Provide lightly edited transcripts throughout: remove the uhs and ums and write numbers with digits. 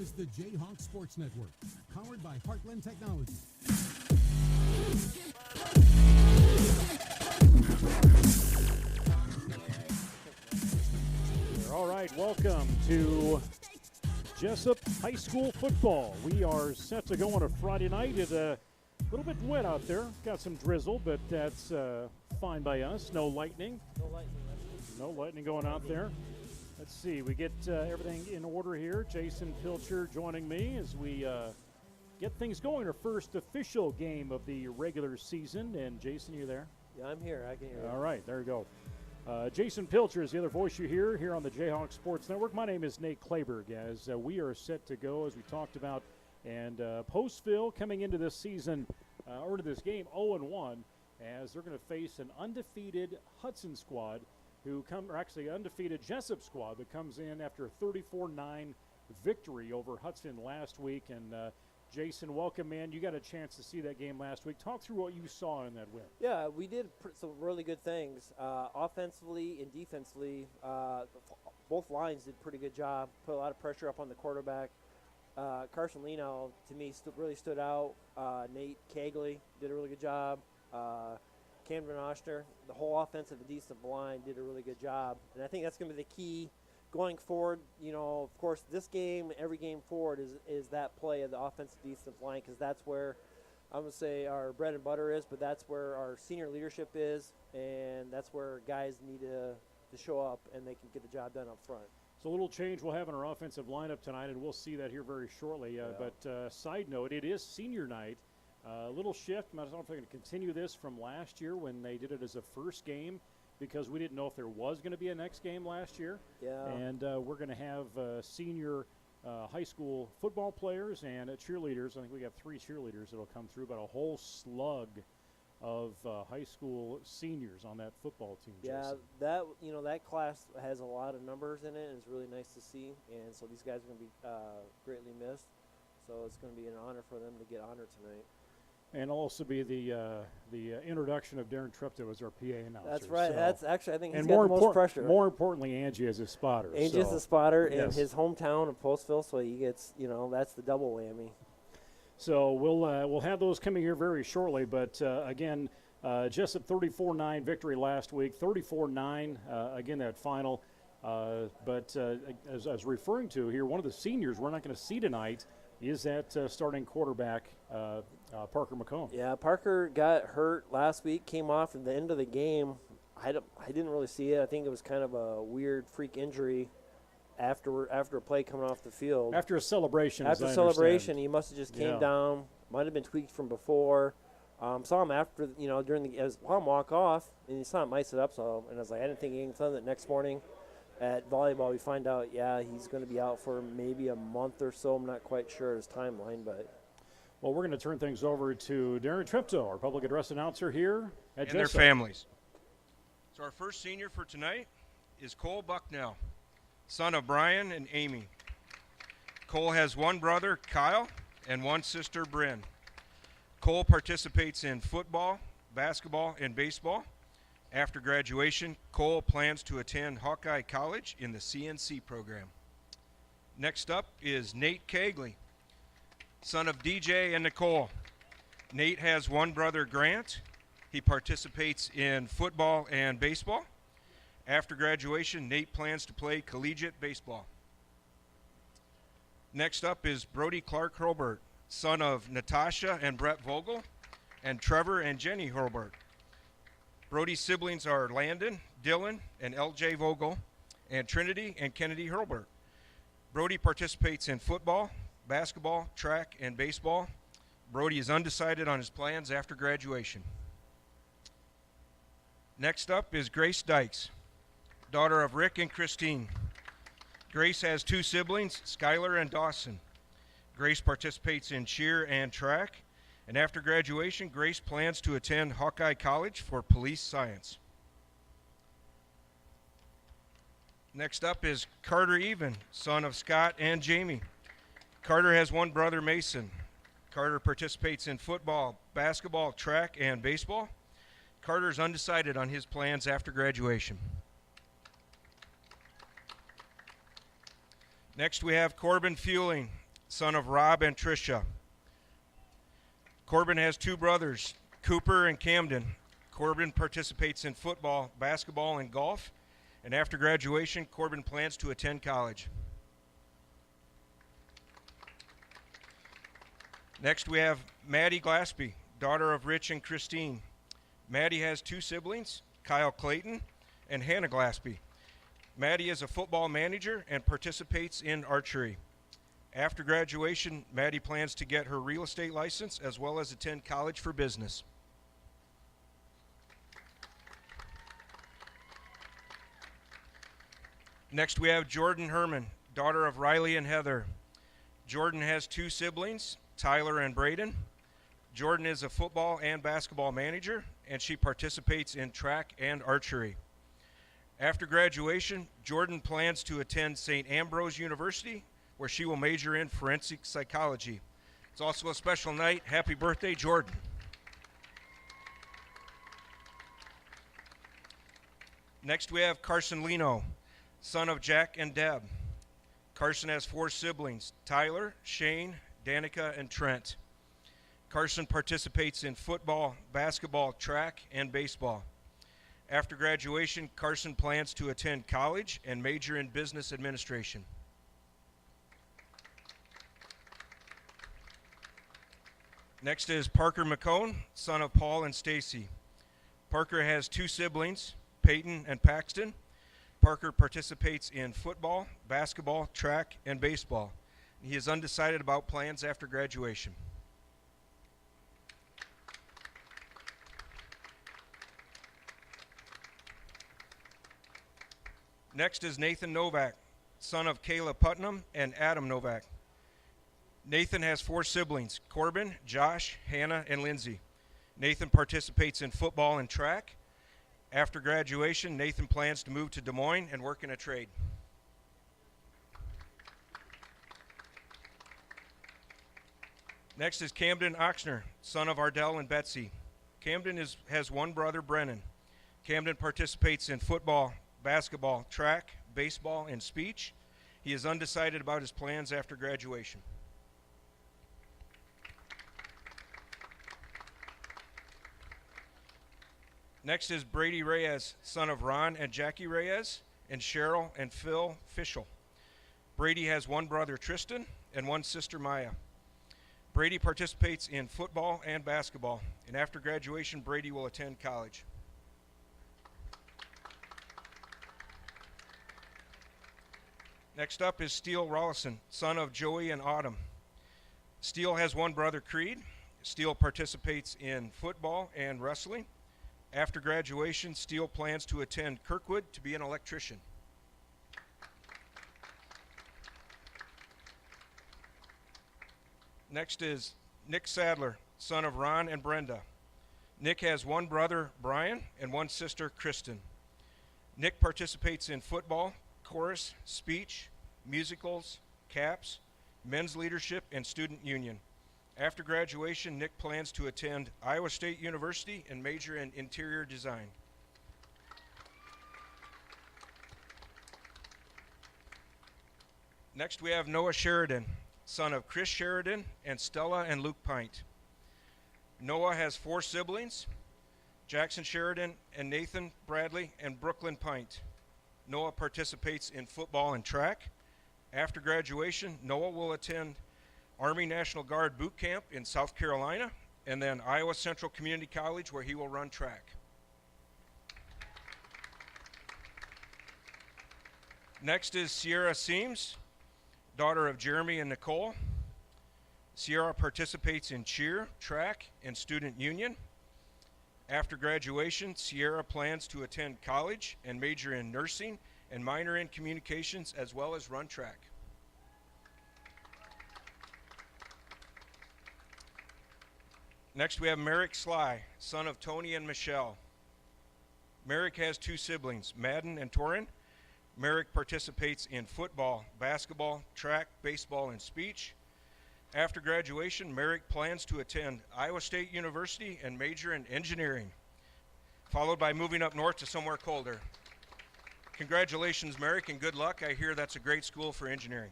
is the Jayhawk Sports Network, powered by Heartland Technology. All right, welcome to Jesup High School football. We are set to go on a Friday night. It's a little bit wet out there. Got some drizzle, but that's fine by us. No lightning. No lightning going out there. Let's see. We get everything in order here. Jason Pilcher joining me as we get things going. Our first official game of the regular season. And Jason, you there? Yeah, I'm here. I can hear you. All right, there you go. Jason Pilcher is the other voice you hear here on the Jayhawk Sports Network. My name is Nate Kleberg, as we are set to go, as we talked about. And Postville coming into this season, or to this game, 0-1, as they're going to face an undefeated Hudson squad, or actually undefeated Jesup squad that comes in after a 34-9 victory over Hudson last week. And Jason, welcome, man. You got a chance to see that game last week. Talk through what you saw in that win. Yeah, we did some really good things. Offensively and defensively, both lines did a pretty good job. Put a lot of pressure up on the quarterback. Carson Leno, to me, really stood out. Nate Cagley did a really good job. Camden Oshner, the whole offensive and defensive line did a really good job. And I think that's going to be the key going forward. You know, of course, this game, every game forward is that play of the offensive defensive line, because that's where I'm going to say our bread and butter is, but that's where our senior leadership is, and that's where guys need to show up and they can get the job done up front. So a little change we'll have in our offensive lineup tonight, and we'll see that here very shortly. Yeah. But side note, it is senior night. A little shift. I don't know if they're going to continue this from last year when they did it as a first game, because we didn't know if there was going to be a next game last year. Yeah. And we're going to have senior high school football players and cheerleaders. I think we got 3 cheerleaders that will come through, but a whole slug of high school seniors on that football team. Yeah, Jason. that class has a lot of numbers in it, and it's really nice to see. And so these guys are going to be greatly missed. So it's going to be an honor for them to get honored tonight. And also be the introduction of Darren Treptow as our PA announcer. That's right. So, That's actually, I think he's and got the most pressure. More importantly, Angie as a spotter. Angie's the spotter in yes. his hometown of Postville, so he gets, that's the double whammy. So we'll have those coming here very shortly. But again, Jesup 34-9 victory last week, 34-9 again that final. But as I was referring to here, one of the seniors we're not going to see tonight is that starting quarterback, Parker Mccomb. Yeah, Parker got hurt last week, came off at the end of the game. I didn't really see it. I think it was kind of a weird freak injury after a play coming off the field. After a celebration, After celebration, he must have just came down. Might have been tweaked from before. Saw him after, saw him walk off, and he saw him ice it up. And I was like, I didn't think anything of it. Next morning at volleyball, we find out, he's going to be out for maybe a month or so. I'm not quite sure his timeline, but. Well, we're going to turn things over to Darren Treptow, our public address announcer here at Jesup. And their families. So our first senior for tonight is Cole Bucknell, son of Brian and Amy. Cole has one brother, Kyle, and one sister, Bryn. Cole participates in football, basketball, and baseball. After graduation, Cole plans to attend Hawkeye College in the CNC program. Next up is Nate Cagley, son of DJ and Nicole. Nate has one brother, Grant. He participates in football and baseball. After graduation, Nate plans to play collegiate baseball. Next up is Brody Clark Hurlbert, son of Natasha and Brett Vogel, and Trevor and Jenny Hurlbert. Brody's siblings are Landon, Dylan, and LJ Vogel, and Trinity and Kennedy Hurlbert. Brody participates in football, basketball, track, and baseball. Brody is undecided on his plans after graduation. Next up is Grace Dykes, daughter of Rick and Christine. Grace has 2 siblings, Skylar and Dawson. Grace participates in cheer and track, and after graduation, Grace plans to attend Hawkeye College for police science. Next up is Carter Even, son of Scott and Jamie. Carter has one brother, Mason. Carter participates in football, basketball, track, and baseball. Carter's undecided on his plans after graduation. Next we have Corbin Fueling, son of Rob and Tricia. Corbin has two brothers, Cooper and Camden. Corbin participates in football, basketball, and golf. And after graduation, Corbin plans to attend college. Next, we have Maddie Glaspie, daughter of Rich and Christine. Maddie has two siblings, Kyle Clayton and Hannah Glaspie. Maddie is a football manager and participates in archery. After graduation, Maddie plans to get her real estate license as well as attend college for business. Next, we have Jordan Herman, daughter of Riley and Heather. Jordan has two siblings, Tyler and Braden. Jordan is a football and basketball manager, and she participates in track and archery. After graduation, Jordan plans to attend St. Ambrose University, where she will major in forensic psychology. It's also a special night. Happy birthday, Jordan. Next, we have Carson Lino, son of Jack and Deb. Carson has four siblings, Tyler, Shane, Danica, and Trent. Carson participates in football, basketball, track, and baseball. After graduation, Carson plans to attend college and major in business administration. Next is Parker Mccomb, son of Paul and Stacy. Parker has two siblings, Peyton and Paxton. Parker participates in football, basketball, track, and baseball. He is undecided about plans after graduation. Next is Nathan Novak, son of Kayla Putnam and Adam Novak. Nathan has four siblings, Corbin, Josh, Hannah, and Lindsay. Nathan participates in football and track. After graduation, Nathan plans to move to Des Moines and work in a trade. Next is Camden Oxner, son of Ardell and Betsy. Camden has one brother, Brennan. Camden participates in football, basketball, track, baseball, and speech. He is undecided about his plans after graduation. Next is Brady Reyes, son of Ron and Jackie Reyes, and Cheryl and Phil Fischel. Brady has one brother, Tristan, and one sister, Maya. Brady participates in football and basketball, and after graduation, Brady will attend college. Next up is Steele Rollison, son of Joey and Autumn. Steele has one brother, Creed. Steele participates in football and wrestling. After graduation, Steele plans to attend Kirkwood to be an electrician. Next is Nick Sadler, son of Ron and Brenda. Nick has one brother, Brian, and one sister, Kristen. Nick participates in football, chorus, speech, musicals, CAPS, men's leadership, and student union. After graduation, Nick plans to attend Iowa State University and major in interior design. Next, we have Noah Sheridan, son of Chris Sheridan and Stella and Luke Pint. Noah has four siblings, Jackson Sheridan and Nathan Bradley and Brooklyn Pint. Noah participates in football and track. After graduation, Noah will attend Army National Guard boot camp in South Carolina, and then Iowa Central Community College, where he will run track. Next is Sierra Seams, daughter of Jeremy and Nicole. Sierra participates in cheer, track, and student union. After graduation, Sierra plans to attend college and major in nursing and minor in communications, as well as run track. Next, we have Merrick Sly, son of Tony and Michelle. Merrick has two siblings, Madden and Torin. Merrick participates in football, basketball, track, baseball, and speech. After graduation, Merrick plans to attend Iowa State University and major in engineering, followed by moving up north to somewhere colder. Congratulations, Merrick, and good luck. I hear that's a great school for engineering.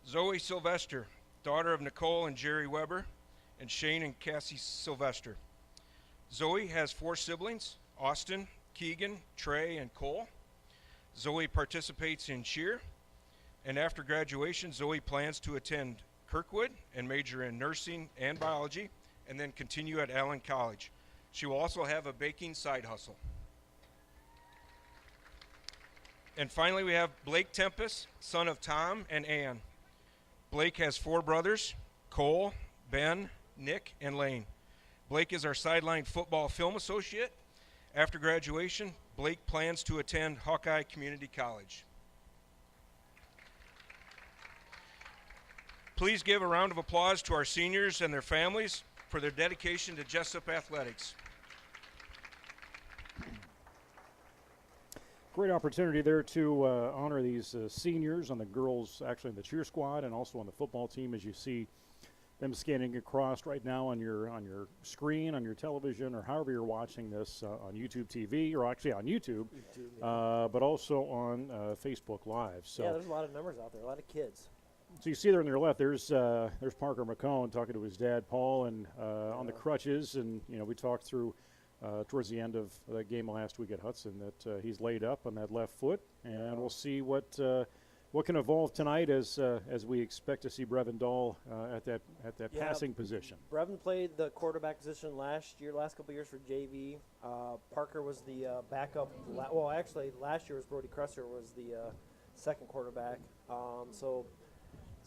Zoe Sylvester, daughter of Nicole and Jerry Weber, and Shane and Cassie Sylvester. Zoe has 4 siblings, Austin, Keegan, Trey, and Cole. Zoe participates in cheer, and after graduation, Zoe plans to attend Kirkwood and major in nursing and biology, and then continue at Allen College. She will also have a baking side hustle. And finally, we have Blake Tempest, son of Tom and Ann. Blake has 4 brothers, Cole, Ben, Nick, and Lane. Blake is our sideline football film associate. After graduation, Blake plans to attend Hawkeye Community College. Please give a round of applause to our seniors and their families for their dedication to Jesup athletics. Great opportunity there to honor these seniors on the girls, actually in the cheer squad, and also on the football team, as you see them scanning across right now on your screen, on your television, or however you're watching this on YouTube TV, or actually on YouTube, yeah. But also on Facebook Live. So yeah, there's a lot of numbers out there, a lot of kids. So you see there on your left, there's Parker Mccomb talking to his dad, Paul, and on the crutches, and we talked through towards the end of the game last week at Hudson that he's laid up on that left foot, and we'll see what can evolve tonight as we expect to see Brevin Dahl at that passing position. Brevin played the quarterback position last couple years for JV. Parker was the backup. Actually, last year was Brody Cresser was the second quarterback.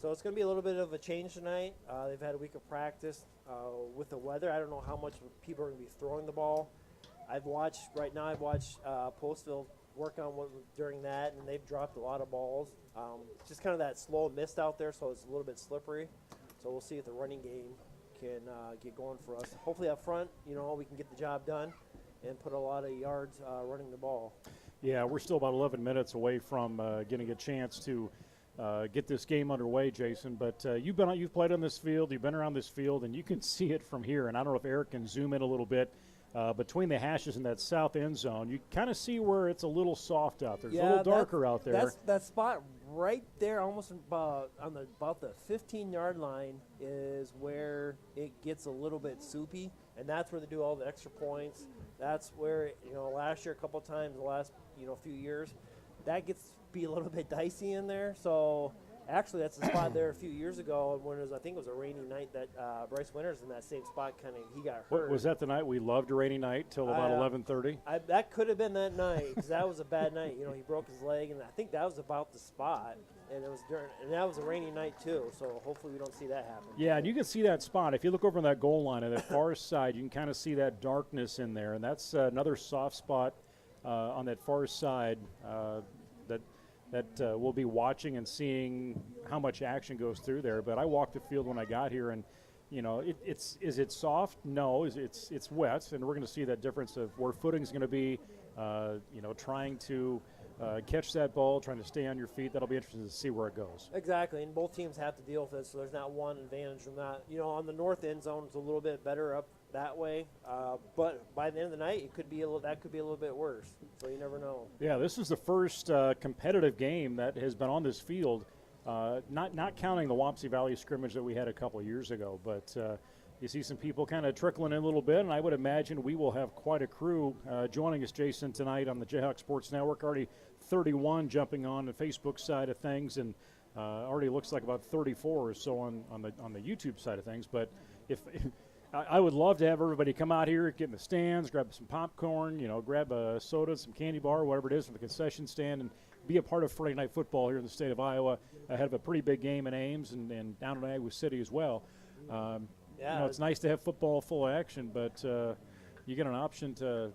So it's going to be a little bit of a change tonight. They've had a week of practice with the weather. I don't know how much people are going to be throwing the ball. I've watched Postville work on one during that, and they've dropped a lot of balls. Just kind of that slow mist out there, so it's a little bit slippery. So we'll see if the running game can get going for us. Hopefully up front, we can get the job done and put a lot of yards running the ball. Yeah, we're still about 11 minutes away from getting a chance to get this game underway, Jason. But you've played on this field, you've been around this field, and you can see it from here. And I don't know if Eric can zoom in a little bit. Between the hashes in that south end zone, you kind of see where it's a little soft out there. It's a little darker out there. That spot right there, almost about the 15-yard line, is where it gets a little bit soupy, and that's where they do all the extra points. That's where last year, a couple times, the last few years, that gets to be a little bit dicey in there. So actually, that's the spot there a few years ago when I think it was a rainy night that Bryce Winters in that same spot he got hurt. Was that the night we loved a rainy night till about 11:30? That could have been that night because that was a bad night. He broke his leg, and I think that was about the spot. And that was a rainy night too. So hopefully we don't see that happen. Yeah, and you can see that spot if you look over on that goal line on that far side. You can kind of see that darkness in there, and that's another soft spot on that far side that we'll be watching and seeing how much action goes through there. But I walked the field when I got here, and is it soft? No, it's wet, and we're going to see that difference of where footing's going to be. Trying to catch that ball, trying to stay on your feet. That'll be interesting to see where it goes. Exactly, and both teams have to deal with it, so there's not one advantage from that. On the north end zone, it's a little bit better up that way, but by the end of the night, that could be a little bit worse. So you never know. Yeah, this is the first competitive game that has been on this field, not counting the Wapsie Valley scrimmage that we had a couple of years ago, but. You see some people kind of trickling in a little bit, and I would imagine we will have quite a crew joining us, Jason, tonight on the Jayhawk Sports Network. Already 31 jumping on the Facebook side of things, and already looks like about 34 or so on the YouTube side of things. But if I would love to have everybody come out here, get in the stands, grab some popcorn, grab a soda, some candy bar, whatever it is from the concession stand, and be a part of Friday Night Football here in the state of Iowa ahead of a pretty big game in Ames and down in Iowa City as well. It's nice to have football full action, but you get an option to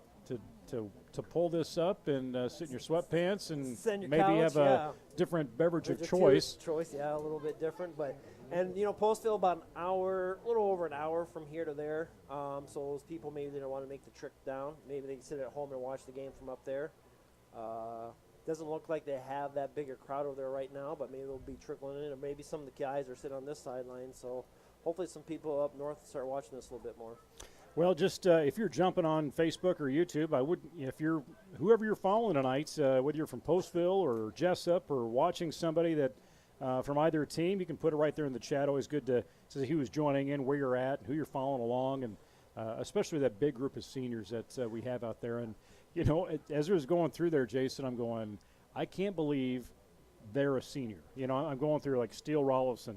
pull this up and sit in your sweatpants and maybe couch, have a different beverage of choice. A little bit different, but Postville about a little over an hour from here to there. So those people maybe they don't want to make the trip down. Maybe they can sit at home and watch the game from up there. Doesn't look like they have that bigger crowd over there right now, but maybe they'll be trickling in, or maybe some of the guys are sitting on this sideline. So. Hopefully some people up north start watching this a little bit more. Well, just if you're jumping on Facebook or YouTube, I would, whoever you're following tonight, whether you're from Postville or Jesup or watching somebody that from either team, you can put it right there in the chat. Always good to see who's joining in, where you're at, who you're following along, and especially that big group of seniors that we have out there. And, you know, as I was going through there, Jason, I'm going, I can't believe they're a senior. You know, I'm going through like Steele Rollison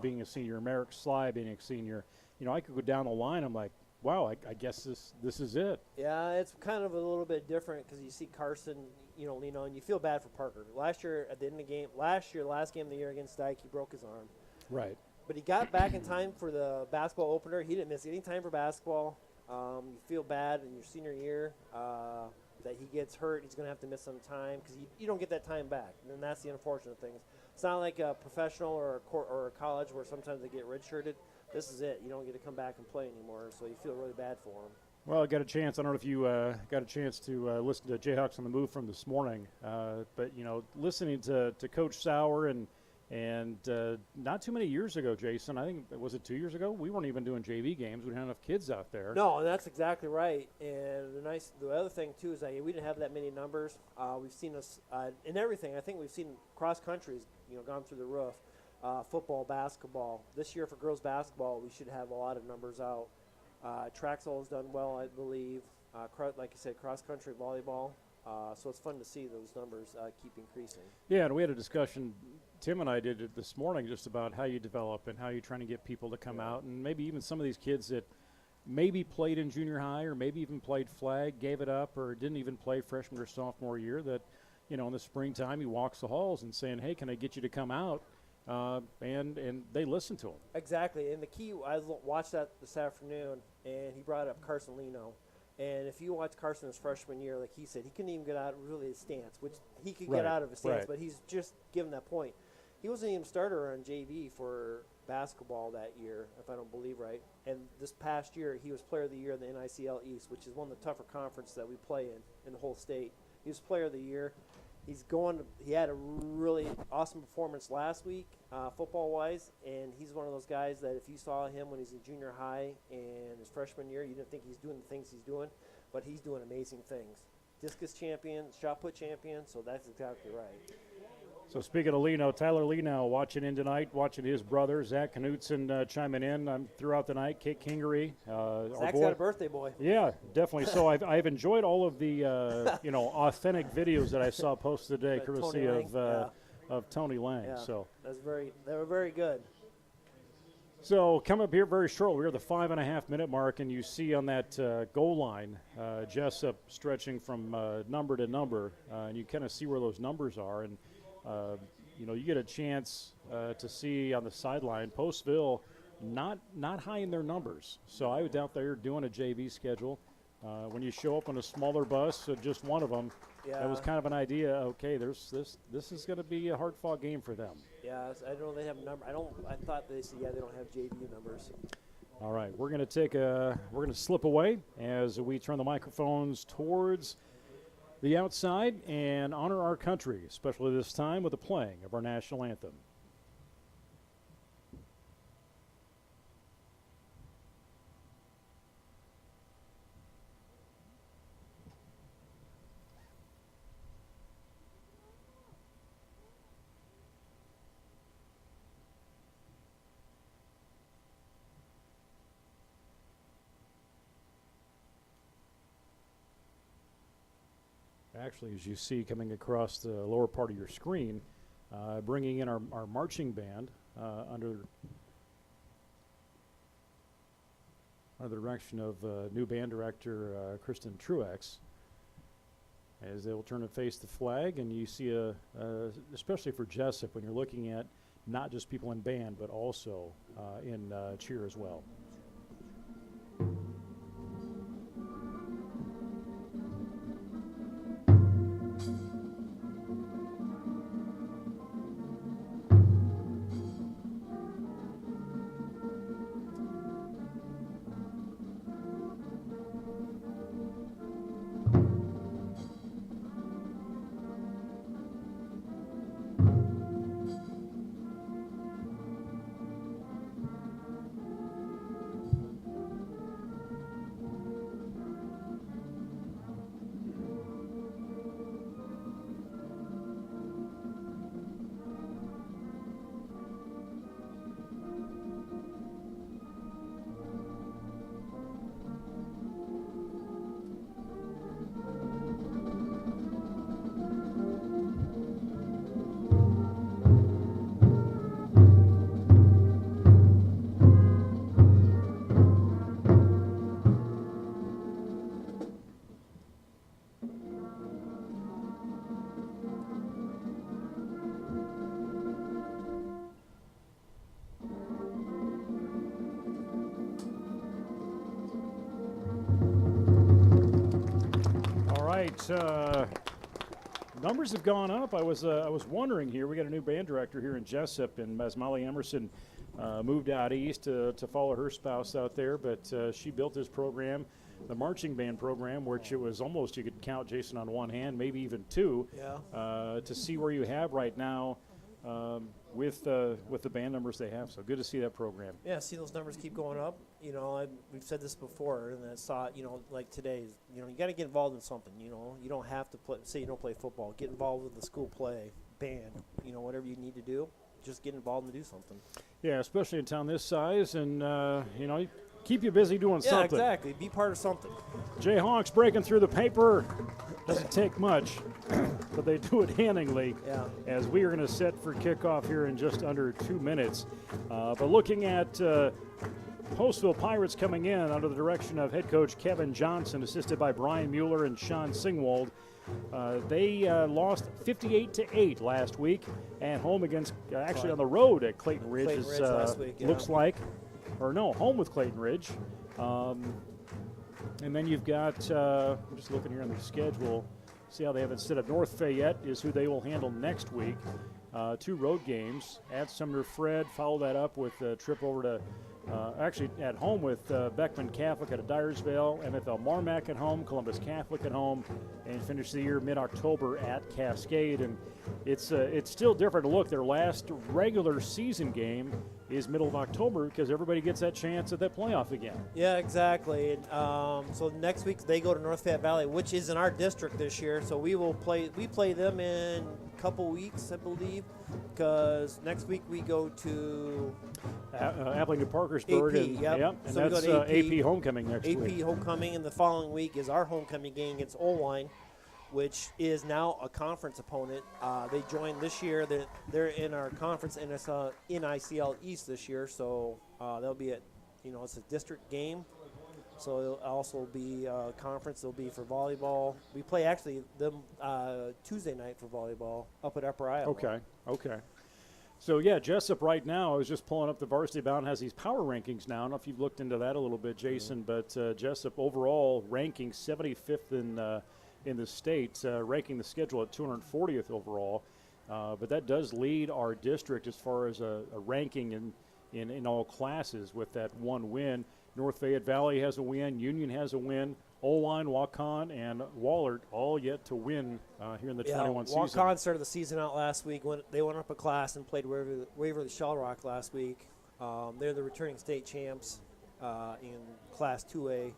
being a senior, Merrick Sly being a senior. You know, I could go down the line. I'm like, wow, I guess this is it. Yeah, it's kind of a little bit different because you see Carson, you know, lean on. You feel bad for Parker. Last year at the end of the game, last game of the year against Dykes, he broke his arm. Right. But he got back in time for the basketball opener. He didn't miss any time for basketball. You feel bad in your senior year that he gets hurt. He's going to have to miss some time because you don't get that time back. And that's the unfortunate thing. It's not like a professional or a college where sometimes they get redshirted. This is it. You don't get to come back and play anymore, so you feel really bad for him. Well, I got a chance. I don't know if you got a chance to listen to Jayhawks on the Move from this morning, but, you know, listening to Coach Sauer and not too many years ago, Jason, I think, was it 2 years ago? We weren't even doing JV games. We didn't have enough kids out there. No, and that's exactly right. And the other thing, too, is that we didn't have that many numbers. We've seen us in everything. I think we've seen cross-country, you know, gone through the roof. Football, basketball. This year for girls basketball, we should have a lot of numbers out. Track's always done well, I believe. Like I said, cross-country volleyball. So it's fun to see those numbers keep increasing. Yeah, and we had a discussion, Tim and I did it this morning, just about how you develop and how you're trying to get people to come out. And maybe even some of these kids that maybe played in junior high or maybe even played flag, gave it up, or didn't even play freshman or sophomore year, that, you know, in the springtime he walks the halls and saying, hey, can I get you to come out? And they listen to him. Exactly. And the key, I watched that this afternoon, and he brought up Carson Leno. And if you watch Carson his freshman year, like he said, he couldn't even get out of really his stance, which he could get out of his stance, but he's just given that point. He wasn't even starter on JV for basketball that year, if I don't believe right. And this past year, he was Player of the Year in the NICL East, which is one of the tougher conferences that we play in the whole state. He was Player of the Year. He had a really awesome performance last week, football-wise, and he's one of those guys that if you saw him when he's in junior high and his freshman year, you didn't think he's doing the things he's doing, but he's doing amazing things. Discus champion, shot put champion, so that's exactly right. So speaking of Leno, Tyler Leno watching in tonight, watching his brother, Zach Knutson, chiming in throughout the night. Kate Kingery. Zach's got a birthday boy. Yeah, definitely. So I've enjoyed all of the, you know, authentic videos that I saw posted today, courtesy of Tony Lang. Yeah, so they were very good. So come up here very shortly. We're at the 5.5 minute mark, and you see on that goal line, Jesup stretching from number to number, and you kind of see where those numbers are. And you know, you get a chance to see on the sideline, Postville not high in their numbers. So I was out there doing a JV schedule. When you show up on a smaller bus, just one of them, that was kind of an idea. Okay, this is going to be a hard-fought game for them. Yeah, I don't know they have a number. I thought they said they don't have JV numbers. All right, we're going to slip away as we turn the microphones towards the outside and honor our country, especially this time with the playing of our national anthem. Actually, as you see coming across the lower part of your screen, bringing in our marching band under the direction of new band director Kristen Truex, as they will turn and face the flag. And you see, especially for Jesup, when you're looking at not just people in band, but also in cheer as well. numbers have gone up. I was wondering here. We got a new band director here in Jesup, and as Molly Emerson moved out east to follow her spouse out there, but she built this program, the marching band program, which it was almost, you could count Jason on one hand, maybe even two, to see where you have right now with the band numbers they have. So good to see that program. Yeah, see those numbers keep going up. You know, we've said this before, and I saw it, you know, like today, you know, you got to get involved in something. You know, you don't have to say you don't play football. Get involved with the school play, band, you know, whatever you need to do. Just get involved and do something. Yeah, especially in a town this size, and you know, keep you busy doing something. Yeah, exactly. Be part of something. Jayhawks breaking through the paper. Doesn't take much, but they do it handily. Yeah. As we are going to set for kickoff here in just under 2 minutes. But looking at Postville Pirates coming in under the direction of head coach Kevin Johnson, assisted by Brian Mueller and Sean Singwald. They lost 58-8 last week at home against, actually on the road at Clayton Ridge. Last week, yeah. Looks like, or no, home with Clayton Ridge. And then you've got, I'm just looking here on the schedule, see how they have it set up. North Fayette is who they will handle next week. 2 road games at Sumner Fred. Follow that up with a trip over to, actually at home with Beckman Catholic at Dyersville, MFL Marmac at home, Columbus Catholic at home, and finish the year mid-October at Cascade. And it's still different to look. Their last regular season game is middle of October because everybody gets that chance at that playoff again. Yeah, exactly. And, so next week they go to North Fayette Valley, which is in our district this year. So we play them in a couple weeks, I believe, because next week we go to Appling to Parkersburg. AP, and, yep. And So we that's go to AP homecoming next week. AP homecoming, and the following week is our homecoming game against Oline, which is now a conference opponent. They joined this year. They're in our conference NICL East this year, so they'll be it's a district game. So it'll also be conference. It'll be for volleyball. We play actually them Tuesday night for volleyball up at Upper Iowa. Okay. So, yeah, Jesup right now is just pulling up the varsity bound, has these power rankings now. I don't know if you've looked into that a little bit, Jason, but Jesup overall ranking 75th in the state, ranking the schedule at 240th overall. But that does lead our district as far as a ranking in all classes with that one win. North Fayette Valley has a win. Union has a win. Oline, Waukon, and Wahlert all yet to win here in the 21 season. Waukon started the season out last week. They went up a class and played Waverly Shell Rock last week. They're the returning state champs in Class 2A.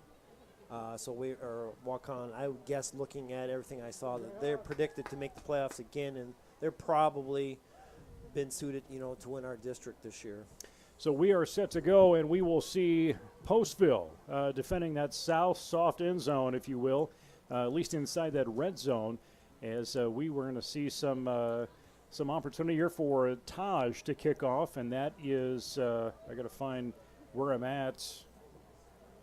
Waukon, I would guess, looking at everything I saw, that they're predicted to make the playoffs again, and they're probably been suited, to win our district this year. So we are set to go, and we will see Postville defending that south soft end zone, if you will, at least inside that red zone, as we were going to see some opportunity here for Taj to kick off, and that is, I got to find where I'm at.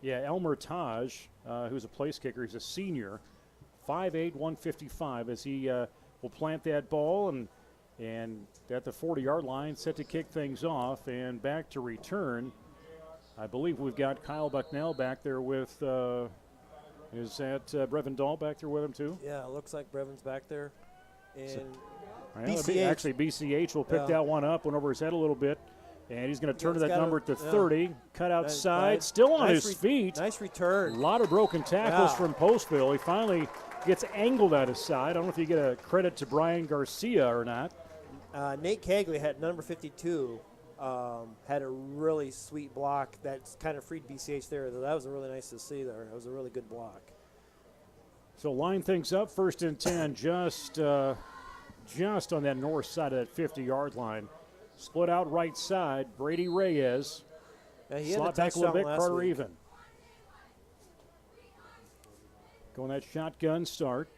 Yeah, Elmer Taj, who's a place kicker. He's a senior, 5'8", 155, as he will plant that ball and at the 40-yard line, set to kick things off. And back to return, I believe we've got Kyle Bucknell back there with, is that Brevin Dahl back there with him too? Yeah, it looks like Brevin's back there. And BCH. Actually, BCH will pick that one up, went over his head a little bit. And he's going to turn to that number to 30, cut outside, still on his feet. Nice return. A lot of broken tackles from Postville. He finally gets angled at his side. I don't know if you get a credit to Brian Garcia or not. Nate Cagley had number 52, had a really sweet block that kind of freed BCH there. That was really nice to see there. It was a really good block. So line things up, 1st and 10, just on that north side of that 50-yard line. Split out right side, Brady Reyes. Yeah, slot back a little bit, Carter Even. Going that shotgun start.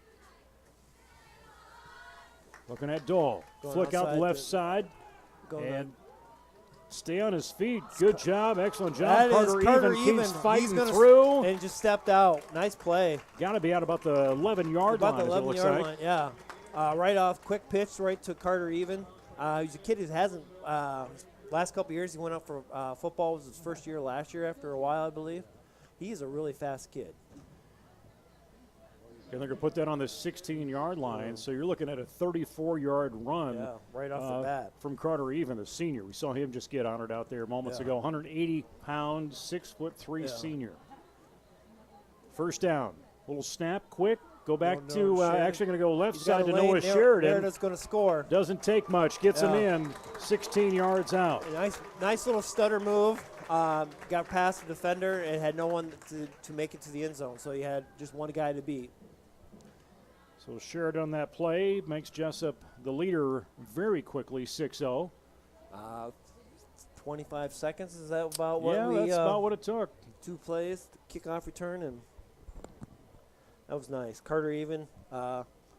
Looking at Dahl. Flick out the left side. And stay on his feet. Good job. Excellent job. Carter Even keeps fighting through. And just stepped out. Nice play. Got to be out about the 11-yard line. About the 11-yard line, yeah. Right off, quick pitch right to Carter Even. He's a kid who hasn't, last couple years he went up for football. It was his first year last year after a while, I believe. He's a really fast kid. And they're going to put that on the 16-yard line. So you're looking at a 34-yard run. Yeah, right off the bat. From Carter Even, the senior. We saw him just get honored out there moments ago. 180-pound, 6'3" senior. First down. Little snap, quick. Go back to actually going to go left side to Noah Sheridan. Sheridan's going to score. Doesn't take much. Gets him in 16 yards out. Nice little stutter move. Got past the defender and had no one to make it to the end zone. So he had just one guy to beat. So Sheridan on that play makes Jesup the leader very quickly, 6-0. 25 seconds, is that about what that's about what it took. 2 plays, kickoff return, and that was nice. Carter Even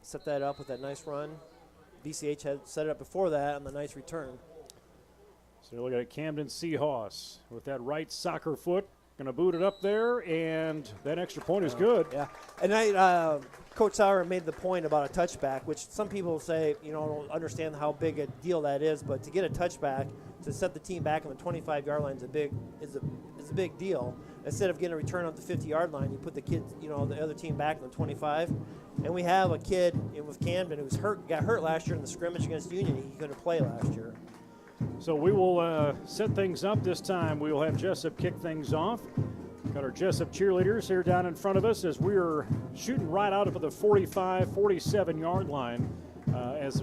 set that up with that nice run. VCH had set it up before that on the nice return. So you're looking at Camden Seahawks with that right soccer foot. Going to boot it up there, and that extra point is good. Yeah, and Coach Sauer made the point about a touchback, which some people say, don't understand how big a deal that is, but to get a touchback, to set the team back on the 25-yard line is a big deal. Instead of getting a return on the 50-yard line, you put the kids, the other team back on the 25. And we have a kid with Camden who's got hurt last year in the scrimmage against Union. He couldn't play last year. So we will set things up this time. We will have Jesup kick things off. Got our Jesup cheerleaders here down in front of us as we are shooting right out of the 45, 47-yard line. As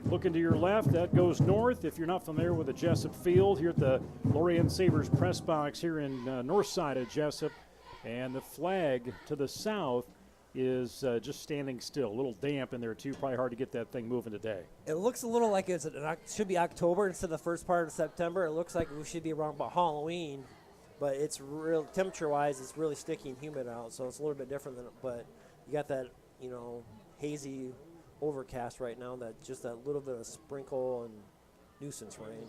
looking to your left, that goes north. If you're not familiar with the Jesup field, here at the Lorraine Sabres press box here in north side of Jesup. And the flag to the south is just standing still. A little damp in there, too. Probably hard to get that thing moving today. It looks a little like it should be October instead of the first part of September. It looks like we should be around about Halloween, but it's real temperature-wise, it's really sticky and humid out, so it's a little bit different than. But you got that, hazy overcast right now. That just that little bit of sprinkle and nuisance rain.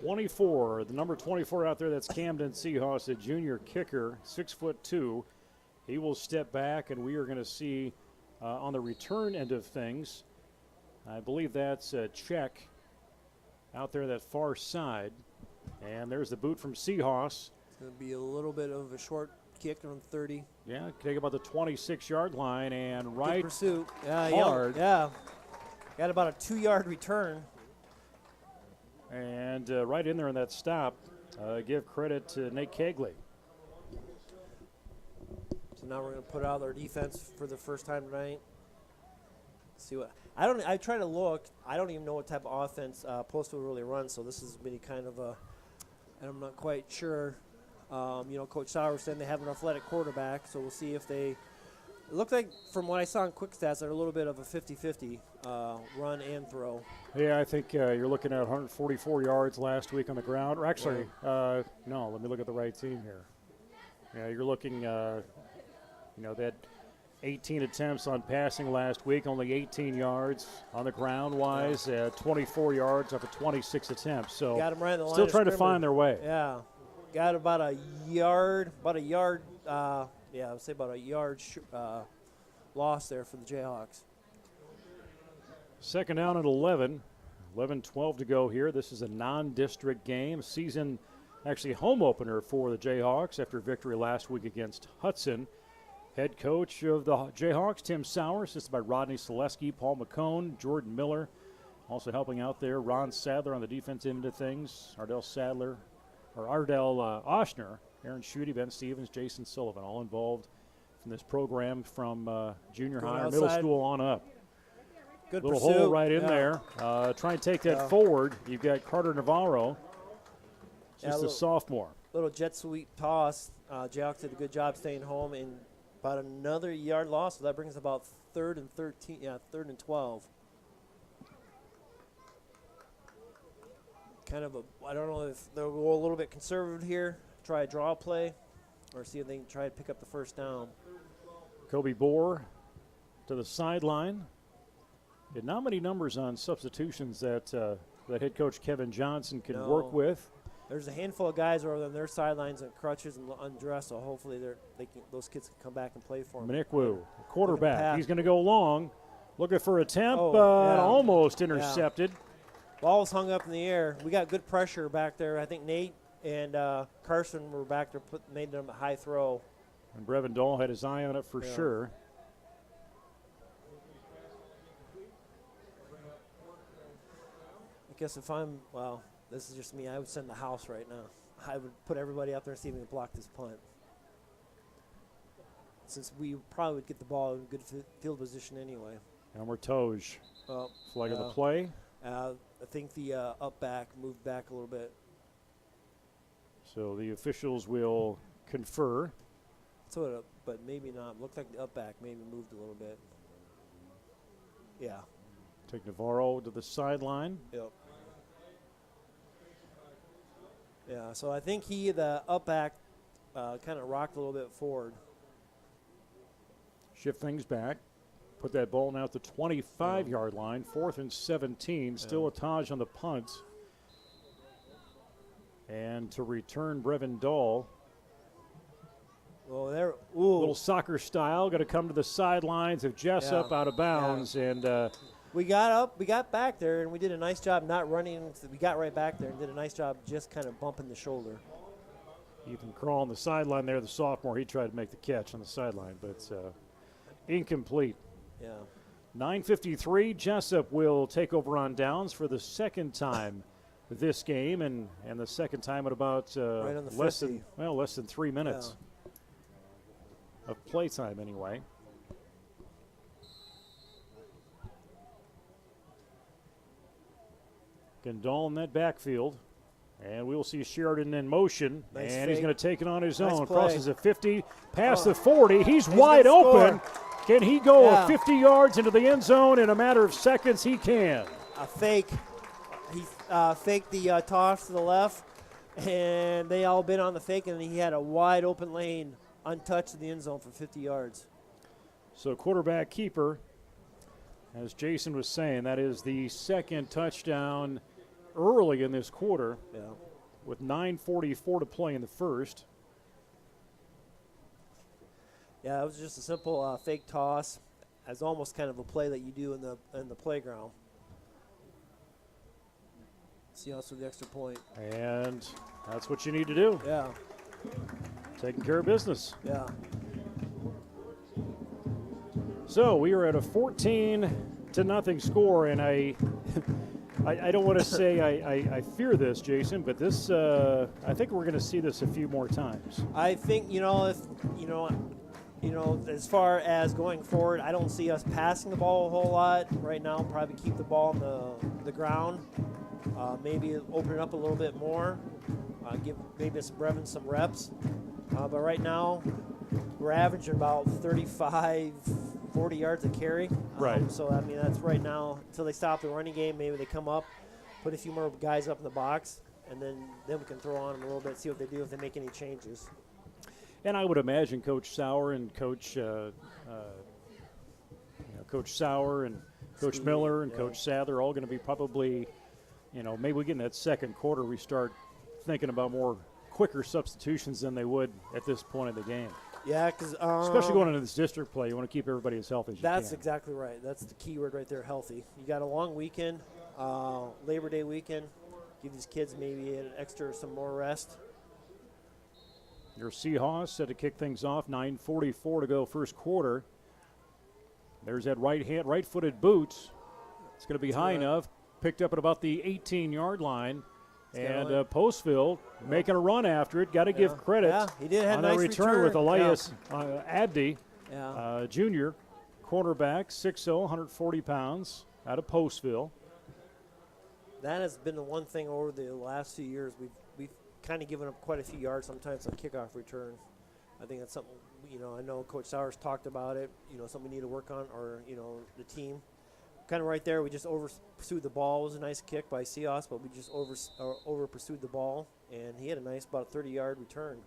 24, the number 24 out there. That's Camden Seahawks, a junior kicker, 6'2". He will step back, and we are going to see on the return end of things, I believe that's a check out there that far side. And there's the boot from Seahawks. It's going to be a little bit of a short kick on 30. Yeah, take about the 26-yard line and right good pursuit. hard. Yeah. Got about a 2-yard return. And right in there in that stop, give credit to Nate Cagley. So now we're going to put out our defense for the first time tonight. See what I try to look. I don't even know what type of offense Postville really runs. So this is really kind of and I'm not quite sure. Coach Sauer was saying they have an athletic quarterback, so we'll see if they. It looked like from what I saw in quick stats, they're a little bit of a 50-50 run and throw. Yeah, I think you're looking at 144 yards last week on the ground. Or actually, no. Let me look at the right team here. Yeah, you're looking. They had 18 attempts on passing last week, only 18 yards on the ground-wise, 24 yards off of 26 attempts. So got them right on the line still of trying to scrimmage. find their way. Yeah, got about a yard. I would say about a yard loss there for the Jayhawks. Second down at 11. 11-12 to go here. This is a non-district game. Season, actually home opener for the Jayhawks after victory last week against Hudson. Head coach of the Jayhawks, Tim Sauer, assisted by Rodney Selesky, Paul Mccomb, Jordan Miller. Also helping out there, Ron Sadler on the defensive end of things, Ardell Oshner, Aaron Schutte, Ben Stevens, Jason Sullivan, all involved in this program from junior high or middle school on up. Good little pursuit. hole right in there. Try and take that forward. You've got Carter Navarro, just a sophomore. Little jet sweep toss. Jayhawks did a good job staying home and about another yard loss, so that brings about 3rd and 13. Yeah, 3rd and 12. Kind of I don't know if they'll go a little bit conservative here, try a draw play, or see if they can try to pick up the first down. Kobe Bohr to the sideline. Had not many numbers on substitutions that head coach Kevin Johnson can work with. There's a handful of guys over on their sidelines in crutches and undressed, so hopefully those kids can come back and play for them. Manikwu, quarterback. He's going to go long, looking for a temp, almost intercepted. Yeah. Ball was hung up in the air. We got good pressure back there. I think Nate and Carson were back there, made them a high throw. And Brevin Dahl had his eye on it for sure. guess if I'm, well, this is just me, I would send the house right now. I would put everybody out there and see if we can block this punt. Since we probably would get the ball in good field position anyway. Elmer Toge, Well, flag of the play. I think the up back moved back a little bit. So the officials will confer. So, but maybe not. Looked like the up back maybe moved a little bit. Yeah. Take Navarro to the sideline. Yep. Yeah, so I think the up back kind of rocked a little bit forward. Shift things back. Put that ball now at the 25-yard line. 4th and 17. Still a Taj on the punt. And to return Brevin Dahl. Well, there. A little soccer style. Going to come to the sidelines of Jesup out of bounds. Yeah. And we got back there, and we did a nice job not running. We got right back there and did a nice job just kind of bumping the shoulder. Ethan Krall on the sideline there, the sophomore. He tried to make the catch on the sideline, but incomplete. Yeah. 9:53. Jesup will take over on downs for the second time this game, and the second time at about right on the less than 3 minutes of play time anyway. Gendall in that backfield. And we'll see Sheridan in motion. Nice and he's fake. going to take it on his Nice own. play. Crosses the 50, past the 40. He's wide gonna open. score. Can he go Yeah. 50 yards into the end zone in a matter of seconds? He can. A fake. He faked the toss to the left, and they all been on the fake, and he had a wide open lane, untouched in the end zone for 50 yards. So quarterback keeper, as Jason was saying, that is the second touchdown early in this quarter. Yeah. With 9:44 to play in the first. Yeah, it was just a simple fake toss, as almost kind of a play that you do in the playground. See us with the extra point. And that's what you need to do. Yeah, Taking care of business. yeah. So we are at a 14-0 score, and I don't want to say I fear this, Jason, but this I think we're going to see this a few more times. I think if as far as going forward, I don't see us passing the ball a whole lot right now. Probably keep the ball on the ground. Maybe open it up a little bit more. Give maybe Brevin some reps. But right now, we're averaging about 35, 40 yards a carry. Right. So, I mean, that's right now. Until they stop the running game, maybe they come up, put a few more guys up in the box, and then we can throw on them a little bit, see what they do, if they make any changes. And I would imagine Coach Sauer and Coach Sauer and Coach Steve, Miller and yeah. Coach Sadler are all going to be probably, maybe we get in that second quarter, we start thinking about more quicker substitutions than they would at this point of the game. Yeah, because Especially going into this district play, you want to keep everybody as healthy as you can. that's exactly right. That's the key word right there, healthy. You got a long weekend, Labor Day weekend. Give these kids maybe some more rest. Your Seahawks set to kick things off. 9:44 to go first quarter. There's that right-footed boot. It's going to be high enough. Picked up at about the 18-yard line. And Postville making a run after it. Got to give credit Yeah, he did have on a nice that return with Elias Yeah. Abdi, Yeah. junior, cornerback, 6'0", 140 pounds, out of Postville. That has been the one thing over the last few years. We've kind of given up quite a few yards sometimes on kickoff return. I think that's something, I know Coach Sauer's talked about it, something we need to work on, or, the team. Kind of right there, we just over-pursued the ball. It was a nice kick by Seahawks, but we just over-pursued the ball, and he had a nice, about a 30-yard return.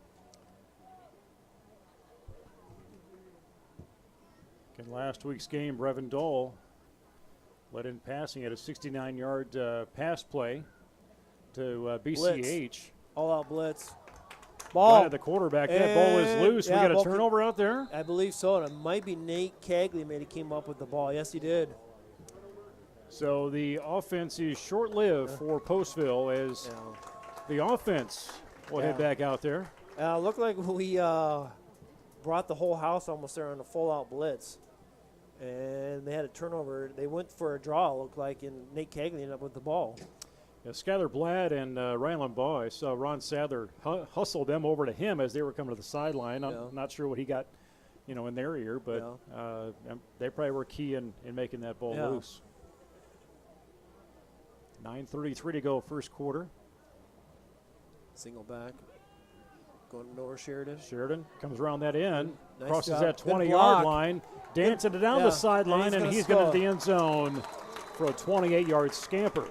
In last week's game, Brevin Dahl led in passing at a 69-yard pass play to BCH. Blitz. All-out blitz. Ball. Right at the quarterback. That ball is loose. Yeah, we got a ball turnover out there. I believe so, and it might be Nate Cagley maybe came up with the ball. Yes, he did. So the offense is short-lived for Postville as the offense will head back out there. Looked like we brought the whole house almost there on a full-out blitz. And they had a turnover. They went for a draw, it looked like, and Nate Cagley ended up with the ball. Yeah, Skylar Blatt and Ryland Baugh, I saw Ron Sadler hustle them over to him as they were coming to the sideline. I'm not sure what he got, in their ear, but they probably were key in making that ball loose. 9:33 to go, first quarter. Single back. Going over Sheridan. Sheridan comes around that end, Nice crosses job. that Good 20-yard block. line, dancing it down the sideline, and he's going to the end zone for a 28-yard scamper.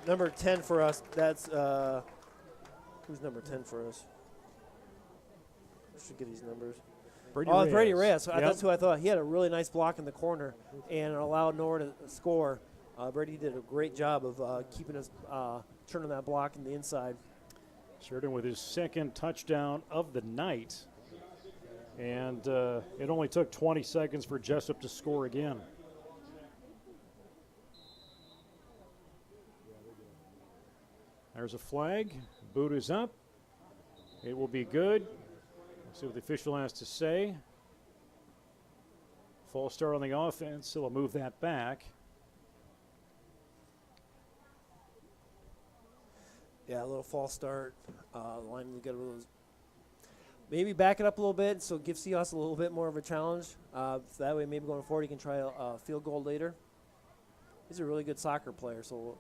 Number 10 for us, that's, who's number 10 for us? I should get these numbers. Brady Reyes. Reyes. Brady Reyes. Yep. That's who I thought. He had a really nice block in the corner and allowed Nor to score. Brady did a great job of keeping us, turning that block in the inside. Sheridan with his second touchdown of the night. And it only took 20 seconds for Jesup to score again. There's a flag. Boot is up. It will be good. Let's see what the official has to say. False start on the offense. So we'll move that back. Yeah, a little false start. Lineman got a little. Maybe back it up a little bit, so give Seahawks a little bit more of a challenge. So that way, maybe going forward, he can try a field goal later. He's a really good soccer player, so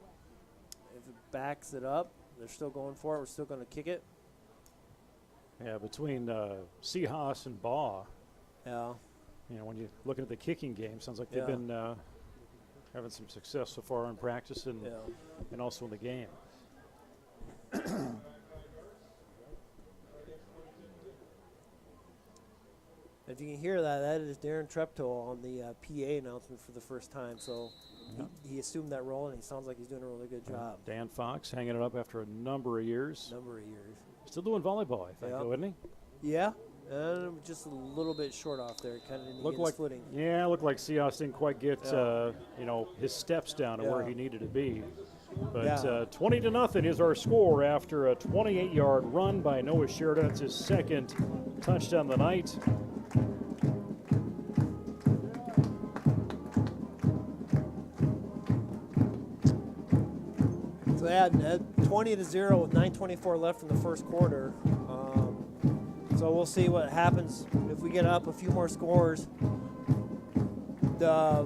if it backs it up, they're still going for it. We're still going to kick it. Yeah, between Seahawks and Baugh. Yeah. When you're looking at the kicking game, sounds like they've been having some success so far in practice and also in the game. If you can hear that, that is Darren Treptow on the PA announcement for the first time. So he assumed that role, and he sounds like he's doing a really good job. Dan Fox hanging it up after a number of years. Still doing volleyball, I think, though, isn't he? Yeah, just a little bit short off there. Kind of didn't get his footing. Yeah, it looked like Seahawks didn't quite get his steps down to where he needed to be. But 20-0 is our score after a 28-yard run by Noah Sheridan. It's his second touchdown of the night. So yeah, 20-0 with 9:24 left in the first quarter. So we'll see what happens if we get up a few more scores. The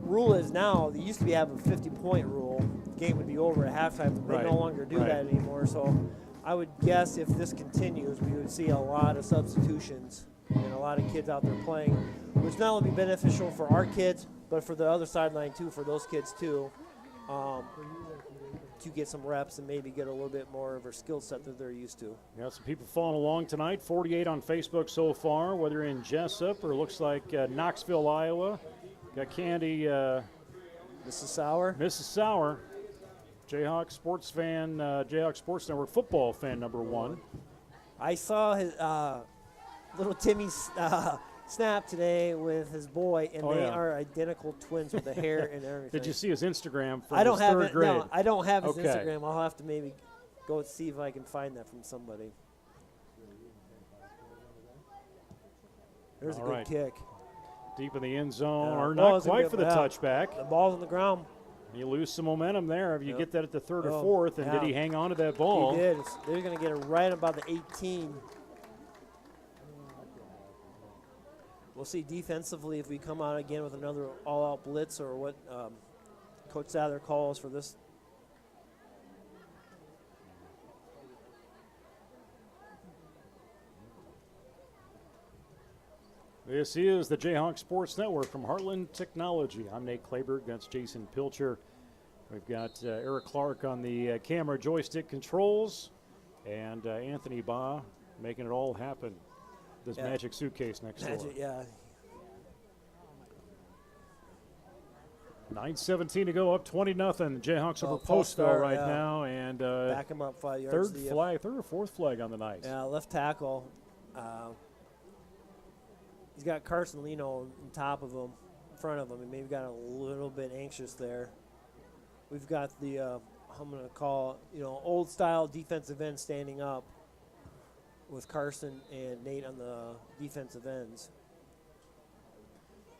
rule is now, they used to have a 50-point rule. The game would be over at halftime. They no longer do that anymore. So I would guess if this continues, we would see a lot of substitutions and a lot of kids out there playing, which not only be beneficial for our kids, but for the other sideline too, for those kids too, to get some reps and maybe get a little bit more of a skill set that they're used to. Yeah, some people following along tonight. 48 on Facebook so far, whether in Jesup or looks like Knoxville, Iowa. Got Candy. Mrs. Sauer. Mrs. Sauer. Jayhawk sports fan, Jayhawk Sports Network football fan number 1. I saw his little Timmy's snap today with his boy, and they are identical twins with the hair and everything. Did you see his Instagram from I don't his have third grade? No, I don't have his Instagram. I'll have to maybe go and see if I can find that from somebody. There's a good kick. Deep in the end zone, or not quite for the touchback. The ball's on the ground. You lose some momentum there if you get that at the third or fourth, and did he hang on to that ball? He did. They're going to get it right about the 18. We'll see defensively if we come out again with another all-out blitz or what Coach Sadler calls for this. This is the Jayhawk Sports Network from Heartland Technology. I'm Nate Kleberg. That's Jason Pilcher. We've got Eric Clark on the camera joystick controls, and Anthony Baugh making it all happen. This magic suitcase next door. 9:17 to go, up 20-0. Jayhawks over Postville right now, and back him up 5 yards. Third or fourth flag on the night. Yeah, left tackle. He's got Carson Leno on top of him, in front of him, and maybe got a little bit anxious there. We've got the I'm going to call old style defensive end standing up with Carson and Nate on the defensive ends.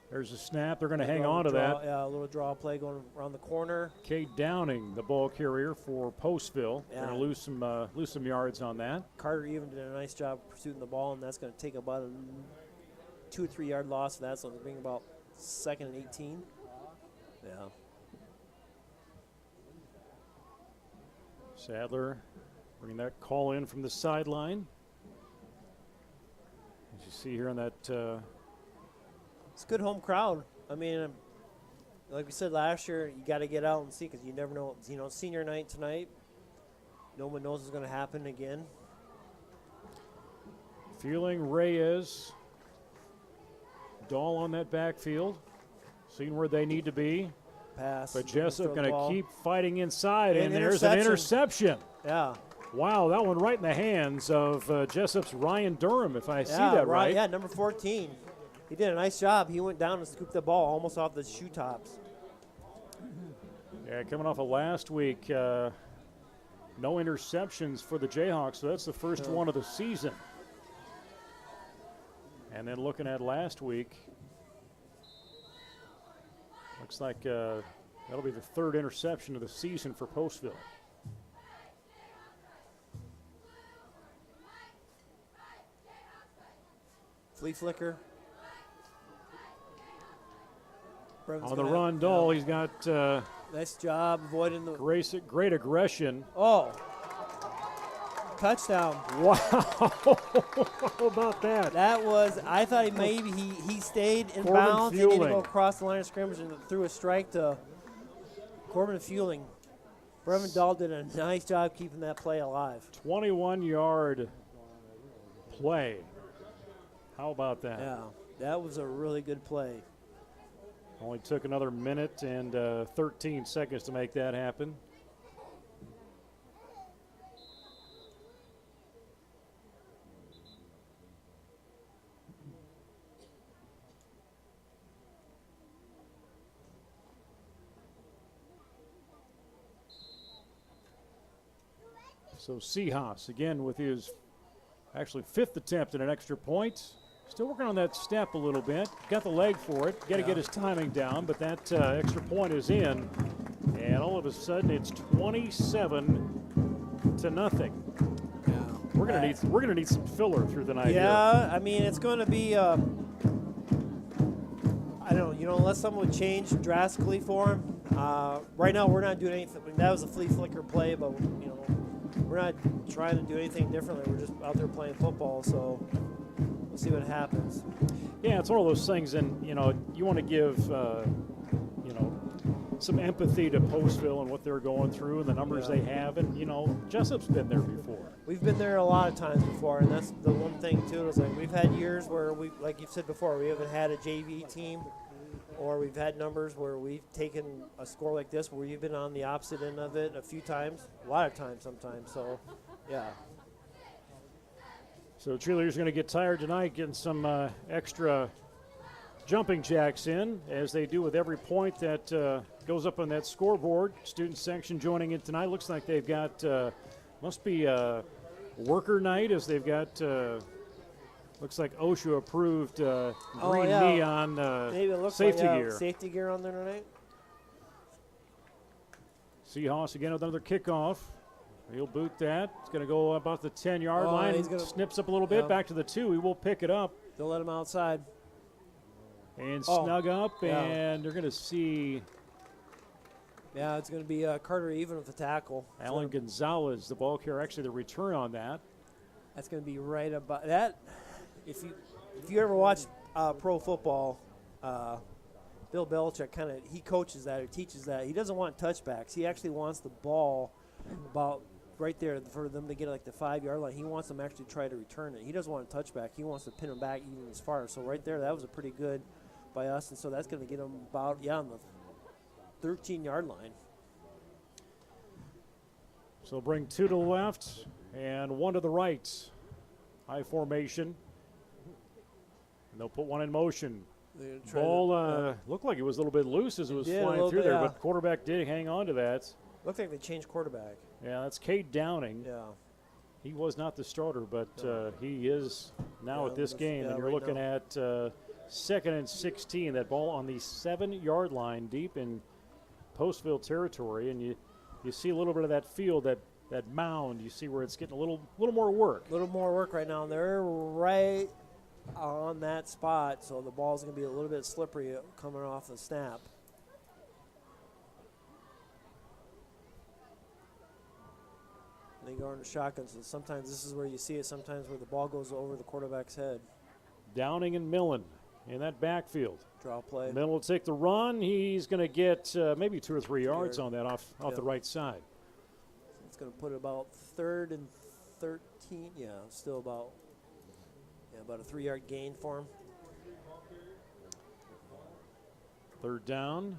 There's a snap. They're going to hang Little on to draw- that. Yeah, a little draw play going around the corner. Kate Downing, the ball carrier for Postville. Yeah. Going to lose some yards on that. Carter even did a nice job pursuing the ball, and that's going to take about a 2 or 3 yard loss for that, so they're being about 2nd and 18. Yeah. Sadler bringing that call in from the sideline. As you see here on that. It's a good home crowd. I mean, like we said last year, you got to get out and see because you never know. You know, senior night tonight, no one knows what's going to happen again. Feeling Reyes. Dahl on that backfield. Seeing where they need to be. Pass. But Throw Jesup the going to ball. keep fighting inside, and there's an Interception. interception. Yeah. Wow, that one right in the hands of Jessup's Ryan Durham, if I see that right. Yeah, number 14. He did a nice job. He went down and scooped the ball almost off the shoe tops. Yeah, coming off of last week, no interceptions for the Jayhawks, so that's the first one of the season. And then looking at last week, looks like that'll be the 3rd interception of the season for Postville. Flea flicker. Brevin's On the gonna run, have- Dahl, yeah. he's got Nice job avoiding the. great aggression. Oh. Touchdown. Wow, how about that? That was, I thought maybe he stayed in Corbin bounds. He needed to Fueling. go across the line of scrimmage and threw a strike to Corbin Fueling. Brevin Dahl did a nice job keeping that play alive. 21-yard play. How about that? Yeah, that was a really good play. Only took another minute and 13 seconds to make that happen. So Seahas again with his actually 5th attempt at an extra point. Still working on that step a little bit. Got the leg for it. Got to get his timing down, but that extra point is in. And all of a sudden it's 27-0. Yeah. We're gonna need some filler through the night. Yeah, I mean it's going to be. I don't know, unless something would change drastically for him. Right now we're not doing anything. That was a flea flicker play, but we're not trying to do anything differently. We're just out there playing football, so we'll see what happens. Yeah, it's one of those things, and you want to give some empathy to Postville and what they're going through and the numbers they have, and Jessup's been there before. We've been there a lot of times before, and that's the one thing too. Is like we've had years where we, like you've said before, we haven't had a JV team, or we've had numbers where we've taken a score like this where we've been on the opposite end of it a few times, a lot of times sometimes. So, yeah. So cheerleaders going to get tired tonight, getting some extra jumping jacks in, as they do with every point that goes up on that scoreboard. Student section joining in tonight. Looks like they've got, must be a worker night, as they've got, looks like OSHA approved green neon Maybe it looks safety like, gear. Safety gear on there tonight. Seahawks again with another kickoff. He'll boot that. It's going to go about the 10-yard line. He's gonna, snips up a little bit, back to the 2. He will pick it up. They'll let him outside. And snug up, yeah. and they're going to see Yeah, it's going to be Carter even with the tackle. Alan Gonzalez, the ball carrier, actually the return on that. That's going to be right about that. If you ever watch pro football, Bill Belichick he coaches that or teaches that. He doesn't want touchbacks. He actually wants the ball about right there for them to get like the 5-yard line. He wants them actually to try to return it. He doesn't want a touchback. He wants to pin them back even as far. So right there, that was a pretty good by us, and so that's going to get them about on the 13-yard line. So bring 2 to the left and 1 to the right. High formation. And they'll put 1 in motion. Ball looked like it was a little bit loose as it was flying through there, but quarterback did hang on to that. Looked like they changed quarterback. Yeah, that's Cade Downing. Yeah. He was not the starter, but he is now at this game. And you're right looking now. at 2nd and 16. That ball on the 7-yard line deep in Postville territory, and you see a little bit of that field, that mound. You see where it's getting a little more work. A little more work right now. They're right on that spot, so the ball's going to be a little bit slippery coming off the snap. They go into shotgun, so sometimes this is where you see it, sometimes where the ball goes over the quarterback's head. Downing and Millen in that backfield. Draw play. Millen will take the run. He's going to get maybe 2 or 3 yards on that off the right side. It's going to put about 3rd and 13. Yeah, still about a 3-yard gain for him. 3rd down.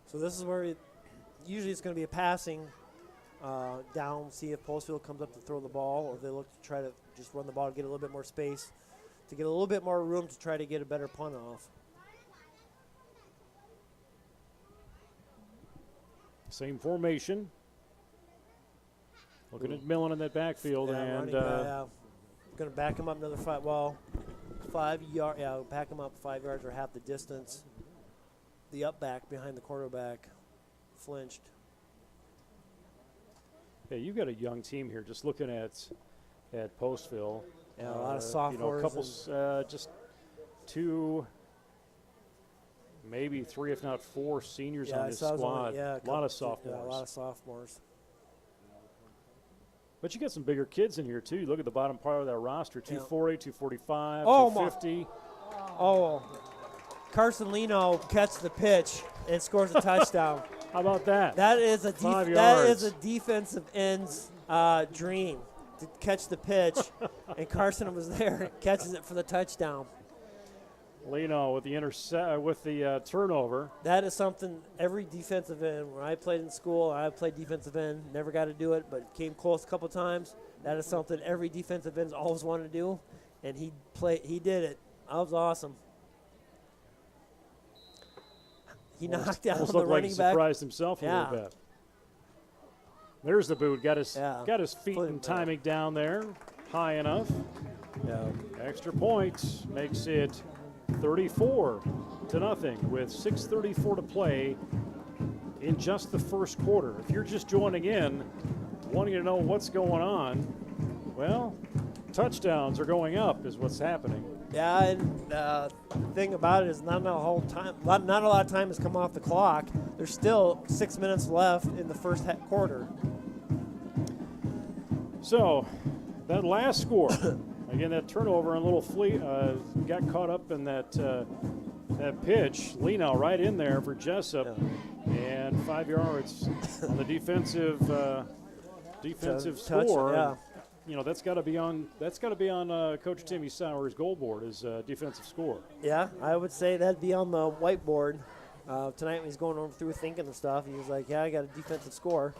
So this is where usually it's going to be a passing down, see if Postville comes up to throw the ball, or they look to try to just run the ball to get a little bit more space, to get a little bit more room to try to get a better punt off. Same formation. Looking at Millen in that backfield, and going to back him up another 5 yards. Yeah, back him up 5 yards or half the distance. The up back behind the quarterback flinched. Yeah, you've got a young team here. Just looking at Postville. Yeah, a lot of sophomores. A couple, just 2, maybe 3, if not 4 seniors on this squad. A lot of sophomores. Yeah, a lot of sophomores. But you got some bigger kids in here, too. You look at the bottom part of that roster, 240, 245, Oh, 250. Oh, Carson Leno catches the pitch and scores a touchdown. How about that? That is a 5 yards. That is a defensive end's dream, to catch the pitch, and Carson was there, catches it for the touchdown. Leno with the turnover. That is something every defensive end, when I played in school, I played defensive end, never got to do it, but came close a couple times. That is something every defensive end's always wanted to do, and he did it. That was awesome. He knocked down the running back. He surprised himself a little bit. There's the boot. Got his feet and timing down there, high enough. Yeah. Extra point makes it 34-0 with 6:34 to play in just the first quarter. If you're just joining in, wanting to know what's going on, well, touchdowns are going up is what's happening. Yeah, and the thing about it is not a lot of time has come off the clock. There's still 6 minutes left in the first quarter. So, that last score, again, that turnover and little Flea got caught up in that pitch. Leno right in there for Jesup, and 5 yards on the defensive score. Yeah. You know, that's got to be on Coach Timmy Sauer's goal board as defensive score. Yeah, I would say that'd be on the whiteboard. Tonight when he's going through thinking and stuff, he was like, yeah, I got a defensive score.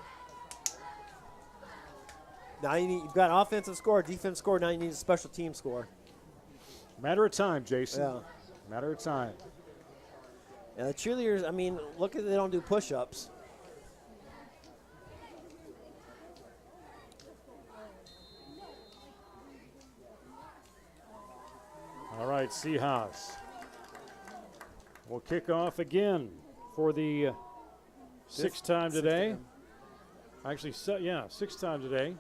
Now you've got offensive score, defensive score, now you need a special team score. Matter of time, Jason. Yeah. Matter of time. Yeah, the cheerleaders, I mean, look at they don't do push-ups. All right, Seahawks will kick off again for the sixth time today. Actually, sixth time today.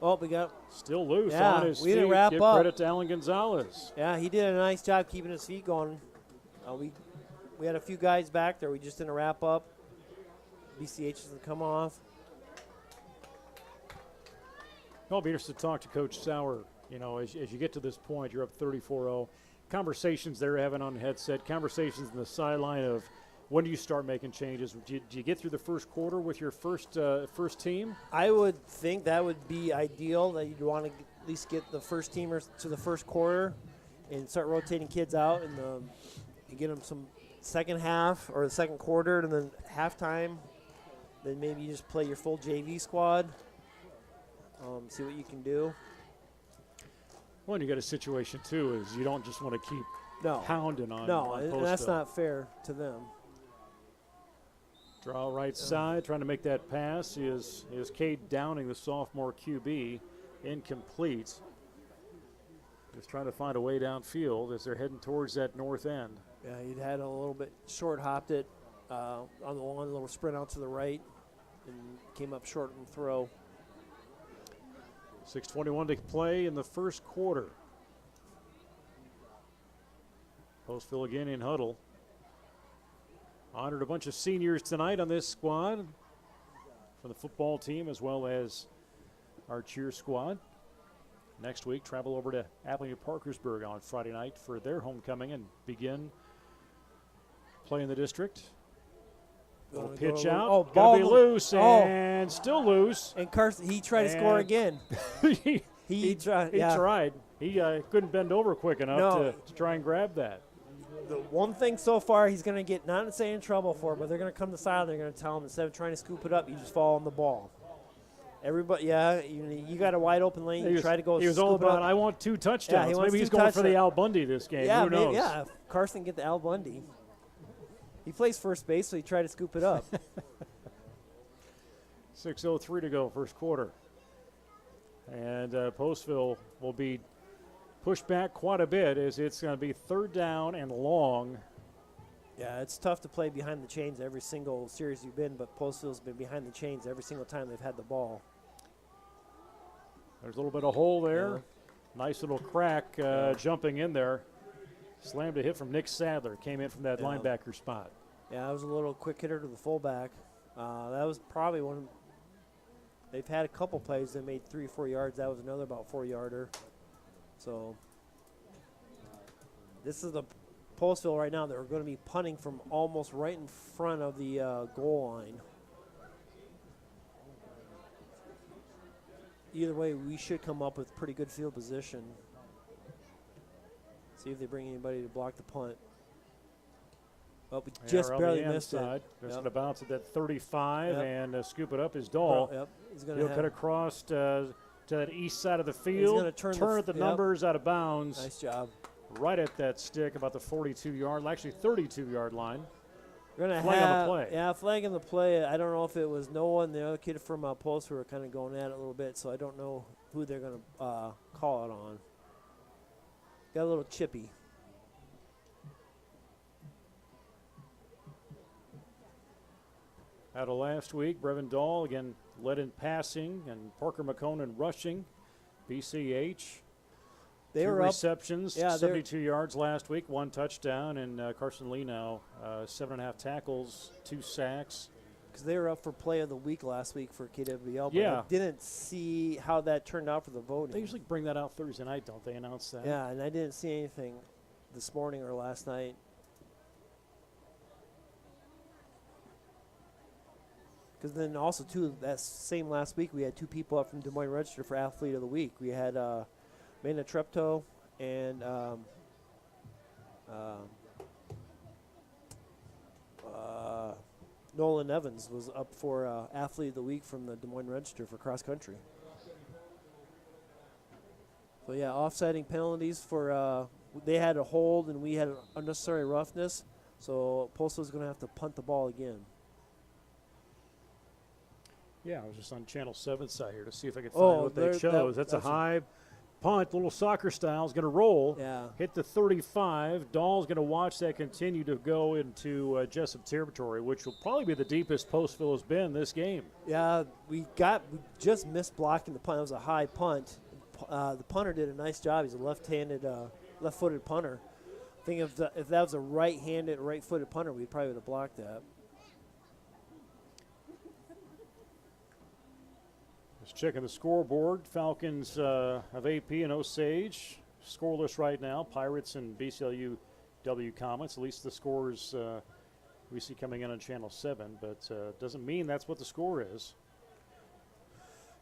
Oh, we got still loose yeah, on his we feet. didn't wrap Give up. credit to Alan Gonzalez. Yeah, he did a nice job keeping his feet going. We had a few guys back there. We just didn't wrap up. BCH doesn't come off. I'll be interested to talk to Coach Sauer. You know, as you get to this point, you're up 34-0. Conversations they're having on the headset, conversations in the sideline of when do you start making changes? Do you get through the first quarter with your first team? I would think that would be ideal, that you'd want to at least get the first teamers to the first quarter and start rotating kids out and get them some second half or the second quarter, and then halftime. Then maybe you just play your full JV squad. See what you can do. Well, and you got a situation too is you don't just want to keep pounding on. No, on and that's not fair to them. Draw right side, trying to make that pass is Cade Downing, the sophomore QB, incomplete. Just trying to find a way downfield as they're heading towards that north end. Yeah, he'd had a little bit short hopped it on the one little sprint out to the right and came up short and throw. 6:21 to play in the first quarter. Postville again in huddle. Honored a bunch of seniors tonight on this squad for the football team as well as our cheer squad. Next week, travel over to Appling Parkersburg on Friday night for their homecoming and begin playing the district. Little pitch out. Oh, Gonna ball be loose and still loose. And Carson, he tried to score again. he tried. He couldn't bend over quick enough to try and grab that. The one thing so far he's going to get, not to say in trouble for, but they're going to come to the side. They're going to tell him instead of trying to scoop it up, you just fall on the ball. Everybody, you got a wide open lane. You try to go. He was all about, I want 2 touchdowns. Yeah, maybe he's going for the Al Bundy this game. Yeah, who knows? Yeah, if Carson can get the Al Bundy. He plays first base, so he tried to scoop it up. 6:03 to go, first quarter. And Postville will be pushed back quite a bit as it's going to be 3rd down and long. Yeah, it's tough to play behind the chains every single series you've been, but Postville's been behind the chains every single time they've had the ball. There's a little bit of hole there. Yeah. Nice little crack jumping in there. Slammed a hit from Nick Sadler. Came in from that linebacker spot. Yeah, that was a little quick hitter to the fullback. That was probably one. They've had a couple plays that made 3 or 4 yards. That was another about 4-yarder. So this is the Postville right now. They're going to be punting from almost right in front of the goal line. Either way, we should come up with pretty good field position. See if they bring anybody to block the punt. Oh, we just barely missed it. They're going to bounce at that 35 and scoop it up is Dahl. He'll cut across to that east side of the field. He's going to turn the numbers out of bounds. Nice job. Right at that stick, about the 42-yard, actually 32-yard line. We're going to flag on the play. Yeah, flag on the play. I don't know if it was Noah and the other kid from Post who were kind of going at it a little bit, so I don't know who they're going to call it on. Got a little chippy. Out of last week, Brevin Dahl again led in passing and Parker Mccomb in rushing. BCH. They 2 were receptions, up. Yeah, 72 yards last week, 1 touchdown, and Carson Lee now 7.5 tackles, 2 sacks. Because they were up for play of the week last week for KWL, but Yeah. I didn't see how that turned out for the voting. They usually bring that out Thursday night, don't they? Announce that? Yeah, and I didn't see anything this morning or last night. Because then also, too, that same last week, we had 2 people up from Des Moines Register for Athlete of the Week. We had Mena Treptow and Nolan Evans was up for Athlete of the Week from the Des Moines Register for cross country. So, yeah, offsetting penalties for they had a hold and we had unnecessary roughness. So, Postal's going to have to punt the ball again. Yeah, I was just on Channel 7 side here to see if I could find what they chose. That's a high punt, little soccer style. Is going to roll. Yeah. Hit the 35. Dahl's going to watch that continue to go into Jesup territory, which will probably be the deepest Postville has been this game. Yeah, we just missed blocking the punt. It was a high punt. The punter did a nice job. He's a left-footed punter. I think if that was a right-handed, right-footed punter, we probably would have blocked that. Just checking the scoreboard. Falcons of AP and Osage scoreless right now. Pirates and BCLU W Comets. At least the scores we see coming in on Channel 7, but doesn't mean that's what the score is.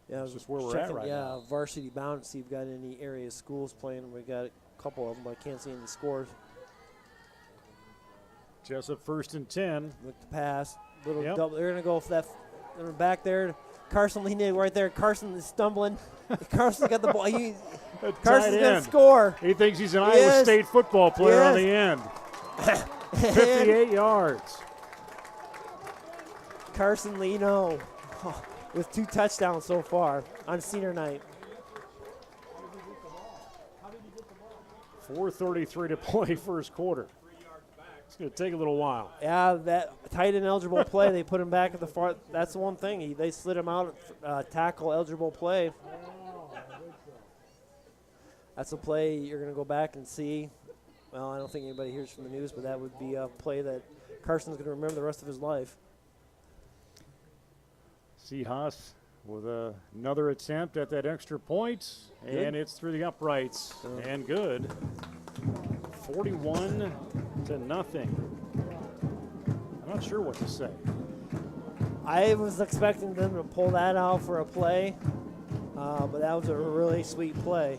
Yeah, that's just where we're at right now. Yeah, varsity bound to see if we've got any area schools playing. We got a couple of them, but I can't see any scores. Jesup 1st and 10. Look to pass. Little double. They're going to go for that. They're back there. Carson leaned in right there. Carson is stumbling. Carson's got the ball. Carson's going to score. He thinks he's an Iowa State football player on the end. 58 yards. Carson Lino with 2 touchdowns so far on senior night. 4:33 to play first quarter. It's going to take a little while. Yeah, that tight end eligible play, they put him back at the far. That's the one thing. They slid him out tackle eligible play. That's a play you're going to go back and see. Well, I don't think anybody hears from the news, but that would be a play that Carson's going to remember the rest of his life. Seahawks with another attempt at that extra point, and it's through the uprights, and good. 41-0. I'm not sure what to say. I was expecting them to pull that out for a play, but that was a really sweet play.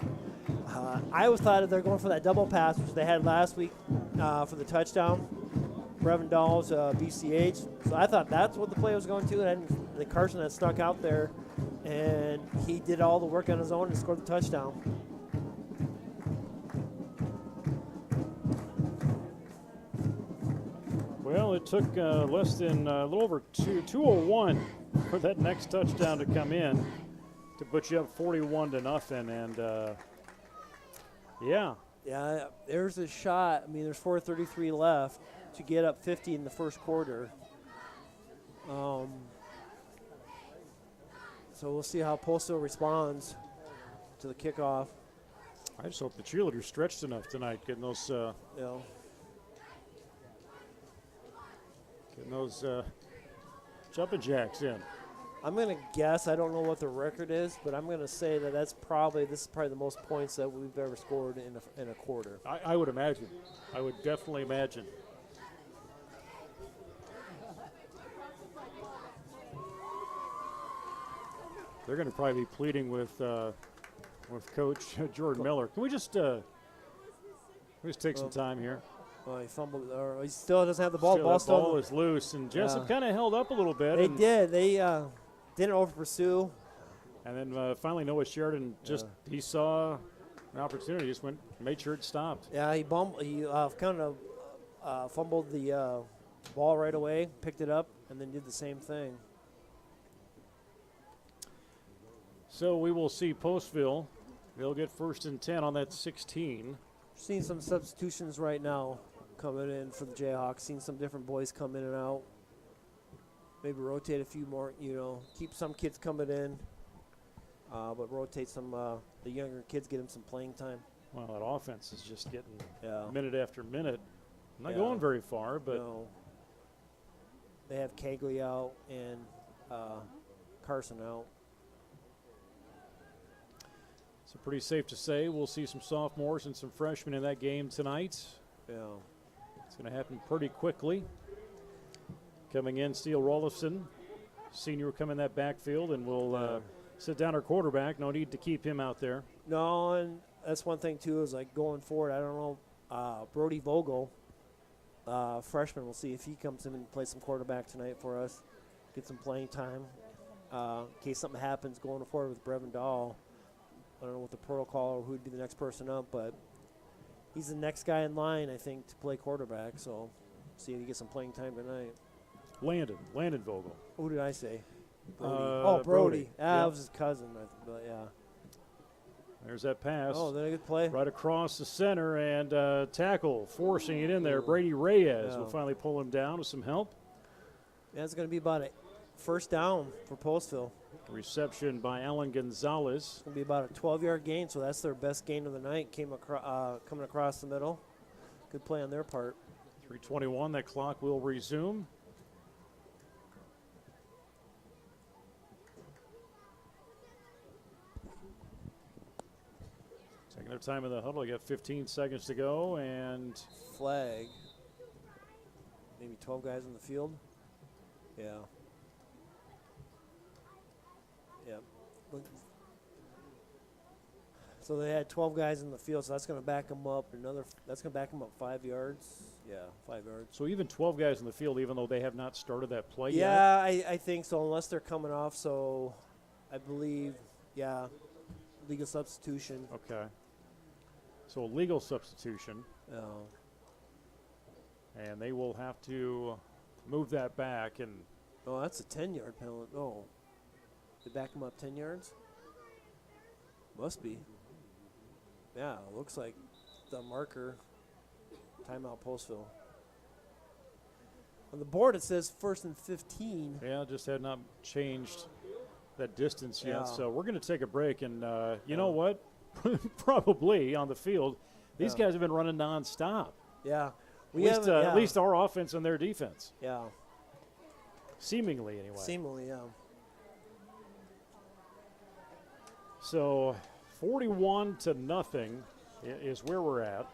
I always thought that they're going for that double pass, which they had last week for the touchdown. Brevin Dahl's BCH. So I thought that's what the play was going to, and the Carson had stuck out there, and he did all the work on his own and scored the touchdown. Well, it took less than a little over 2:01 for that next touchdown to come in to put you up 41-0, and yeah. Yeah, there's a shot. I mean, there's 4:33 left to get up 50 in the first quarter. So we'll see how Postville responds to the kickoff. I just hope the cheerleaders stretched enough tonight, getting those jumping jacks in. I'm going to guess, I don't know what the record is, but I'm going to say that this is probably the most points that we've ever scored in a quarter. I would imagine. I would definitely imagine. They're going to probably be pleading with Coach Jordan Miller. Can we just take some time here? Oh, he fumbled, or he still doesn't have the ball. The ball is loose, and Jesup kind of held up a little bit. They did. They didn't over pursue. And then finally Noah Sheridan he saw an opportunity, just made sure it stopped. Yeah, he kind of fumbled the ball right away, picked it up, and then did the same thing. So we will see Postville. They'll get 1st and 10 on that 16. Seeing some substitutions right now coming in for the Jayhawks. Seeing some different boys come in and out. Maybe rotate a few more, keep some kids coming in, but rotate some the younger kids, get them some playing time. Well, that offense is just getting minute after minute. Not going very far, but. No. They have Cagley out and Carson out. So pretty safe to say we'll see some sophomores and some freshmen in that game tonight. Yeah. It's going to happen pretty quickly. Coming in, Steele Rollifson, senior, will come in that backfield, and we'll sit down our quarterback. No need to keep him out there. No, and that's one thing, too, is like going forward, I don't know, Brody Vogel, freshman, we'll see if he comes in and plays some quarterback tonight for us, get some playing time. In case something happens going forward with Brevin Dahl. I don't know what the protocol or who would be the next person up, but he's the next guy in line, I think, to play quarterback. So see if he gets some playing time tonight. Landon Vogel. Who did I say? Brody. Brody. That was his cousin, but yeah. There's that pass. Oh, then a good play. Right across the center, and tackle, forcing it in there. Brady Reyes will finally pull him down with some help. Yeah, it's going to be about a first down for Postville. Reception by Alan Gonzalez. It's going to be about a 12-yard gain, so that's their best gain of the night, coming across the middle. Good play on their part. 3:21, that clock will resume. Taking their time in the huddle. You got 15 seconds to go, and flag. Maybe 12 guys in the field. Yeah. Yeah. So they had 12 guys in the field, so that's going to back them up. That's going to back them up 5 yards. Yeah, 5 yards. So even 12 guys in the field, even though they have not started that play yet? Yeah, I think so, unless they're coming off. So I believe, legal substitution. Okay. So a legal substitution. Oh. And they will have to move that back. And Oh, that's a 10-yard penalty. Oh. They back him up 10 yards? Must be. Yeah, it looks like the marker. Timeout Postville. On the board it says 1st and 15. Yeah, just had not changed that distance yet. Yeah. So we're going to take a break. And you know what? Probably on the field, these guys have been running nonstop. Yeah. At least our offense and their defense. Yeah. Seemingly, anyway. Seemingly, yeah. So 41-0 is where we're at.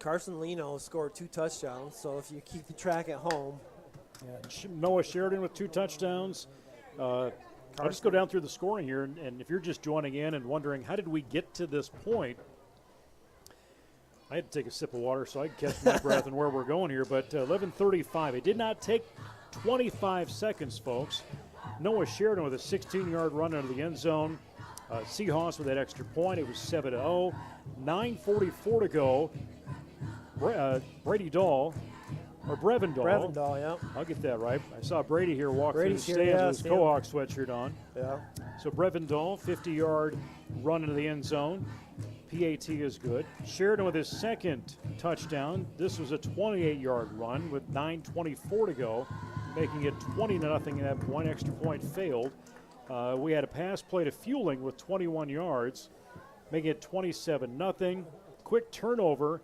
Carson Leno scored 2 touchdowns, so if you keep the track at home. Yeah. Noah Sheridan with 2 touchdowns. I'll just go down through the scoring here, and if you're just joining in and wondering how did we get to this point, I had to take a sip of water so I could catch my breath and where we're going here, but 11:35. It did not take 25 seconds, folks. Noah Sheridan with a 16-yard run into the end zone. Seahawks with that extra point. It was 7-0. 9:44 to go. Brady Dahl, or Brevin Dahl. Brevin Dahl, yeah. I'll get that right. I saw Brady here walk Brady's through the here, stands with his Cohawk sweatshirt on. Yeah. So Brevin Dahl, 50-yard run into the end zone. PAT is good. Sheridan with his second touchdown. This was a 28-yard run with 9:24 to go, making it 20-0 at that point. Extra point failed. We had a pass play to Fueling with 21 yards, making it 27-0. Quick turnover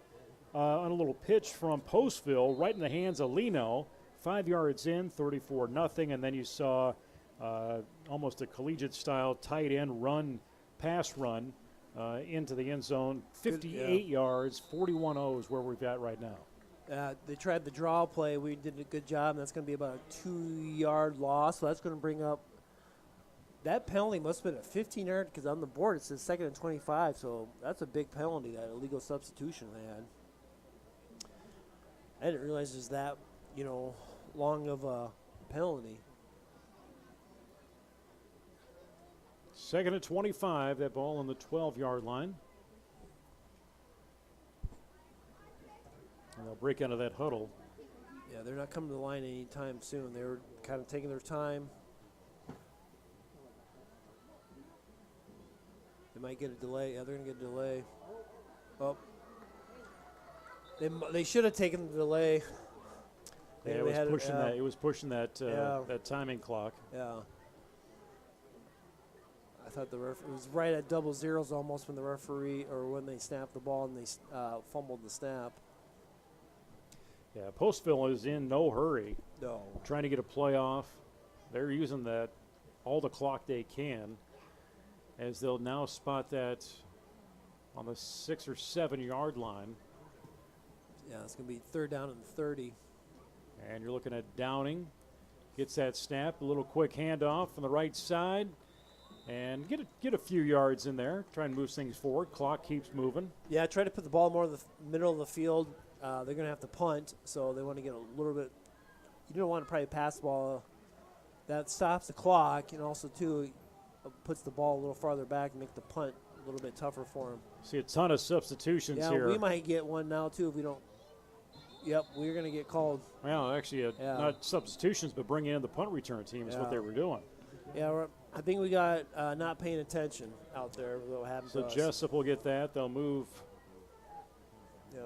on a little pitch from Postville, right in the hands of Leno. 5 yards in, 34-0. And then you saw almost a collegiate-style tight end run, pass run into the end zone. 58 yards, 41-0 is where we've at right now. They tried the draw play. We did a good job, and that's going to be about a 2-yard loss. So that's going to bring up. That penalty must have been a 15-yard because on the board it says 2nd and 25. So that's a big penalty, that illegal substitution they had. I didn't realize it was that, long of a penalty. 2nd and 25, that ball on the 12-yard line. And they'll break out of that huddle. Yeah, they're not coming to the line anytime soon. They were kind of taking their time. They might get a delay. Yeah, they're going to get a delay. Oh. They should have taken the delay. Yeah, it was pushing that that timing clock. Yeah. I thought it was right at double zeros almost when the referee, or when they snapped the ball and they fumbled the snap. Yeah, Postville is in no hurry. No. Trying to get a playoff. They're using all the clock they can, as they'll now spot that on the 6 or 7 yard line. Yeah, it's going to be 3rd down and 30. And you're looking at Downing. Gets that snap, a little quick handoff on the right side, and get a few yards in there. Try and move things forward. Clock keeps moving. Yeah, try to put the ball more in the middle of the field. They're going to have to punt, so they want to get a little bit. You don't want to probably pass the ball. That stops the clock, and also, too, puts the ball a little farther back and make the punt a little bit tougher for them. See a ton of substitutions here. Yeah, we might get one now, too, if we don't. Yep, we're going to get called. Well, actually, not substitutions, but bringing in the punt return team is what they were doing. Yeah, I think we got not paying attention out there. What happened So to us. Jesup will get that. They'll move. Yeah.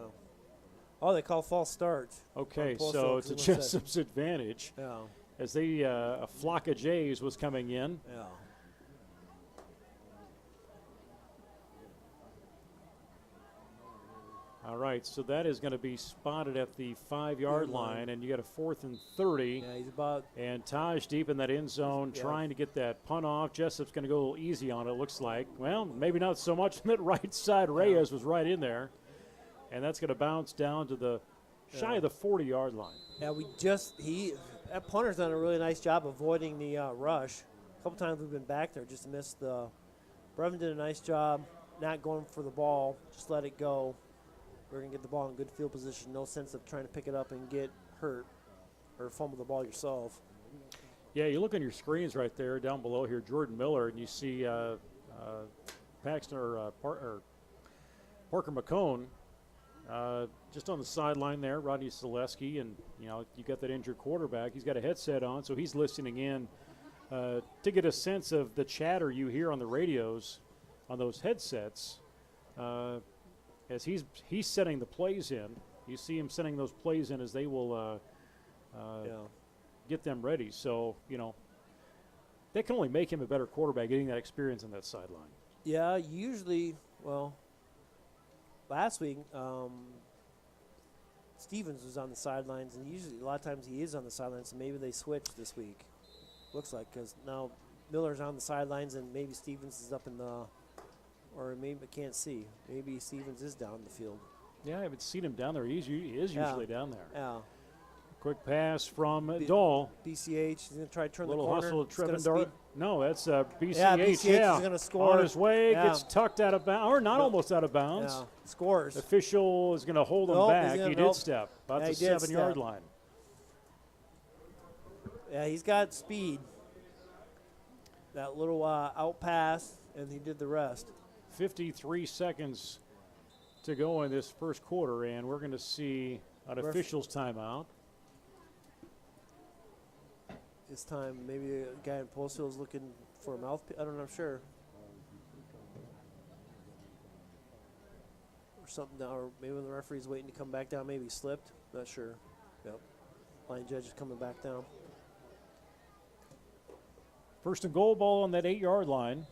Oh, they call false start. Okay, so it's a Jesup's advantage. Yeah. As a flock of Jays was coming in. Yeah. All right, so that is going to be spotted at the 5 yard line, and you got a 4th and 30. Yeah, he's about. And Taj deep in that end zone trying to get that punt off. Jesup's going to go a little easy on it, looks like. Well, maybe not so much. That right side, Reyes was right in there. And that's going to bounce down to the shy of the 40 yard line. Yeah, that punter's done a really nice job avoiding the rush. A couple times we've been back there, just missed the. Brevin did a nice job not going for the ball, just let it go. We're going to get the ball in good field position. No sense of trying to pick it up and get hurt or fumble the ball yourself. Yeah, you look on your screens right there down below here, Jordan Miller, and you see Paxton or Parker Mccomb just on the sideline there, Rodney Selesky, and you got that injured quarterback. He's got a headset on, so he's listening in to get a sense of the chatter you hear on the radios on those headsets as he's setting the plays in. You see him setting those plays in as they will get them ready. So that can only make him a better quarterback, getting that experience on that sideline. Yeah, usually, last week, Stevens was on the sidelines, and usually a lot of times he is on the sidelines, so maybe they switched this week. Looks like, because now Miller's on the sidelines and maybe Stevens is up in the, or maybe I can't see. Maybe Stevens is down the field. Yeah, I haven't seen him down there. He is usually down there. Yeah. Quick pass from Dahl. BCH, he's going to try to turn little the corner. Little hustle of Trevendor. No, that's BCH. Yeah, BCH is going to score. On his way, gets tucked out of bounds, or not almost out of bounds. Yeah, scores. Official is going to hold him back. He did step about the 7-yard line. Yeah, he's got speed. That little out pass, and he did the rest. 53 seconds to go in this first quarter, and we're going to see an official's timeout. This time, maybe a guy in Postville is looking for a mouthpiece. I don't know, sure. Or something down, or maybe when the referee's waiting to come back down, maybe he slipped. Not sure. Yep. Line judge is coming back down. First and goal, ball on that 8-yard line.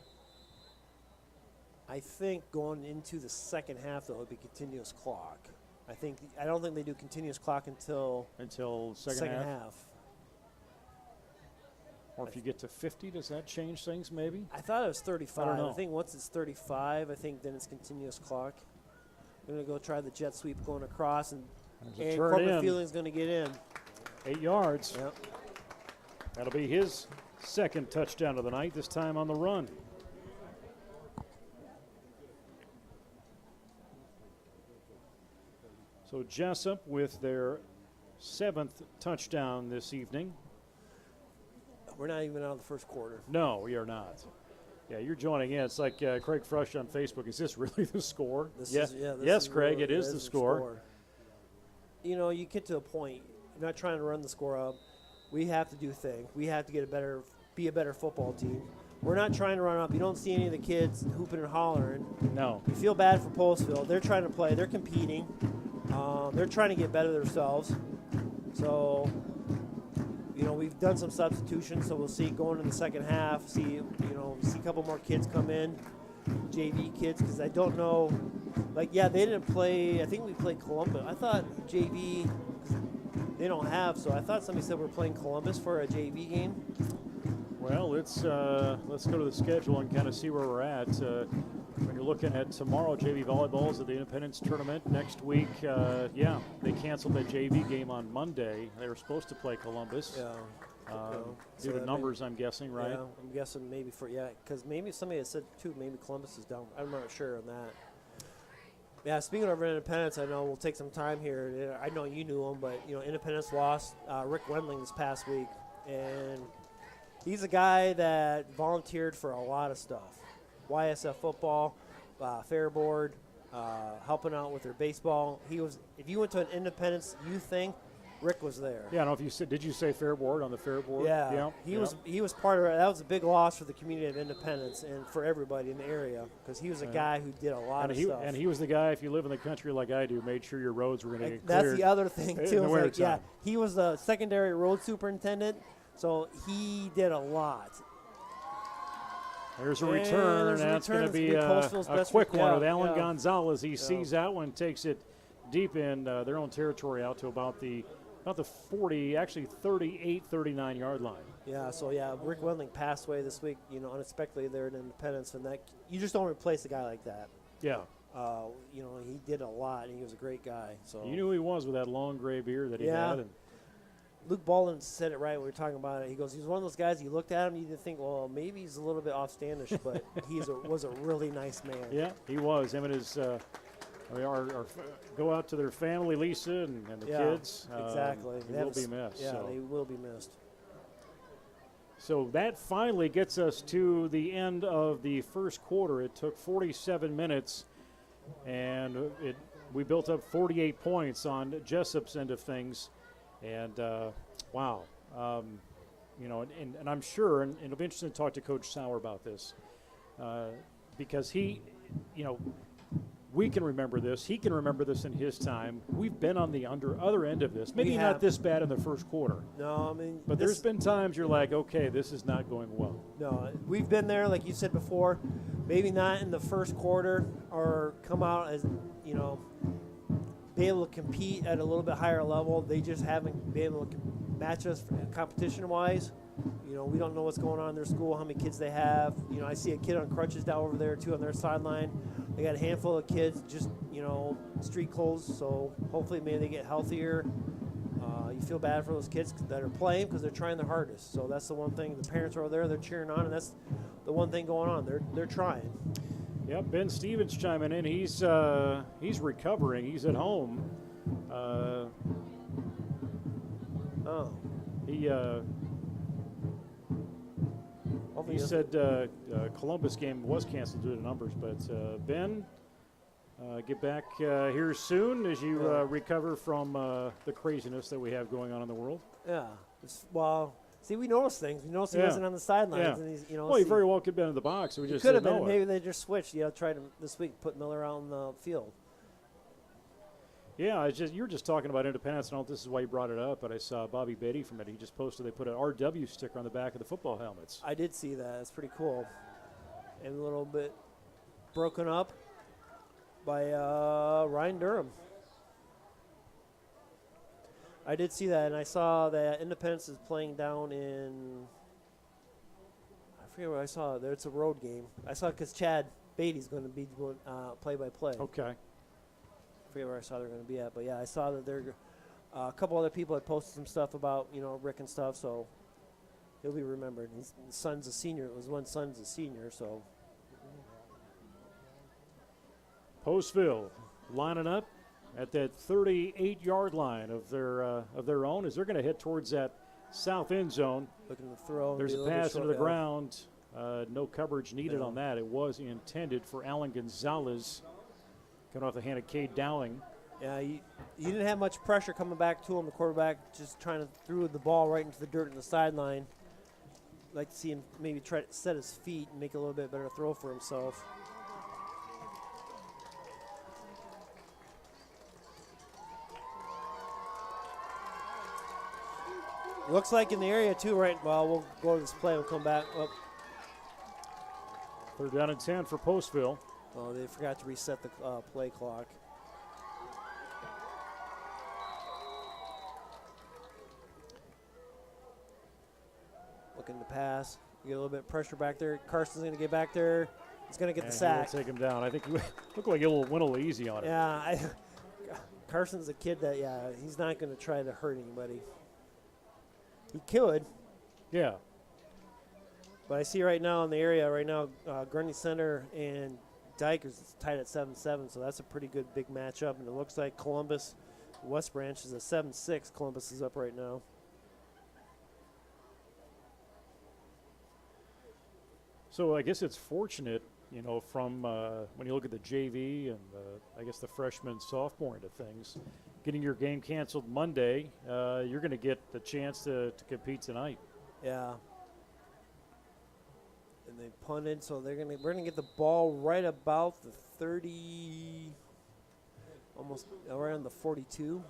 I think going into the second half, though, it would be continuous clock. I don't think they do continuous clock until second half. Or if you get to 50, does that change things maybe? I thought it was 35. I don't know. I think once it's 35, I think then it's continuous clock. I'm going to go try the jet sweep going across, and Corbin Fielding's going to get in. 8 yards. Yep. That'll be his second touchdown of the night, this time on the run. So Jesup with their 7th touchdown this evening. We're not even out of the first quarter. No, we are not. Yeah, you're joining in. It's like Craig Frush on Facebook. Is this really the score? Yes, Craig, it is the score. You get to a point. You're not trying to run the score up. We have to do things. We have to be a better football team. We're not trying to run up. You don't see any of the kids hooping and hollering. No. You feel bad for Postville. They're trying to play. They're competing. They're trying to get better themselves. So, we've done some substitutions, so we'll see going in the second half. See a couple more kids come in, JV kids, because I don't know. They didn't play. I think we played Columbus. I thought JV, they don't have, so I thought somebody said we're playing Columbus for a JV game. Well, let's go to the schedule and kind of see where we're at. When you're looking at tomorrow, JV volleyball's at the Independence Tournament. Next week, they canceled that JV game on Monday. They were supposed to play Columbus. Due to numbers, I'm guessing, right? Yeah, I'm guessing maybe because maybe somebody had said, too, maybe Columbus is down. I'm not sure on that. Yeah, speaking of Independence, I know we'll take some time here. I know you knew him, but, Independence lost Rick Wendling this past week. And he's a guy that volunteered for a lot of stuff. YSF football, Fair Board, helping out with their baseball. If you went to an Independence youth thing, Rick was there. Yeah, I don't know if did you say Fair Board on the Fair Board? Yeah. He was part of it. That was a big loss for the community of Independence and for everybody in the area, because he was a guy who did a lot of stuff. And he was the guy, if you live in the country like I do, made sure your roads were going to get cleared. That's the other thing, too. He was the secondary road superintendent, so he did a lot. There's a return. That's going to be a quick one with Alan Gonzalez. He sees that one, takes it deep in their own territory out to about the 40, actually 38, 39-yard line. Yeah, so Rick Wendling passed away this week, unexpectedly there in Independence, and that you just don't replace a guy like that. Yeah. He did a lot, and he was a great guy. So you knew who he was with that long gray beard that he had. And Luke Baldwin said it right when we were talking about it. He goes, he's one of those guys, you looked at him, you didn't think, well, maybe he's a little bit offstandish, but he was a really nice man. Yeah, he was. Him and his go out to their family, Lisa, and the kids. Exactly. They will be missed. Yeah, they will be missed. So that finally gets us to the end of the first quarter. It took 47 minutes. and we built up 48 points on Jesup's end of things, and wow. You know, and I'm sure, and it'll be interesting to talk to Coach Sauer about this, because he, you know, we can remember this. He can remember this in his time. We've been on the other end of this. Maybe not this bad in the first quarter. No, I mean. But there's been times you're like, okay, this is not going well. No, we've been there, like you said before. Maybe not in the first quarter or come out as, you know, be able to compete at a little bit higher level. They just haven't been able to match us competition-wise. You know, we don't know what's going on in their school, how many kids they have. You know, I see a kid on crutches down over there, too, on their sideline. They got a handful of kids, just, you know, street clothes, so hopefully maybe they get healthier. You feel bad for those kids that are playing because they're trying their hardest. So that's the one thing. The parents are over there, they're cheering on, and that's the one thing going on. They're trying. Yep, Ben Stevens chiming in. He's recovering. He's at home. He said Columbus game was canceled due to numbers, but Ben, get back here soon as you recover from the craziness that we have going on in the world. Yeah. Well, see, we notice things. We notice he wasn't on the sidelines, and he's, you know. Well, he very well could have been in the box. So we just could have been. Know maybe they just switched. You know, tried to this week put Miller out on the field. Yeah, you were just talking about Independence. I don't know if this is why you brought it up, but I saw Bobby Beatty from it. He just posted they put an RW sticker on the back of the football helmets. I did see that. It's pretty cool. And a little bit broken up by Ryan Durham. I did see that, and I saw that Independence is playing down in, I forget where I saw it. It's a road game. I saw it because Chad Beatty's going to be doing play-by-play. Okay. I forget where I saw they're going to be at, but yeah, I saw that there a couple other people had posted some stuff about, you know, Rick and stuff, so he'll be remembered. His son's a senior. It was one son's a senior, so. Postville lining up at that 38-yard line of their own as they're going to hit towards that south end zone. Looking to throw. There's a pass into the ground. No coverage needed on that. It was intended for Alan Gonzalez. Coming off the hand of Cade Dowling. Yeah, he didn't have much pressure coming back to him. The quarterback just trying to throw the ball right into the dirt on the sideline. Like to see him maybe try to set his feet and make a little bit better throw for himself. Looks like in the area too, right? Well, we'll go to this play. We'll come back. Oh. 3rd down and 10 for Postville. Oh, they forgot to reset the play clock. Looking to pass. You get a little bit of pressure back there. Carson's going to get back there. He's going to get the sack. Take him down. I think he looked like he went a little easy on it. Yeah, Carson's a kid that, he's not going to try to hurt anybody. He could. Yeah. But I see right now in the area, Gurney Center and Dykes is tied at 7-7, so that's a pretty good big matchup. And it looks like Columbus, West Branch is a 7-6. Columbus is up right now. So I guess it's fortunate, you know, from when you look at the JV and I guess the freshman, sophomore end of things, getting your game canceled Monday, you're going to get the chance to compete tonight. Yeah. And they punted, so we're gonna get the ball right about the 30, almost around the 42.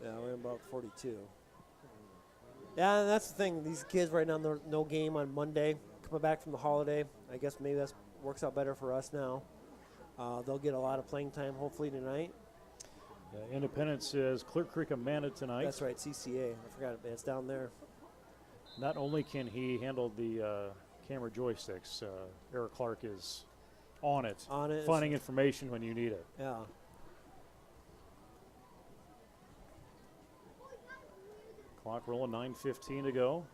Yeah, we're about 42. Yeah, and that's the thing. These kids right now, no game on Monday, coming back from the holiday. I guess maybe that works out better for us now. They'll get a lot of playing time hopefully tonight. Independence is Clear Creek Amana tonight. That's right, CCA. I forgot it. It's down there. Not only can he handle the camera joysticks, Eric Clark is on it, finding information when you need it. Yeah. Clock rolling, 9:15 to go.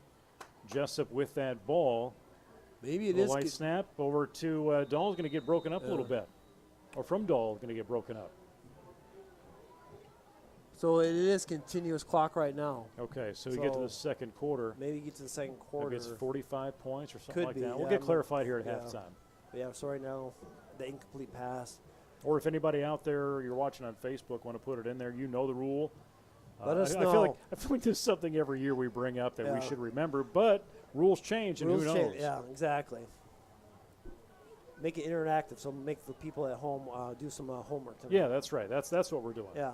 Jesup with that ball. Maybe it a is. White snap over to Dahl's going to get broken up a little bit. Or from Dahl, going to get broken up. So it is continuous clock right now. Okay, so we get to the second quarter. Maybe get to the second quarter. Maybe it's 45 points or something like that. Yeah, we'll get clarified here at halftime. Yeah, so right now, the incomplete pass. Or if anybody out there you're watching on Facebook want to put it in there, you know the rule. Let us I know. feel like this is something every year we bring up that we should remember, but rules change, and Rules who knows? change. Yeah, exactly. Make it interactive, so make the people at home do some homework tonight. Yeah, that's right. That's what we're doing. Yeah.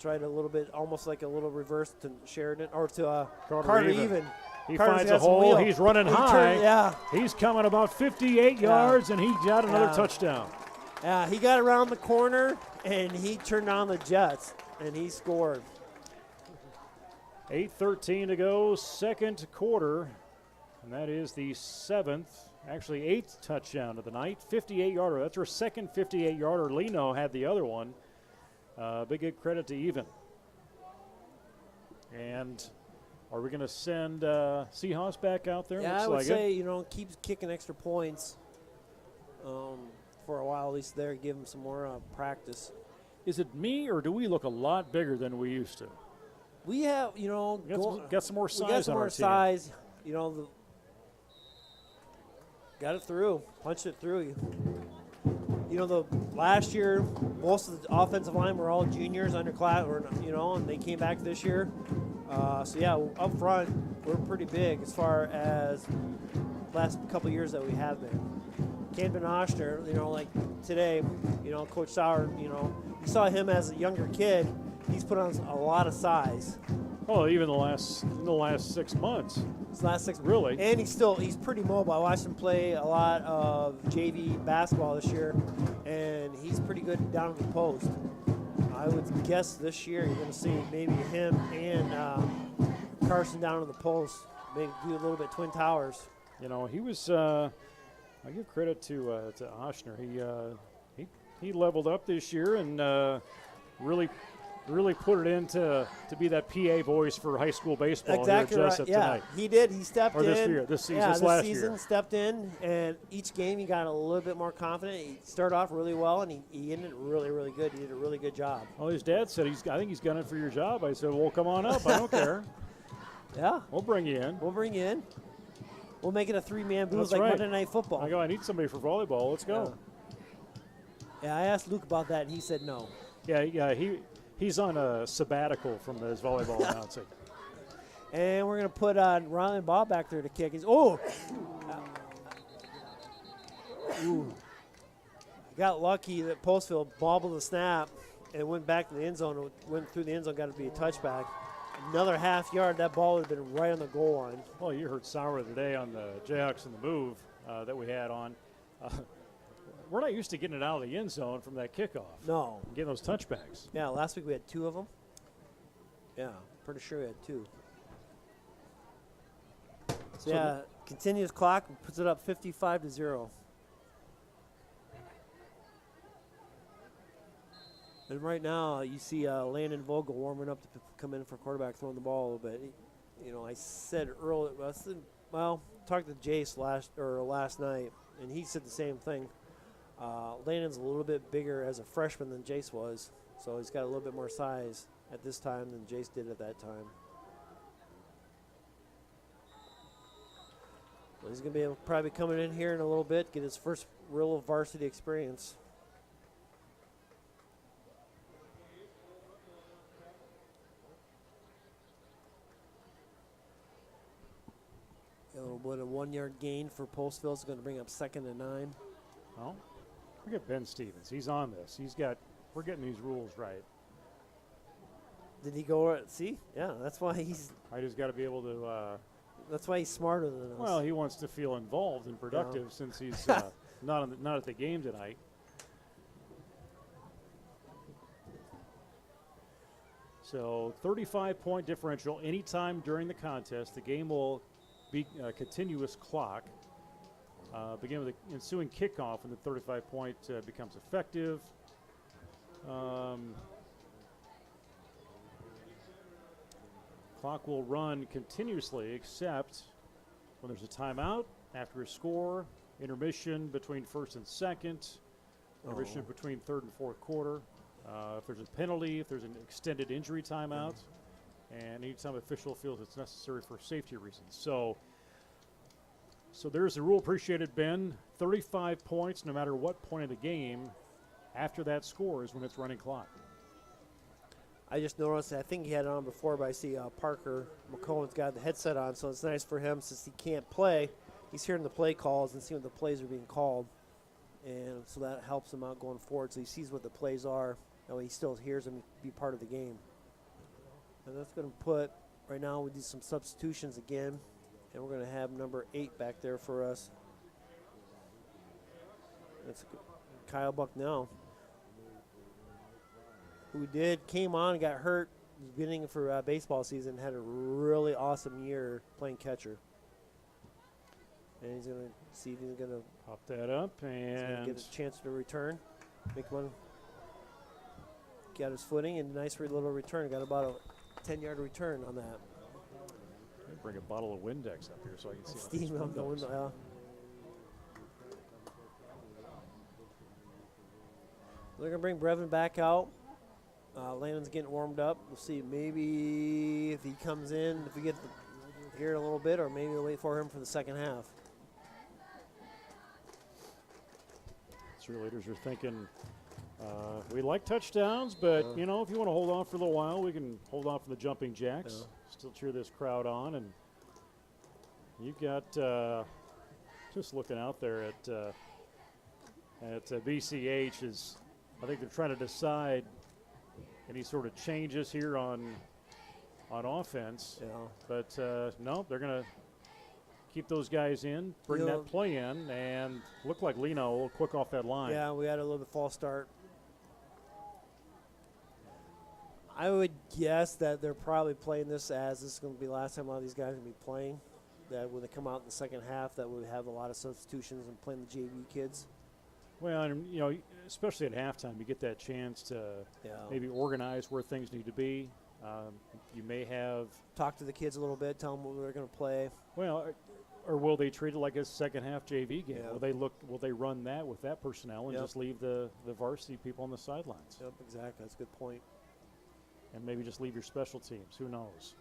Tried a little bit, almost like a little reverse to Sheridan, or to Carter even. He Carter's finds a got some hole. wheel. He's running He high. turned- yeah. He's coming about 58 yards, and he got another touchdown. Yeah, he got around the corner, and he turned on the Jets, and he scored. 8:13 to go, second quarter, and that is the eighth touchdown of the night, 58-yarder. That's our second 58-yarder. Leno had the other one. Big credit to Even. And are we going to send Seahawks back out there? Yeah, Looks I would like say, it. Keep kicking extra points for a while, at least there, give him some more practice. Is it me, or do we look a lot bigger than we used to? We have, Got some more size we got some on more our team. size. Got it through, punched it through. The last year, most of the offensive line were all juniors, underclass, and they came back this year. Up front, we're pretty big as far as last couple years that we have been. Camden Oshner, like today, Coach Sauer, you saw him as a younger kid. He's put on a lot of size. Oh, even in the last 6 months. His last 6 Really? And he's pretty mobile. I watched him play a lot of JV basketball this year, and he's pretty good down at the post. I would guess this year you're going to see maybe him and Carson down at the post, maybe do a little bit Twin Towers. He was. I give credit to Oshner. He leveled up this year and really put it in to be that PA voice for high school baseball Exactly here at right. Jesup Yeah, tonight. he did. He stepped Or in. this season, yeah, this this last season year. stepped in, and each game he got a little bit more confident. He started off really well, and he ended really, really good. He did a really good job. Well, his dad said I think he's gunning for your job. I said, well, come on up. I don't care. Yeah, We'll bring you in. we'll bring you in. We'll make it a 3-man booth That's like right. Monday Night Football. I go, I need somebody for volleyball. Let's go. Yeah, I asked Luke about that, and he said no. Yeah. He's on a sabbatical from his volleyball announcing. And we're going to put Riley Bob back there to kick. Ooh. Got lucky that Postville bobbled the snap and went back to the end zone. Went through the end zone, got to be a touchback. Another half yard, that ball would have been right on the goal line. Well, you heard Sauer today on the Jayhawks and the move that we had on. We're not used to getting it out of the end zone from that kickoff. No. Getting those touchbacks. Yeah, last week we had 2 of them. Yeah, pretty sure we had 2. So continuous clock, puts it up 55-0. And right now, you see Landon Vogel warming up to come in for quarterback, throwing the ball a little bit. I said earlier, talked to Jace last night, and he said the same thing. Landon's a little bit bigger as a freshman than Jace was, so he's got a little bit more size at this time than Jace did at that time. So he's going to be probably coming in here in a little bit, get his first real varsity experience. A 1-yard gain for Postville is going to bring up 2nd and 9. Well, look at Ben Stevens. He's on this. We're getting these rules right. Did he go? See? Yeah, that's why he's. I just got to be able to. That's why he's smarter than us. Well, he wants to feel involved and productive since he's not at the game tonight. So 35-point differential anytime during the contest. The game will be a continuous clock. Begin with the ensuing kickoff when the 35-point becomes effective. Clock will run continuously except when there's a timeout, after a score, intermission between first and second, intermission between third and fourth quarter. If there's a penalty, if there's an extended injury timeout, and anytime official feels it's necessary for safety reasons. So So there's the rule appreciated, Ben. 35 points no matter what point of the game. After that score is when it's running clock. I just noticed, I think he had it on before, but I see Parker McComb's got the headset on, so it's nice for him since he can't play. He's hearing the play calls and seeing what the plays are being called. And so that helps him out going forward, so he sees what the plays are. That way he still hears them be part of the game. And that's going to put, right now we do some substitutions again. And we're going to have number 8 back there for us. That's Kyle Bucknell, who came on and got hurt at the beginning for baseball season, had a really awesome year playing catcher. And he's going to see if he's going to pop that up and get a chance to return. Make one. Got his footing and nice little return. Got about a 10-yard return on that. Bring a bottle of Windex up here so I can see. Steam up the window. They're going to bring Brevin back out. Landon's getting warmed up. We'll see maybe if he comes in, if we get here in a little bit, or maybe we'll wait for him for the second half. Cheerleaders are thinking we like touchdowns, but, you know, if you want to hold on for a little while, we can hold on for the jumping jacks. Yeah. Still cheer this crowd on. And you've got, just looking out there at BCH, is I think they're trying to decide any sort of changes here on offense. Yeah. But, no, they're going to keep those guys in, bring that play in, and look like Lino a little quick off that line. Yeah, we had a little bit false start. I would guess that they're probably playing this as this is going to be the last time a lot of these guys are going to be playing. That when they come out in the second half, that we have a lot of substitutions and playing the JV kids. Well, and, you know, especially at halftime, you get that chance to maybe organize where things need to be. You may have talk to the kids a little bit, tell them what they're going to play. Well, or will they treat it like a second half JV game? Yeah. Will they run that with that personnel and just leave the varsity people on the sidelines? Yep, exactly. That's a good point. And maybe just leave your special teams. Who knows?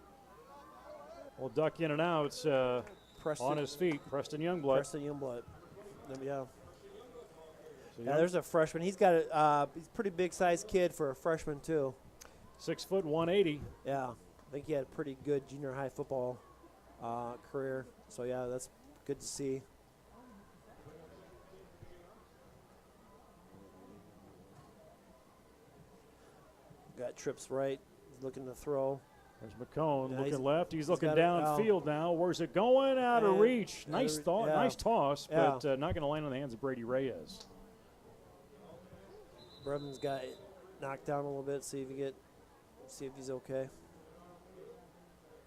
Well, duck in and out on his feet. Preston Youngblood. Preston Youngblood. Yeah. So there's a freshman. He's got he's a pretty big sized kid for a freshman too. 6 foot 180. Yeah, I think he had a pretty good junior high football career. So yeah, that's good to see. Got trips right. He's looking to throw. There's Mccomb looking left. He's got looking downfield now. Where's it going? Out of reach. Nice toss, but not going to land on the hands of Brady Reyes. Brevin's got it knocked down a little bit. See if he's okay.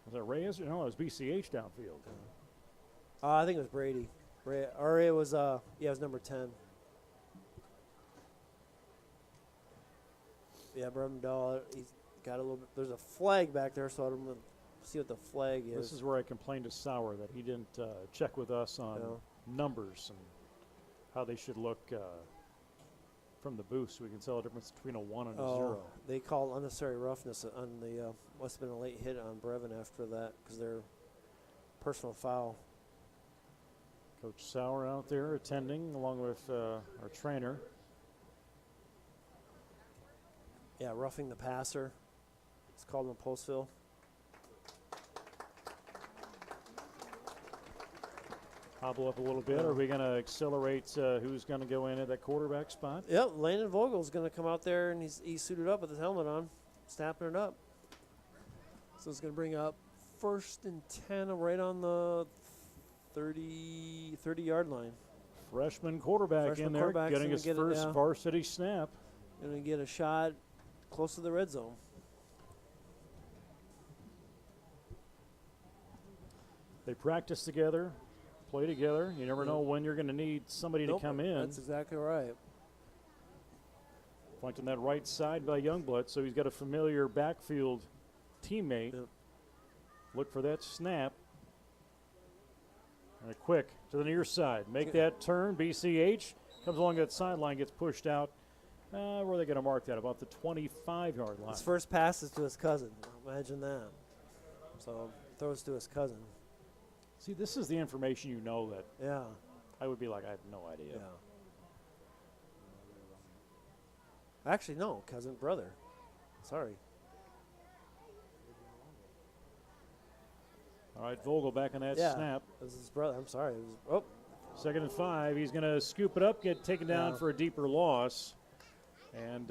Was that Reyes? No, it was BCH downfield. I think it was Brady. Or it was it was number 10. Yeah, Brevin Dahl, he's got a little bit. There's a flag back there, so I'm going to see what the flag is. This is where I complained to Sauer that he didn't check with us on numbers and how they should look from the booth, so we can tell the difference between a 1 and a 0. They called unnecessary roughness on the must have been a late hit on Brevin after that because they're personal foul. Coach Sauer out there attending along with our trainer. Yeah, roughing the passer. It's called in Postville. Hobble up a little bit. Are we going to accelerate who's going to go in at that quarterback spot? Yep, Landon Vogel's going to come out there, and he's suited up with his helmet on, snapping it up. So it's going to bring up 1st and 10 right on the 30-yard line. Freshman quarterback in there, getting his first varsity snap. Going to get a shot close to the red zone. They practice together, play together. You never know when you're going to need somebody to come in. That's exactly right. Flanked on that right side by Youngblood, so he's got a familiar backfield teammate. Yep. Look for that snap. And quick to the near side. Make that turn. BCH comes along that sideline, gets pushed out. Where are they going to mark that? About the 25-yard line. His first pass is to his cousin. Imagine that. So throws to his cousin. See, this is the information you know that Yeah. I would be like, I have no idea. Yeah. Actually, no, cousin, brother. Sorry. All right, Vogel back on that Yeah. snap. This is his brother. I'm sorry. It was, 2nd and 5. He's going to scoop it up, get taken down Yeah. for a deeper loss. And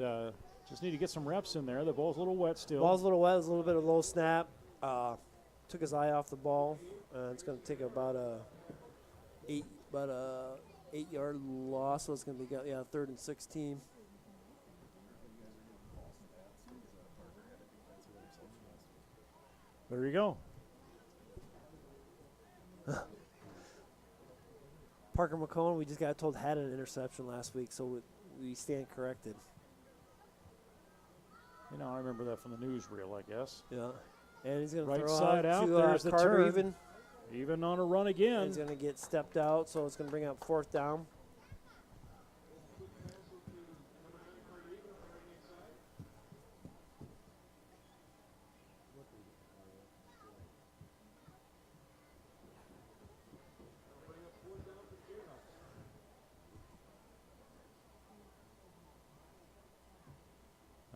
just need to get some reps in there. The ball's a little wet still. ball's a little wet. It was a little bit of a low snap. Took his eye off the ball. It's going to take about a 8-yard loss. So it's going to be 3rd and 16. There you go. Parker Mccomb, we just got told had an interception last week, so we stand corrected. You know, I remember that from the newsreel, I guess. Yeah. And he's going to Right throw side out, to there's the Carter turn. even. On a run And again. he's going to get stepped out, so it's going to bring up 4th down.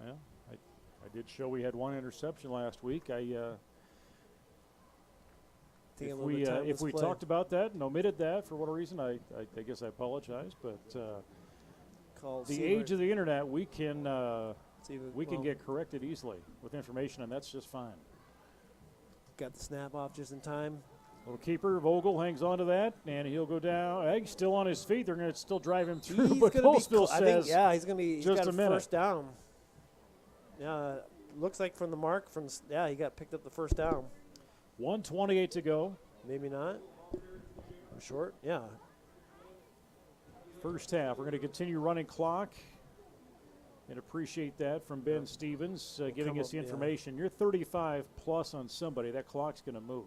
Well, I did show we had 1 interception last week. Taking a If little bit of time if this we play. talked about that and omitted that for whatever reason, I guess I apologize. But Call the Seaver. age of the internet, we can Seaver, get corrected easily with information, and that's just fine. got the snap off just in time. Little keeper, Vogel hangs on to that, and he'll go down. He's still on his feet. They're going to still drive him through, He's but gonna be Postville I think, says he's going to be. He's just got a minute. First down. Yeah, looks like from the mark he got picked up the first down. 1:28 to go. Maybe not. Short. Yeah. First half. We're going to continue running clock. And appreciate that from Ben Stevens giving come us up, the yeah. information. You're 35 plus on somebody. That clock's going to move,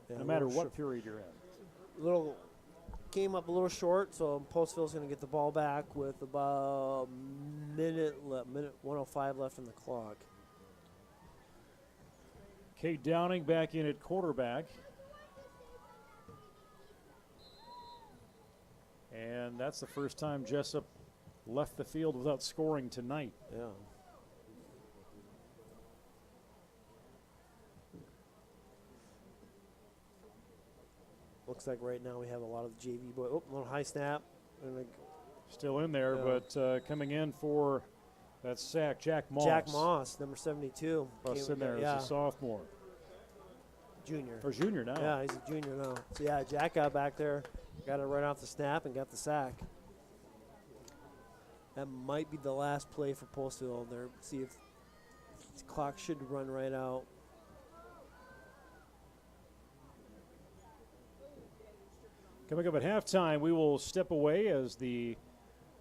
Yeah, no a matter little what short. period you're in. Little came up a little short, so Postville's going to get the ball back with about minute 1:05 left on the clock. Kate Downing back in at quarterback. And that's the first time Jesup left the field without scoring tonight. Yeah. Looks like right now we have a lot of the JV boys. Oh, little high snap. And Still in there, Yeah. but coming in for that sack, Jack Moss. Jack Moss, number 72. Busts in there yeah, as a sophomore. junior. Or junior now. Yeah, he's a junior now. So, yeah, Jack got back there, got it right off the snap, and got the sack. That might be the last play for Postville there. See if the clock should run right out. Coming up at halftime, we will step away as the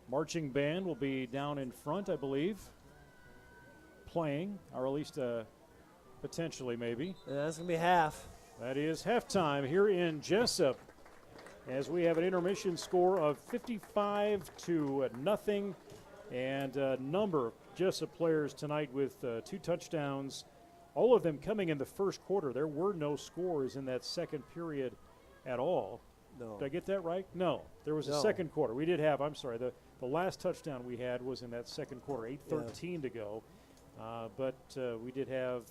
marching band will be down in front, I believe, playing, or at least potentially maybe. And that's going to be half. That is halftime here in Jesup as we have an intermission score of 55-0, and a number of Jesup players tonight with 2 touchdowns, all of them coming in the first quarter. There were no scores in that second period at all. No. Did I get that right? No. There was a No. second quarter. We did have, I'm sorry, the last touchdown we had was in that second quarter, 8:13 to go. But we did have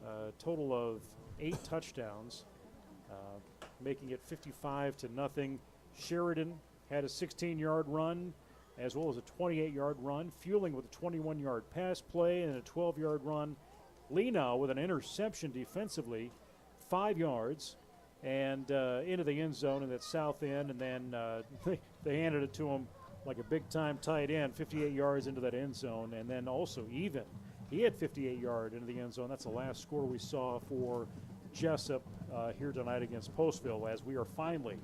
a total of 8 touchdowns, making it 55-0. Sheridan had a 16-yard run as well as a 28-yard run, fueling with a 21-yard pass play and a 12-yard run. Leno with an interception defensively, 5 yards. And into the end zone in that south end, and then they handed it to him like a big-time tight end, 58 yards into that end zone, and then also even. He had 58 yards into the end zone. That's the last score we saw for Jesup here tonight against Postville as we are finally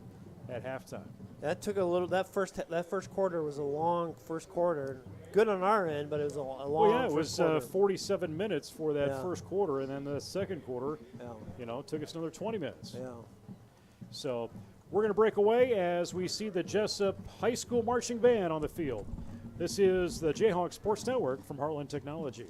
at halftime. That took a little. That first quarter was a long first quarter. Good on our end, but it was a long. Well, yeah, it first was quarter. 47 minutes for that Yeah. first quarter, and then the second quarter, Yeah. took us another 20 minutes. Yeah. So we're going to break away as we see the Jesup High School Marching Band on the field. This is the Jayhawk Sports Network from Heartland Technology.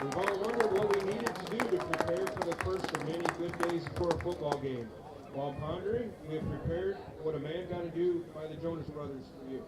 We've all wondered what we needed to do to prepare for the first of many good days for a football game. While pondering, we have prepared what a man got to do by the Jonas Brothers for you.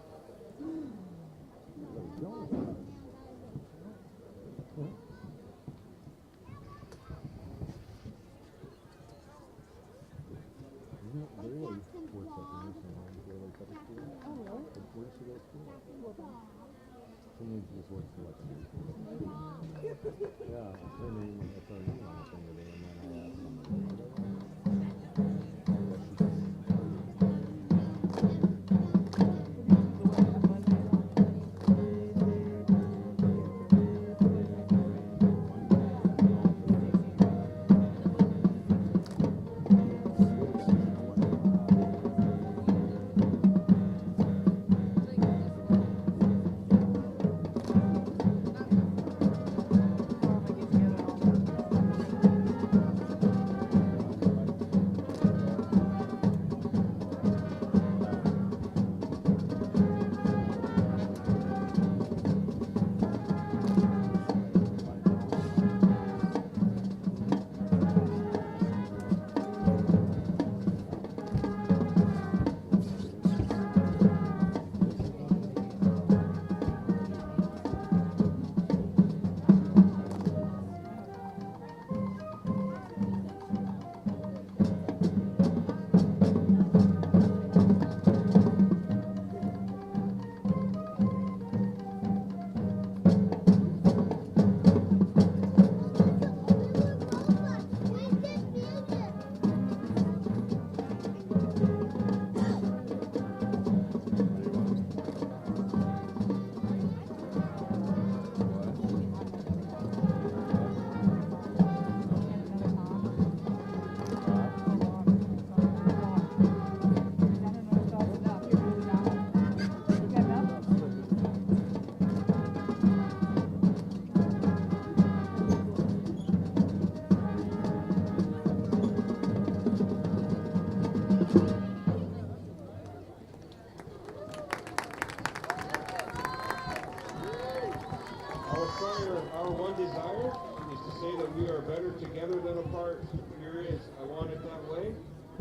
Our one desire is to say that we are better together than apart. Here is I Want It That Way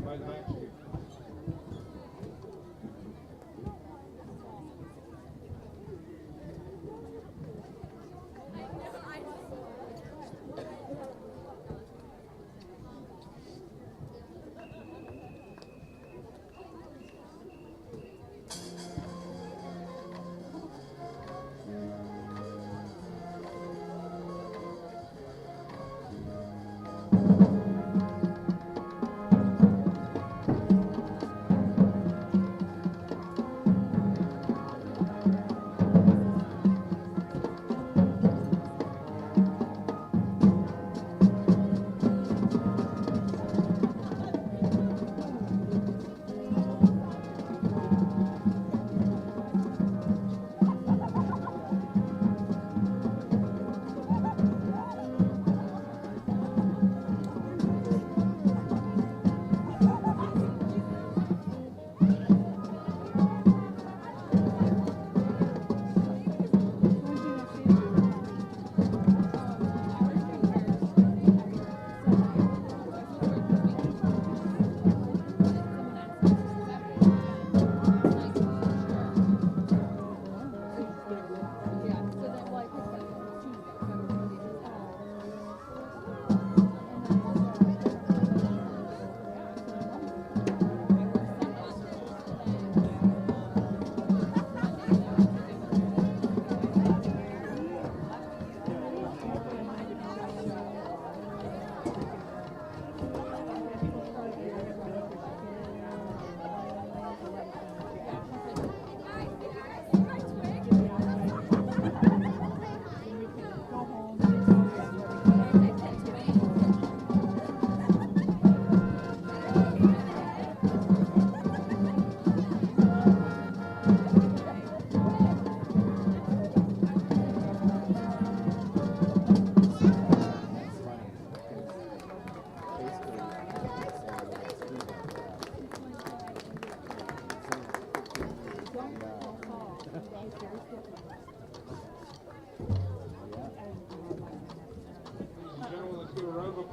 by the Backstreet.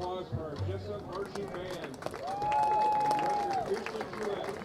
applause for our Jesup marching band. And Director Kirsten Truett.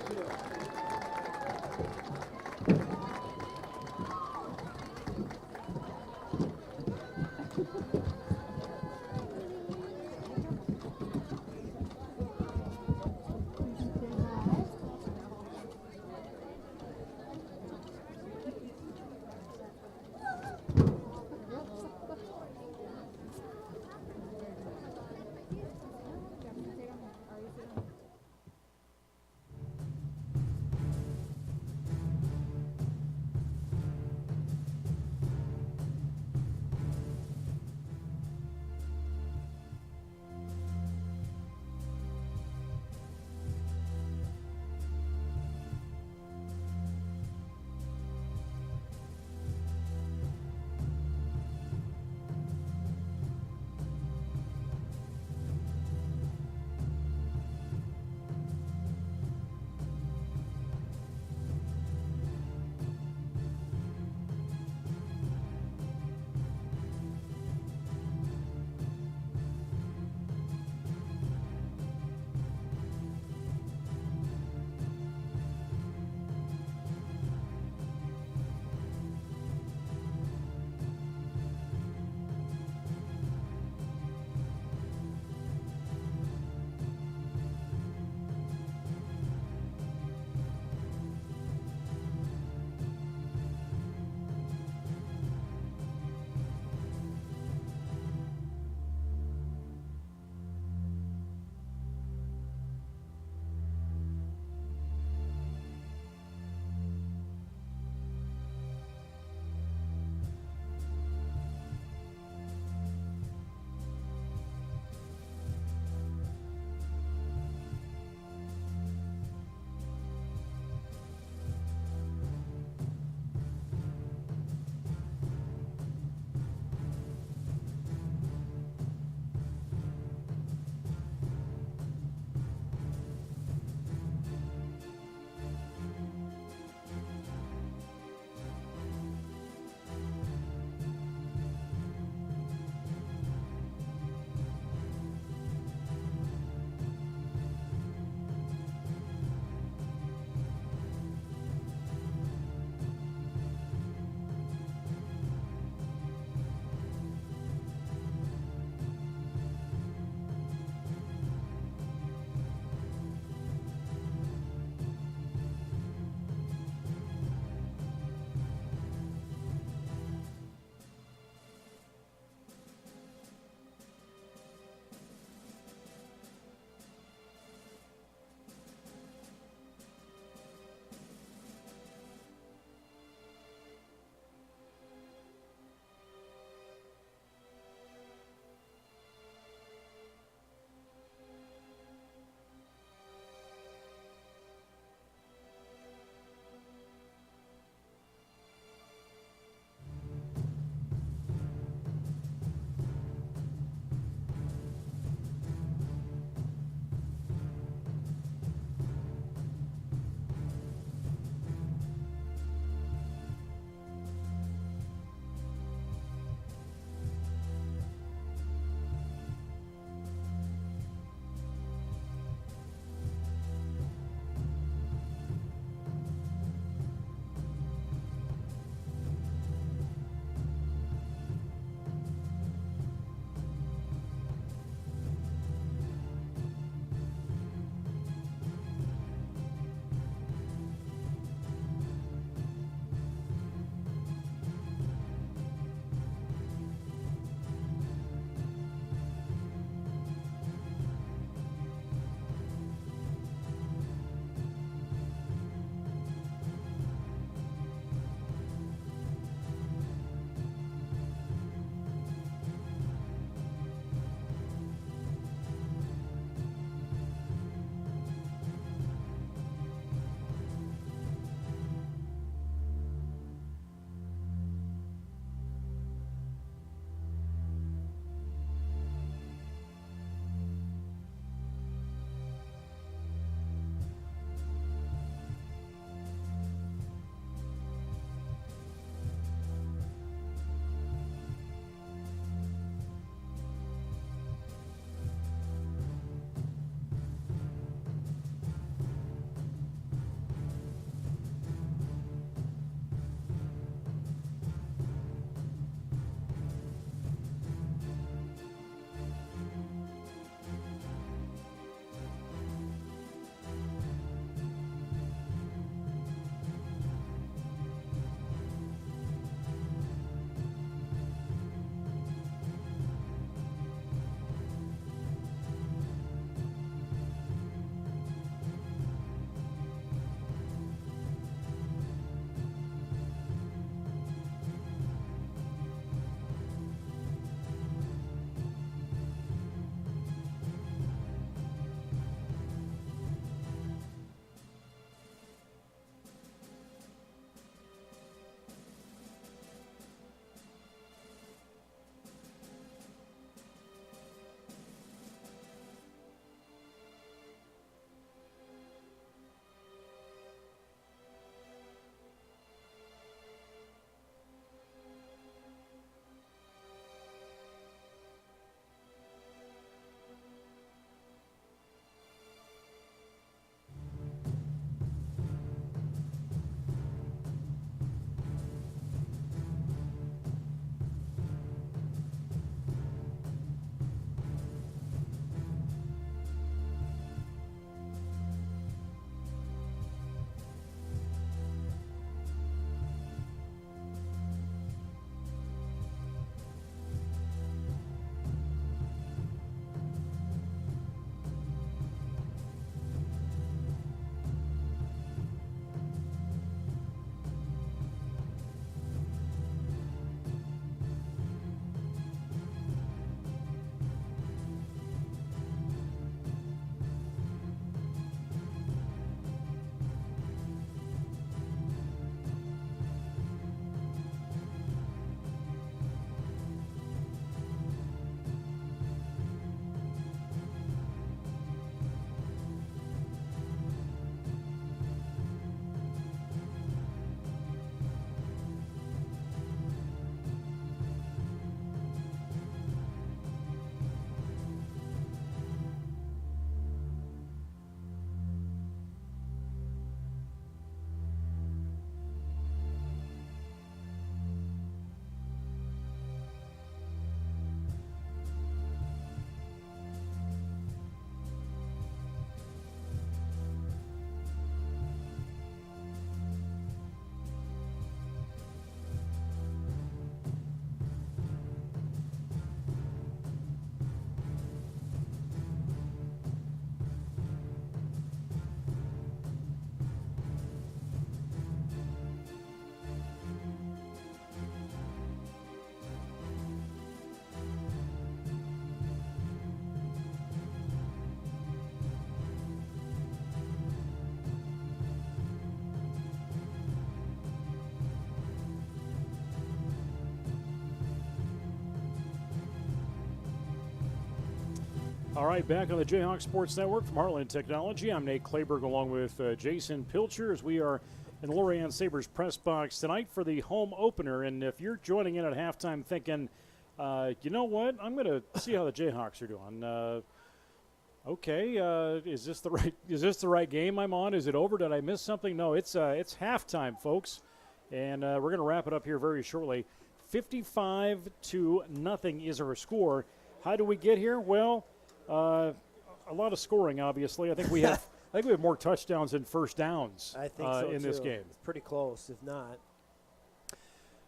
All right, back on the Jayhawk Sports Network from Heartland Technology. I'm Nate Kleberg along with Jason Pilcher as we are in the Lorian Sabres press box tonight for the home opener. And if you're joining in at halftime thinking, you know what, I'm going to see how the Jayhawks are doing. Okay, is this the right game I'm on? Is it over? Did I miss something? No, it's halftime, folks, and we're going to wrap it up here very shortly. 55-0 is our score. How do we get here? Well, a lot of scoring, obviously. I think we have more touchdowns than first downs. I think so in this game. It's pretty close, if not.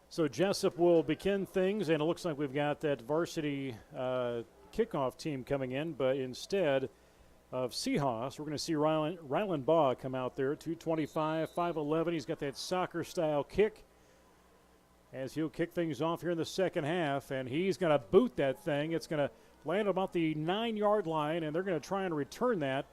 So Jesup will begin things, and it looks like we've got that varsity kickoff team coming in, but instead of Seahawks, we're going to see Rylan Baugh come out there, 225, 5'11". He's got that soccer-style kick as he'll kick things off here in the second half, and he's going to boot that thing. It's going to land about the 9-yard line, and they're going to try and return that.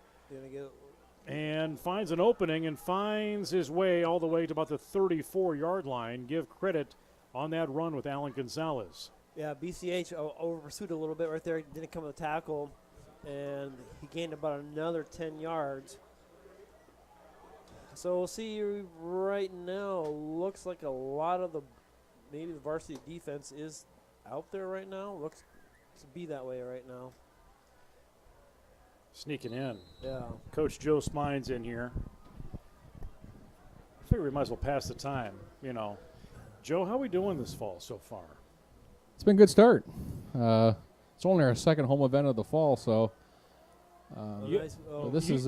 And finds an opening and finds his way all the way to about the 34-yard line. Give credit on that run with Alan Gonzalez. Yeah, BCH over pursued a little bit right there. Didn't come with a tackle, and he gained about another 10 yards. So we'll see right now. Looks like a lot of maybe the varsity defense is out there right now. Looks to be that way right now. Sneaking in. Yeah. Coach Joe Smines in here. I figure we might as well pass the time, you know. Joe, how are we doing this fall so far? It's been a good start. It's only our second home event of the fall, so this has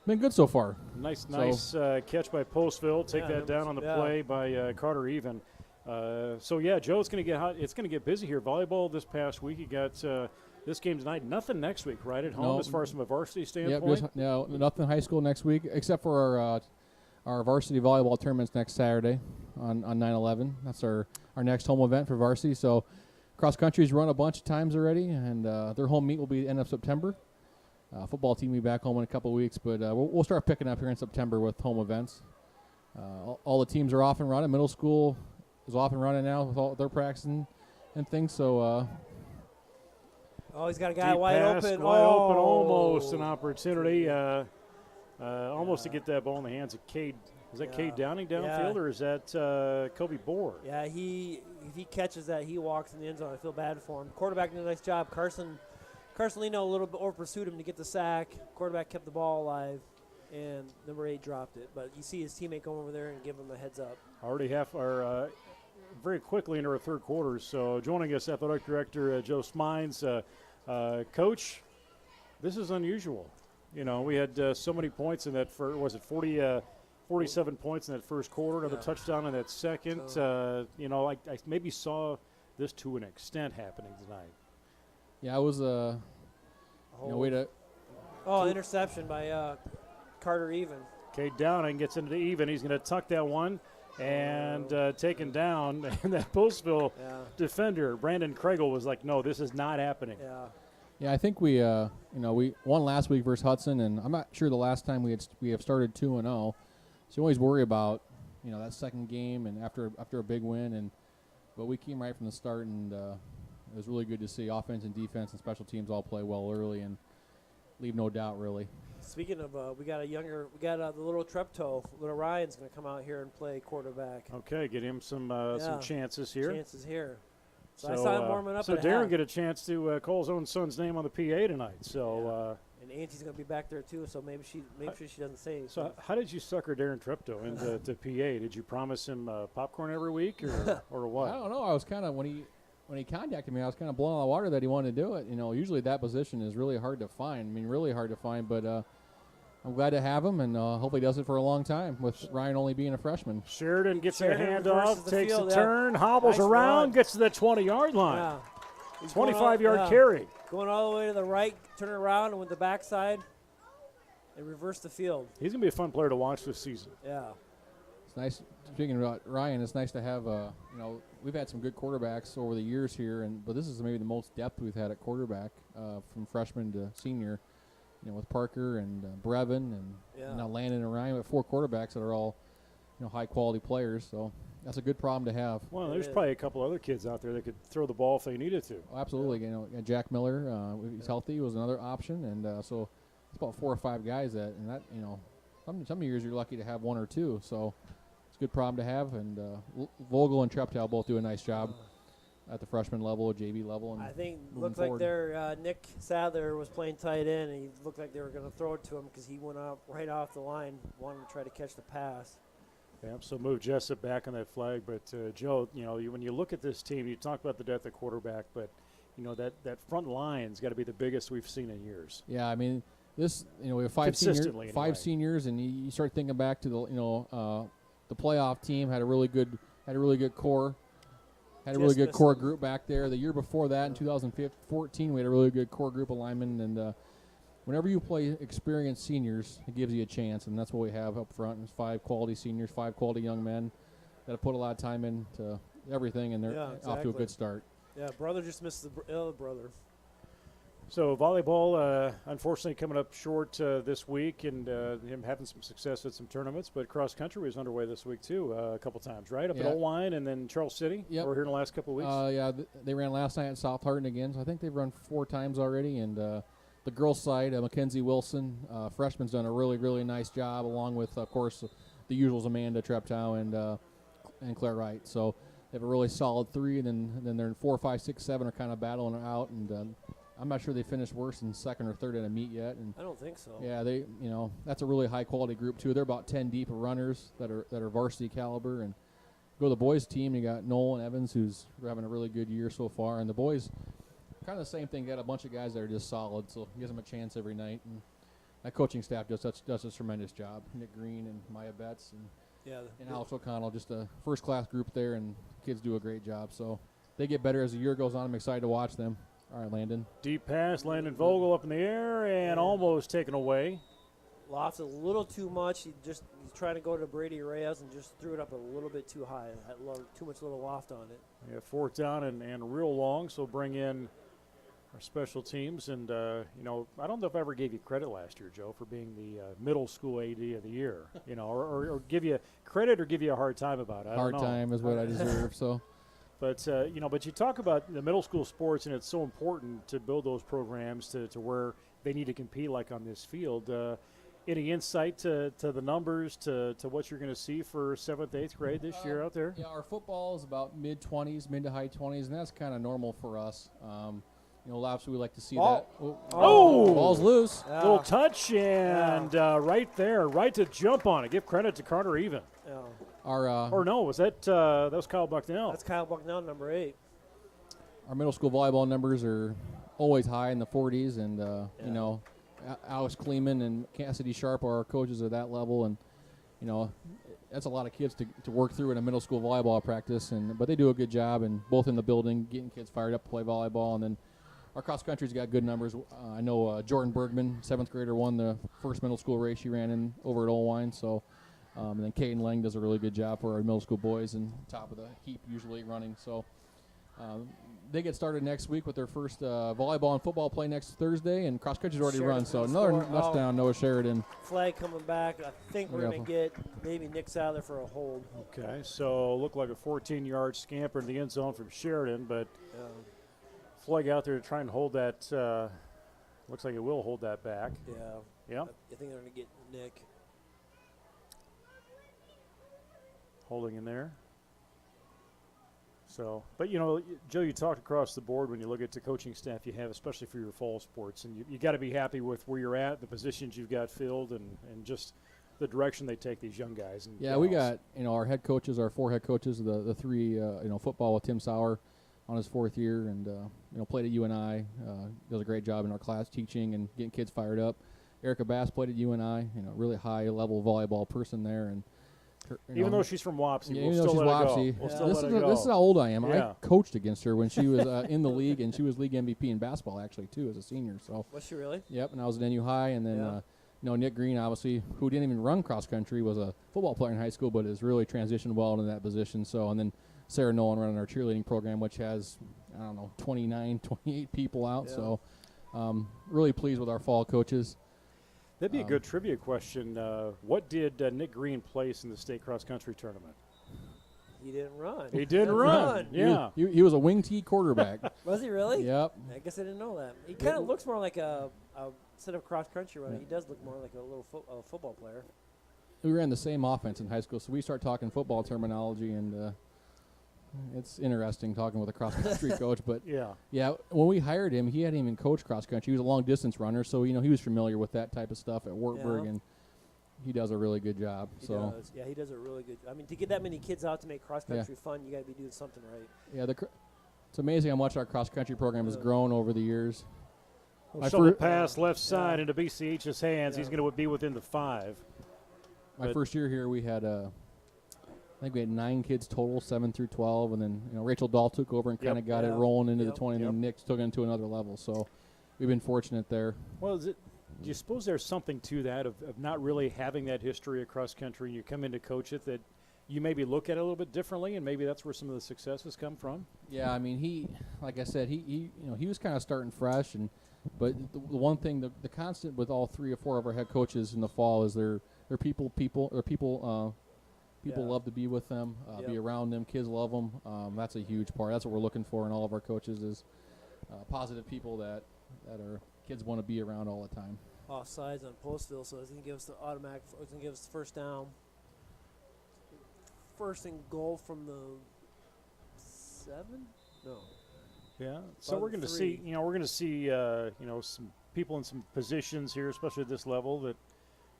been good so far. Nice catch by Postville. Take that down on the play by Carter Even. So Joe, it's going to get hot. It's going to get busy here. Volleyball this past week. You got this game tonight. Nothing next week, right at home, as far as from a varsity standpoint. Nothing high school next week, except for our varsity volleyball tournaments next Saturday on 9/11. That's our next home event for varsity. So cross country's run a bunch of times already, and their home meet will be the end of September. Football team will be back home in a couple of weeks, but we'll start picking up here in September with home events. All the teams are off and running. Middle school is off and running now with all their practicing and things. So. He's got a guy Deep wide pass, open. Wide open, almost an opportunity. Almost to get that ball in the hands of Cade. Is that Cade Downing downfield, or is that Kobe Bohr? Yeah, if he catches that, he walks in the end zone. I feel bad for him. Quarterback did a nice job. Carson Lino a little bit over pursued him to get the sack. Quarterback kept the ball alive, and number 8 dropped it. But you see his teammate go over there and give him a heads up. Already very quickly into our third quarter. So joining us, Athletic Director Joe Smines. Coach, this is unusual. You know, we had so many points in that first, 47 points in that first quarter, another touchdown in that second. I maybe saw this to an extent happening tonight. Yeah, it was interception by Carter Even. Cade Downing gets into the Even. He's going to tuck that one and taken down. And that Postville defender, Brandon Kregel, was like, no, this is not happening. Yeah, I think we won last week versus Hudson, and I'm not sure the last time we have started 2-0. So you always worry about that second game and after a big win, but we came right from the start, and it was really good to see offense and defense and special teams all play well early and leave no doubt really. Speaking of, we got the little Treptow. Little Ryan's going to come out here and play quarterback. Okay, get him some chances here. So I saw him warming up. So Darren get a chance to call his own son's name on the PA tonight. So and Auntie's going to be back there too. So make sure she doesn't say anything. So how did you sucker Darren Treptow into to PA? Did you promise him popcorn every week or what? I don't know. I was kind of when he contacted me, I was kind of blown out of the water that he wanted to do it. Usually that position is really hard to find. Really hard to find. But I'm glad to have him, and hopefully he does it for a long time with Ryan only being a freshman. Sheridan gets a handoff, takes a turn, hobbles around, gets to the 20-yard line. 25-yard carry. Going all the way to the right, turn around, and with the backside, and reverse the field. He's going to be a fun player to watch this season. Yeah. It's nice. Speaking about Ryan, it's nice to have, we've had some good quarterbacks over the years here, but this is maybe the most depth we've had at quarterback from freshman to senior. With Parker and Brevin and now Landon and Ryan, with 4 quarterbacks that are all, high quality players. So that's a good problem to have. Well, there's probably a couple other kids out there that could throw the ball if they needed to. Oh, absolutely. You know, Jack Miller, if he's healthy, was another option, and so it's about 4 or 5 guys that you know, some years you're lucky to have 1 or 2. So it's a good problem to have, and Vogel and Treptow both do a nice job at the freshman level, JV level. And I think moving looked like forward. their Nick Sadler was playing tight end, and he looked like they were going to throw it to him because he went up right off the line, wanted to try to catch the pass. Yeah, so move Jesup back on that flag. But, Joe, you know, when you look at this team, you talk about the depth at quarterback, but, you know, that front line's got to be the biggest we've seen in years. Yeah, I mean, this, you know, we have 5 Consistently, seniors, anyway. 5 seniors, and you start thinking back to the, you know, the playoff team had a really good core. Had a really good core group back there. The year before that, in 2014, we had a really good core group of linemen. And whenever you play experienced seniors, it gives you a chance, and that's what we have up front. It's 5 quality seniors, 5 quality young men that have put a lot of time into everything, and they're off to a good start. Yeah, brother just missed the other brother. So volleyball, unfortunately, coming up short this week, and him having some success at some tournaments. But cross country was underway this week too, a couple times, right? Up at Old Line and then Charles City. Yep. We're here in the last couple of weeks. Yeah, they ran last night at South Harton again. So I think they've run 4 times already. And the girls' side, Mackenzie Wilson, freshman's done a really, really nice job, along with, of course, the usuals Amanda Treptow and Claire Wright. So they have a really solid 3, and then they're in 4, 5, 6, 7 are kind of battling it out. And I'm not sure they finished worse than 2nd or 3rd in a meet yet. And I don't think so. yeah, they, you know, that's a really high quality group too. They're about 10 deep of runners that are varsity caliber. And go to the boys team, you got Nolan Evans, who's having a really good year so far. And the boys, kind of the same thing. Got a bunch of guys that are just solid, so gives them a chance every night. And that coaching staff does a tremendous job. Nick Greene and Maya Betts and Alex O'Connell, just a first class group there, and kids do a great job. So they get better as the year goes on. I'm excited to watch them. All right, Landon. Deep pass, Landon Vogel up in the air and almost taken away. Lost a little too much. He's trying to go to Brady Reyes and just threw it up a little bit too high. Had too much little loft on it. Yeah, 4th down and real long, so bring in our special teams. And, you know, I don't know if I ever gave you credit last year, Joe, for being the middle school AD of the year, you know, or give you credit or give you a hard time about it. I don't know. Hard time is what I deserve, so. But, you know, but you talk about the middle school sports, and it's so important to build those programs to where they need to compete like on this field. Any insight to the numbers, to what you're going to see for 7th, 8th grade this year out there? Yeah, our football is about mid-20s, mid to high 20s, and that's kind of normal for us. You know, obviously we like to see that. Oh! Ball's loose. Little touch and right there, right to jump on it. Give credit to Carter Even. Yeah. Or no, was that was Kyle Bucknell? That's Kyle Bucknell, number 8. Our middle school volleyball numbers are always high in the 40s, and you know, Alex Kleeman and Cassidy Sharp are our coaches at that level, and you know, that's a lot of kids to work through in a middle school volleyball practice, but they do a good job, and both in the building, getting kids fired up to play volleyball, and then our cross country's got good numbers. I know Jordan Bergman, 7th grader, won the first middle school race she ran in over at Old Wine, so. And then Caden Lang does a really good job for our middle school boys, and top of the heap usually running. So they get started next week with their first volleyball and football play next Thursday, and cross country's already run. So another touchdown, Noah Sheridan. Flag coming back. I think we're going to get maybe Nick Sadler for a hold. Okay, so looked like a 14-yard scamper in the end zone from Sheridan, but flag out there to try and hold that. Looks like it will hold that back. Yeah. I think they're going to get Nick. Holding in there. So, but, you know, Joe, you talked across the board when you look at the coaching staff you have, especially for your fall sports, and you got to be happy with where you're at, the positions you've got filled, and just the direction they take these young guys. And we got, you know, our head coaches, our 4 head coaches, the 3, you know, football with Tim Sauer on his 4th year, and, you know, played at UNI, does a great job in our class teaching and getting kids fired up. Erica Bass played at UNI, you know, really high-level volleyball person there, and even though she's from Wapsie, we'll still let her go. This is how old I am. Yeah. I coached against her when she was in the league, and she was league MVP in basketball actually too as a senior. So was she really? Yep. And I was at NU High, and then you know, Nick Greene, obviously, who didn't even run cross country, was a football player in high school, but has really transitioned well into that position. So, and then Sarah Nolan running our cheerleading program, which has 28 people out. Yeah. So really pleased with our fall coaches. That'd be a good trivia question. What did Nick Greene place in the state cross-country tournament? He didn't run. He didn't run. Yeah. He was a wing T quarterback. Was he really? Yep. I guess I didn't know that. He kind of looks more like a instead of cross country runner. He does look more like a little football player. We ran the same offense in high school, so we start talking football terminology, and it's interesting talking with a cross country coach. But yeah, when we hired him, he hadn't even coached cross country. He was a long distance runner, so he was familiar with that type of stuff at Wartburg, and he does a really good job. He does. Yeah, he does a really good. I mean, to get that many kids out to make cross country fun, you got to be doing something right. Yeah, it's amazing how much our cross country program has grown over the years. Shovel pass left side into BCH's hands. He's going to be within the 5. My first year here, we had I think we had 9 kids total, 7 through 12, and then Rachel Dahl took over and kind of got it rolling into the 20, and then Nick took it to another level. So we've been fortunate there. Well, do you suppose there's something to that of not really having that history across country, and you come in to coach it, that you maybe look at it a little bit differently, and maybe that's where some of the successes come from? Yeah, I mean, like I said, he was kind of starting fresh, but the one thing, the constant with all 3 or 4 of our head coaches in the fall is they're people love to be with them, be around them. Kids love them. That's a huge part. That's what we're looking for in all of our coaches is positive people that our kids want to be around all the time. Offsides on Postville, so it's going to give us the automatic. It's going to give us the first down. First and goal from the 7? No. Yeah. So we're going to see. We're going to see. Some people in some positions here, especially at this level, that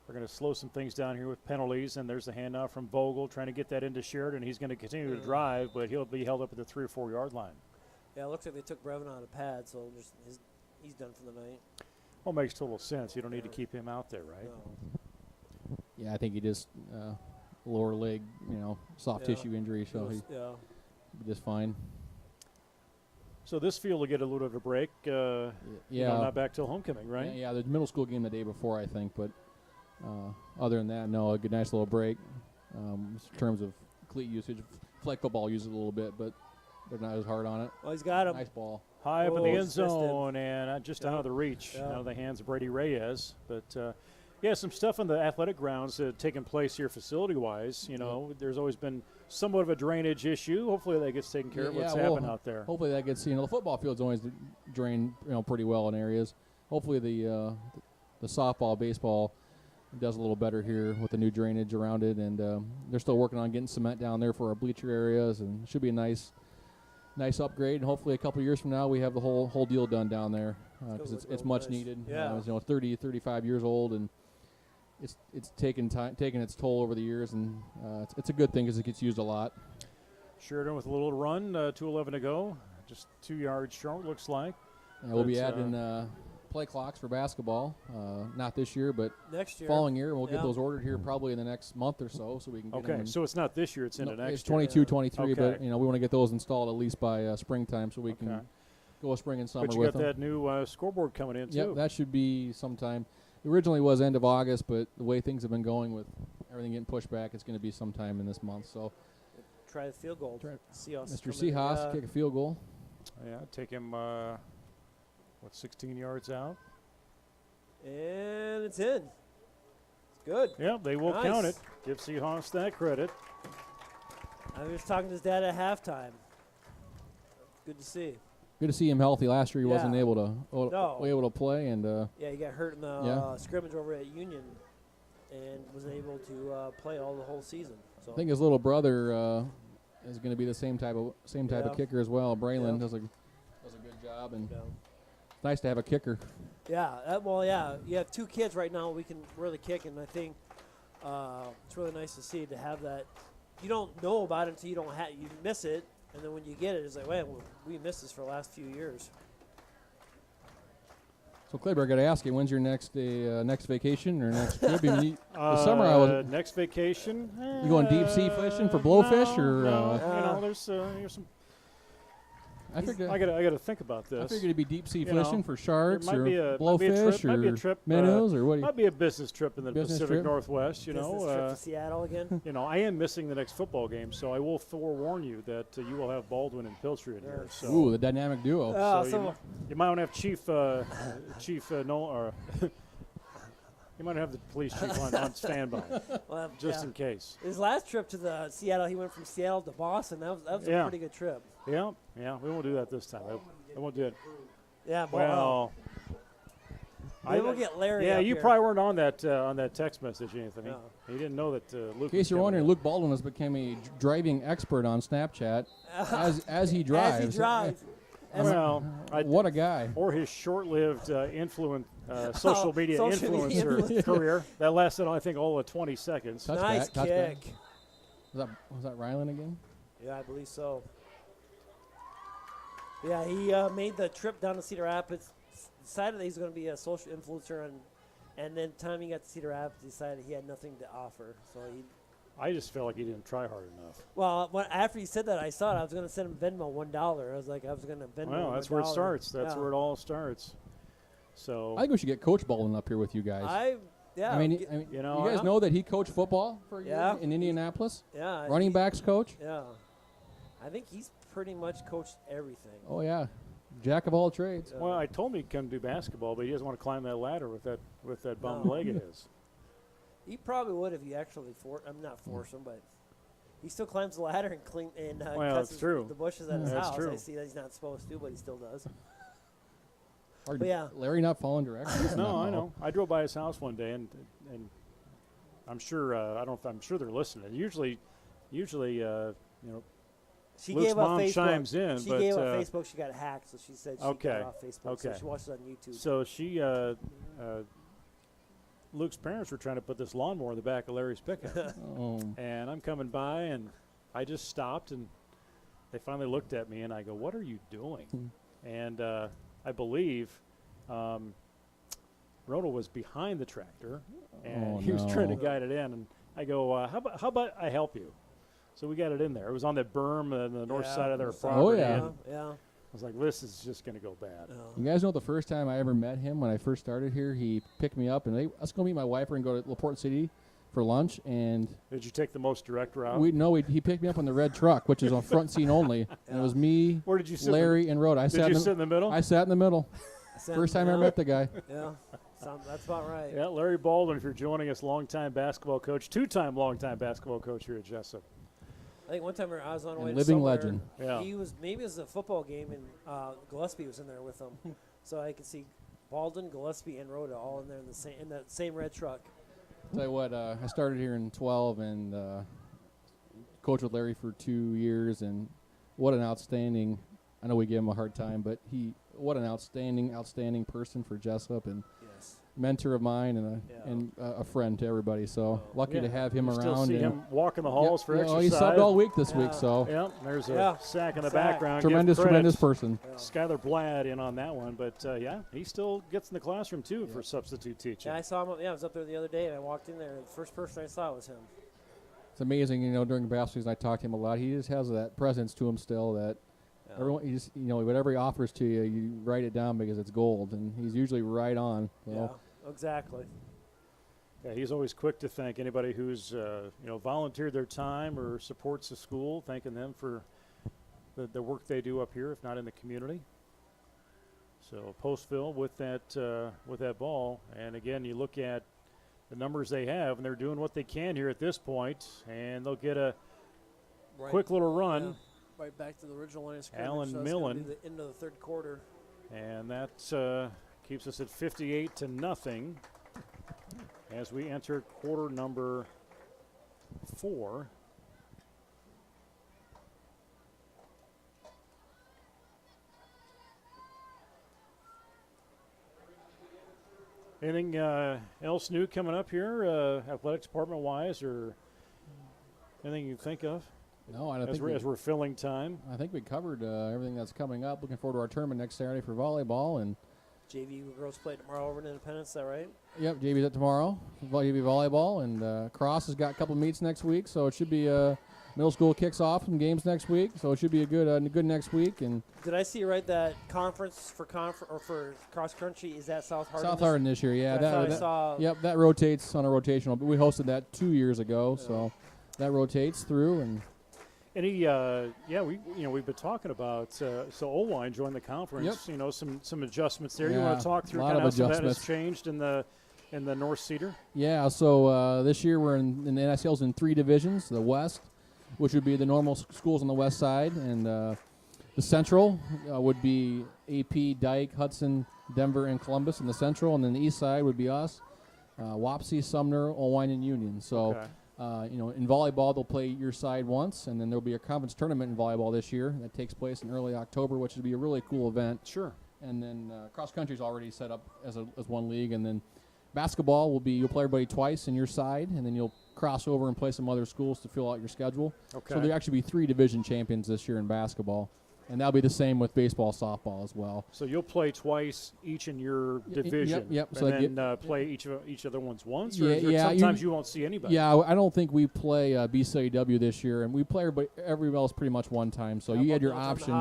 are going to slow some things down here with penalties. And there's the handoff from Vogel trying to get that into Sheridan. He's going to continue to drive, but he'll be held up at the 3 or 4 yard line. Yeah, it looks like they took Brevin out of pad, so he's done for the night. Well, makes total sense. You don't need to keep him out there, right? No. Yeah, I think he just lower leg, soft tissue injury, so he'll be just fine. So this field will get a little bit of a break. Not back till homecoming, right? Yeah, the middle school game the day before, I think. But other than that, no, a good, nice little break. In terms of cleat usage, flag football uses it a little bit, but they're not as hard on it. Oh, he's got him. Nice ball. High up in the end zone and just out of the reach, out of the hands of Brady Reyes. But, some stuff on the athletic grounds taking place here facility-wise. There's always been somewhat of a drainage issue. Hopefully that gets taken care of. What's happened out there? Hopefully that gets, the football field's always drained, pretty well in areas. Hopefully the softball, baseball does a little better here with the new drainage around it. And they're still working on getting cement down there for our bleacher areas, and it should be a nice upgrade, and hopefully a couple of years from now we have the whole deal done down there because it's much needed. Yeah. 30, 35 years old, and it's taken its toll over the years, and it's a good thing because it gets used a lot. Sheridan with a little run, 2:11 to go, just 2 yards short, looks like. Yeah, we'll be adding play clocks for basketball, not this year, but next year, following year. We'll get those ordered here probably in the next month or so we can get them. Okay, so it's not this year, it's into next year. It's 22, 23, okay. But we want to get those installed at least by springtime so we can go spring and summer with them. But you got that new scoreboard coming in, too. Yep, that should be sometime. It originally was end of August, but the way things have been going with everything getting pushed back, it's going to be sometime in this month. So try the field goal. Mr. Seahawks kick a field goal. Yeah, take him, 16 yards out? And it's in. It's good. Yeah, they will count it. Give Seahawks that credit. I was talking to his dad at halftime. Good to see. Good to see him healthy. Last year he wasn't able to play, and he got hurt in the scrimmage over at Union, and was able to play the whole season. So I think his little brother is going to be the same type of kicker as well. Braylon does a good job, and it's nice to have a kicker. Yeah, you have 2 kids right now we can really kick, and I think it's really nice to see to have that. You don't know about it until you miss it, and then when you get it, it's like, well, we missed this for the last few years. So, Kleber, I got to ask you, when's your next vacation or next trip? This summer I was next vacation. You going deep sea fishing for blowfish there's some. I got to think about this. I figured it'd be deep sea fishing for sharks or blowfish or minnows or what? Might be a business trip in the Pacific Northwest. Business trip to Seattle again. I am missing the next football game, so I will forewarn you that you will have Baldwin and Pilcher in here. So. Ooh, the dynamic duo. You might want to have Chief Nolan or You might have the police chief on standby, Well, just in case. His last trip to the Seattle, he went from Seattle to Boston. That was a pretty good trip. Yeah, we won't do that this time. I won't do it. Yeah, Well, maybe we'll get Larry. Yeah, up you here. probably weren't on that text message, Anthony. No. He didn't know that Luke. In case was you're coming wondering, in. Luke Baldwin has become a driving expert on Snapchat as he drives. As he drives. Well, What a guy. or his short-lived social media influencer career that lasted, I think, all of 20 seconds. Touchback, Nice touchback. kick. Was that Ryland again? Yeah, I believe so. Yeah, he made the trip down to Cedar Rapids, decided that he's going to be a social influencer, and then time he got to Cedar Rapids, decided he had nothing to offer. So I just felt like he didn't try hard enough. after he said that, I saw it. I was going to send him Venmo $1. I was going to Venmo. Well, that's $1. where it starts. That's Yeah. where it all starts. So I think we should get Coach Baldwin up here with you guys. I mean, get- you know, you guys know that he coached football for a year Yeah. in Indianapolis? yeah, Running backs coach? Yeah, I think he's pretty much coached everything. Oh, yeah. Jack of all trades. well, I told him he'd come do basketball, but he doesn't want to climb that ladder with that bum No. leg of his. He probably would if you actually I'm not force him, but he still climbs the ladder and Well, cuts it's true. the bushes at his That's house. true. I see that he's not supposed to, but he still does. Or But yeah. Larry not following directions? No, I know. I drove by his house one day, and I'm sure I'm sure they're listening. Usually, you know, She Luke's gave up mom Facebook. chimes in, She but, gave up Facebook. She got hacked, so she said she Okay. got off Facebook. So Okay. she watched it on YouTube. So she, Luke's parents were trying to put this lawnmower in the back of Larry's pickup, Oh. and I'm coming by, and I just stopped, and they finally looked at me, and I go, "What are you doing?" And I believe Rhoda was behind the tractor, and Oh, he was trying to no. guide it in, and I go, "How about I help you?" So we got it in there. It was on that berm on the north Yeah, side of their north side. property. Oh, yeah. and Yeah. I was like, "This is just going to go bad." You guys know the first time I ever met him when I first started here, he picked me up, and let's go meet my wife and go to LaPorte City for lunch, and Did you take the most direct route? he picked me up on the red truck, which is on front seat only, and it was me, Where did you sit? Larry, and Rhoda. Did you sit in the middle? I sat in the middle. First time I ever met the guy. Yeah. That's about right. Yeah, Larry Baldwin, if you're joining us, longtime basketball coach, two-time longtime basketball coach here at Jesup. I think one time I was on the And way to living somewhere, legend. Yeah. Maybe it was a football game, and Gillespie was in there with him. So I could see Baldwin, Gillespie, and Rhoda all in there in that same red truck. Tell you what, I started here in 12 and coached with Larry for 2 years, and what an outstanding, I know we gave him a hard time, but what an outstanding person for Jesup, and Yes. mentor of mine, and Yeah. a friend to everybody. So lucky to have him you around. Still see and him walking the halls for exercise. he subbed all week this Yeah. week, so Yep, there's a Yeah. sack in the Sack. background. Give tremendous credit. person. Skylar Bladd in on that one, but he still gets in the classroom too for substitute teaching. Yeah, I saw him. Yeah, I was up there the other day, and I walked in there. And the first person I saw was him. It's amazing, during basketball season I talk to him a lot. He just has that presence to him still that everyone, he just, whatever he offers to you, you write it down because it's gold, and he's usually right on. So. Yeah, exactly. Yeah, he's always quick to thank anybody who's volunteered their time or supports the school, thanking them for the work they do up here, if not in the community. So Postville with that ball, and again, you look at the numbers they have, and they're doing what they can here at this point, and they'll get a quick little run. Yeah, right back to the original line of scrimmage. Alan so it's gonna Millen. be the end of the third quarter. And that keeps us at 58-0 as we enter quarter number 4. Anything else new coming up here, athletics department-wise, or anything you think of No, I don't as think we're filling time? I think we covered everything that's coming up. Looking forward to our tournament next Saturday for volleyball, and JV girls play tomorrow over in Independence. Is that right? yep, JV's at tomorrow. JV volleyball, and Cross has got a couple meets next week, so it should be middle school kicks off some games next week, so it should be a good next week. And Did I see right that conference for cross country is at South Hardin? South Hardin this year, yeah. I thought I that, saw. yep, that rotates on a rotational. But we hosted that 2 years ago, so that rotates through. And we've been talking about so Olwine joined the conference. Yep. Some adjustments there. You Yeah, want to talk through a lot kind of of how that has adjustments. changed in the in the North Cedar? Yeah, so this year we're in the NICL's in 3 divisions. The West, which would be the normal schools on the west side, and the Central would be AP, Dykes, Hudson, Denver, and Columbus in the Central, and then the East side would be us, Wapsie, Sumner, Owine, and Union. So, in volleyball they'll play your side once, and then there'll be a conference tournament in volleyball this year that takes place in early October, which would be a really cool event. Sure. And then cross country's already set up as one league, and then basketball will be you'll play everybody twice in your side, and then you'll cross over and play some other schools to fill out your schedule. Okay. So there'll actually be 3 division champions this year in basketball, and that'll be the same with baseball, softball as well. So you'll play twice each in your division. Yep. And So then play each other ones once. Or Yeah, sometimes you won't see anybody. Yeah, I don't think we play BCW this year, and we play everybody else pretty much one time. So you had your option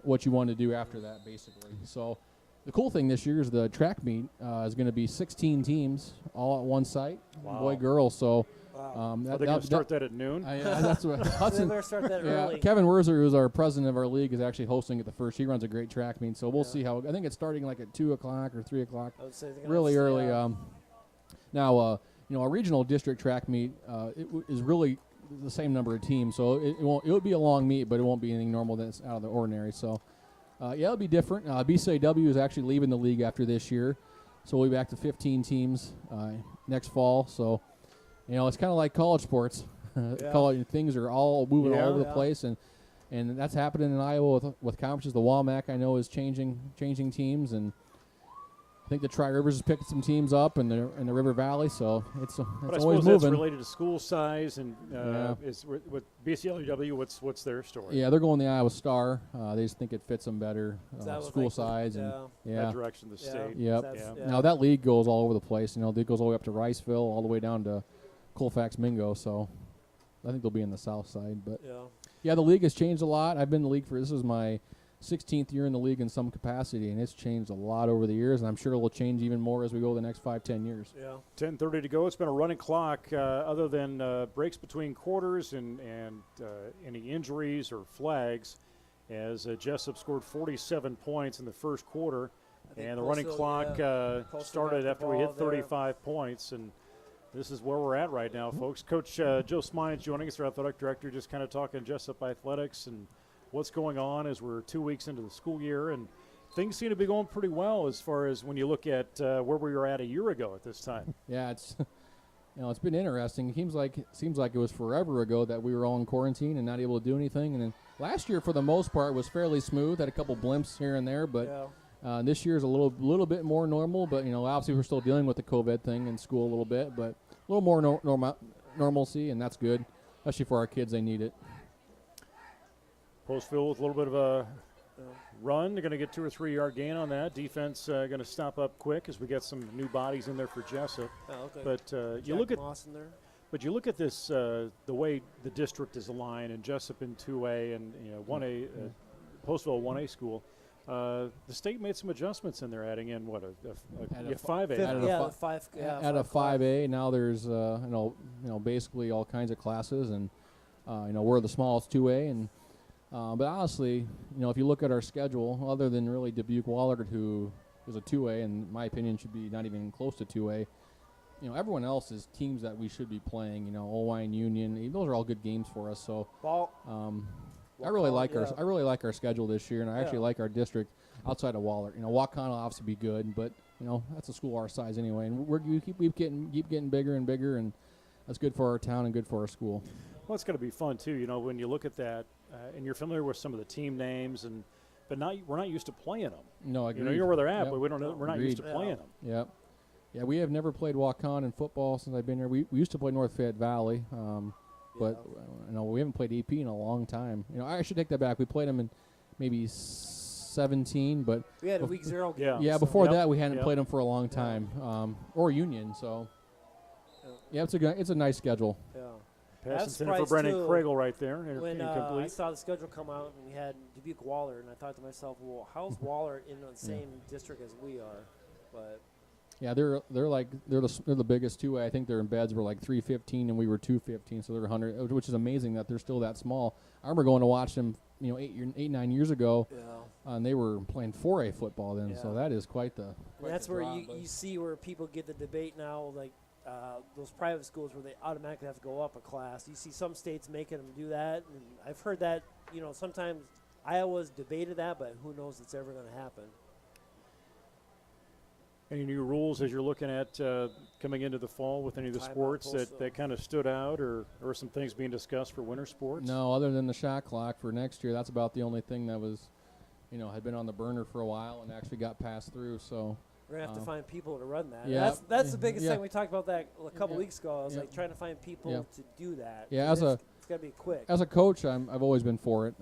what you want to do after that, basically. So the cool thing this year is the track meet is going to be 16 teams all at one site, boy, girl. So are they going to start that at noon? That's what Hudson. They're start that early. Kevin Werzer, who's our president of our league, is actually hosting it the first. He runs a great track meet, so we'll see how. I think it's starting like at 2 o'clock or 3 o'clock. I would say Really early. Now, a regional district track meet is really the same number of teams, so it will be a long meet, but it won't be anything normal that's out of the ordinary. So, it'll be different. BCW is actually leaving the league after this year, so we'll be back to 15 teams next fall. So, it's kind of like college sports. Things are all moving all over the place, and that's happening in Iowa with conferences. The WAMAC, I know, is changing teams, and I think the Tri-Rivers is picking some teams up in the River Valley, so it's always moving. That's related to school size, and is with BCLW. What's their story? Yeah, they're going the Iowa Star. They just think it fits them better, school size, and that direction of the state. Yep. Now that league goes all over the place. It goes all the way up to Riceville, all the way down to Colfax, Mingo. So I think they'll be in the south side. But the league has changed a lot. I've been in the league this is my 16th year in the league in some capacity, and it's changed a lot over the years, and I'm sure it will change even more as we go the next 5-10 years. 10:30 to go. It's been a running clock other than breaks between quarters and any injuries or flags, as Jesup scored 47 points in the first quarter, and the running clock started after we hit 35 points, and this is where we're at right now, folks. Coach Joe Smines joining us, our athletic director, just kind of talking Jesup athletics and what's going on as we're 2 weeks into the school year, and things seem to be going pretty well as far as when you look at where we were at a year ago at this time. Yeah, it's it's been interesting. It seems like it was forever ago that we were all in quarantine and not able to do anything. And then last year, for the most part, was fairly smooth. Had a couple blimps here and there, but this year is a little bit more normal. But obviously we're still dealing with the COVID thing in school a little bit, but a little more normalcy, and that's good, especially for our kids. They need it. Postville with a little bit of a run. They're going to get 2 or 3 yard gain on that. Defense going to stop up quick as we get some new bodies in there for Jesup. But you look at this the way the district is aligned, and Jesup in 2A and 1A, Postville 1A school. The state made some adjustments in there, adding in a 5A. At a 5A. Now there's basically all kinds of classes, and we're the smallest 2A, and but honestly, if you look at our schedule, other than really Dubuque-Wahlert, who is a 2A, and in my opinion should be not even close to 2A, everyone else is teams that we should be playing. Owine, Union, those are all good games for us. So I really like our schedule this year, and I actually like our district outside of Wahlert. Waukon will obviously be good, but that's a school our size anyway, and we keep getting bigger and bigger, and that's good for our town and good for our school. Well, it's going to be fun too. When you look at that, and you're familiar with some of the team names, but we're not used to playing them. No, agreed. You know where they're at, but we're not used to playing them. Yep. Yeah, we have never played Waukon in football since I've been here. We used to play North Fayette Valley, but we haven't played AP in a long time. I should take that back. We played them in maybe 17, but we had a week 0 game. Yeah, before that we hadn't played them for a long time, or Union. So it's a nice schedule. Yeah. Passing for Brendan Kragel right there. When I saw the schedule come out and we had Dubuque-Wahlert, and I thought to myself, well, how's Wahlert in the same district as we are? But Yeah, they're the biggest too. I think their embeds were like 315 and we were 215, so they're 100, which is amazing that they're still that small. I remember going to watch them, 9 years ago, and they were playing 4A football then. So that is quite the. That's where you see where people get the debate now, like those private schools where they automatically have to go up a class. You see some states making them do that, and I've heard that. Sometimes Iowa's debated that, but who knows if it's ever going to happen. Any new rules as you're looking at coming into the fall with any of the sports that kind of stood out, or some things being discussed for winter sports? No, other than the shot clock for next year. That's about the only thing that was, had been on the burner for a while and actually got passed through. So we're going to have to find people to run that. Yeah, that's the biggest thing. We talked about that a couple weeks ago. I was like trying to find people to do that. Yeah, it's got to be quick. As a coach, I've always been for it.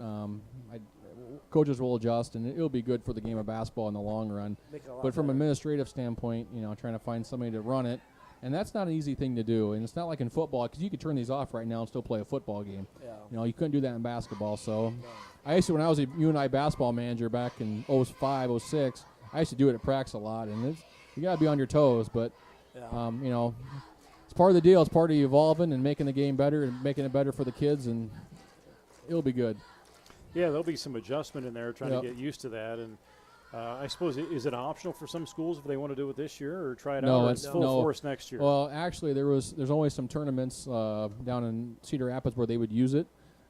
Coaches will adjust, and it'll be good for the game of basketball in the long run. But from an administrative standpoint, trying to find somebody to run it, and that's not an easy thing to do. And it's not like in football, because you could turn these off right now and still play a football game. Yeah. You couldn't do that in basketball. So I used to, when I was a UNI basketball manager back in 05, 06, I used to do it at practice a lot, and you got to be on your toes. But, it's part of the deal. It's part of evolving and making the game better and making it better for the kids, and it'll be good. Yeah, there'll be some adjustment in there, trying to get used to that. And I suppose, is it optional for some schools if they want to do it this year or try it out, or it's full force next year? Well, actually, there's always some tournaments down in Cedar Rapids where they would use it,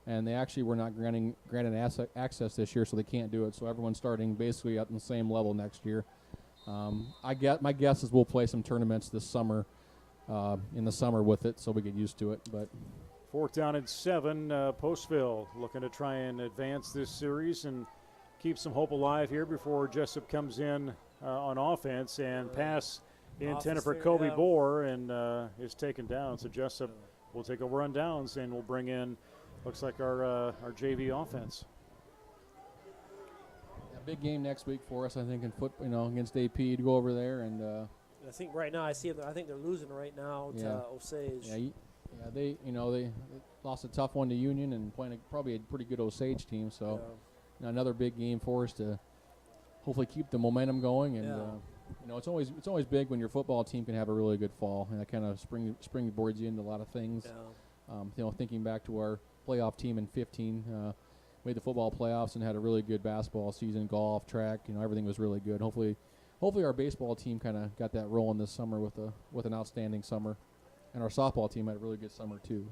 and they actually were not granted access this year, so they can't do it. So everyone's starting basically at the same level next year. My guess is we'll play some tournaments this summer, in the summer with it, so we get used to it. But 4th down and 7, Postville looking to try and advance this series and keep some hope alive here before Jesup comes in on offense, and pass intended for Kobe Bohr and is taken down. So Jesup will take over on downs, and we'll bring in, looks like our JV offense. Big game next week for us, I think, in against AP to go over there. And I think right now I think they're losing right now to Osage. Yeah, they lost a tough one to Union and playing probably a pretty good Osage team. So another big game for us to hopefully keep the momentum going. And it's always big when your football team can have a really good fall, and that kind of springboards you into a lot of things. Thinking back to our playoff team in 15, made the football playoffs and had a really good basketball season, golf, track. Everything was really good. Hopefully our baseball team kind of got that rolling this summer with an outstanding summer. And our softball team had a really good summer, too.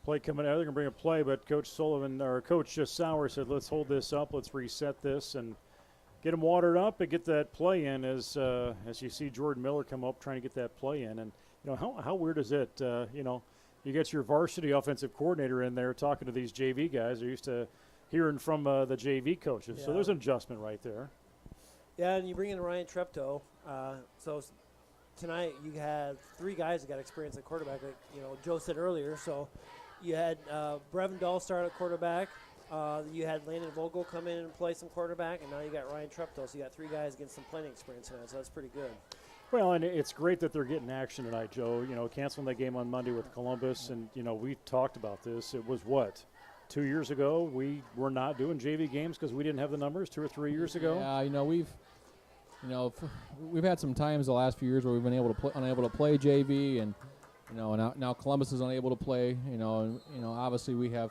Play coming out. They're going to bring a play, but Coach Sauer said, let's hold this up. Let's reset this and get them watered up and get that play in as you see Jordan Miller come up trying to get that play in. And, how weird is it, you get your varsity offensive coordinator in there talking to these JV guys. They're used to hearing from the JV coaches. So there's an adjustment right there. Yeah, and you bring in Ryan Treptow. So tonight you had 3 guys that got experience at quarterback, like Joe said earlier. So you had Brevin Dahl start at quarterback. You had Landon Vogel come in and play some quarterback, and now you got Ryan Treptow. So you got 3 guys getting some playing experience tonight. So that's pretty good. Well, and it's great that they're getting action tonight, Joe. Canceling that game on Monday with Columbus, and we talked about this. It was 2 years ago we were not doing JV games because we didn't have the numbers 2 or 3 years ago. Yeah, we've had some times the last few years where we've been unable to play JV, and now Columbus is unable to play. Obviously we had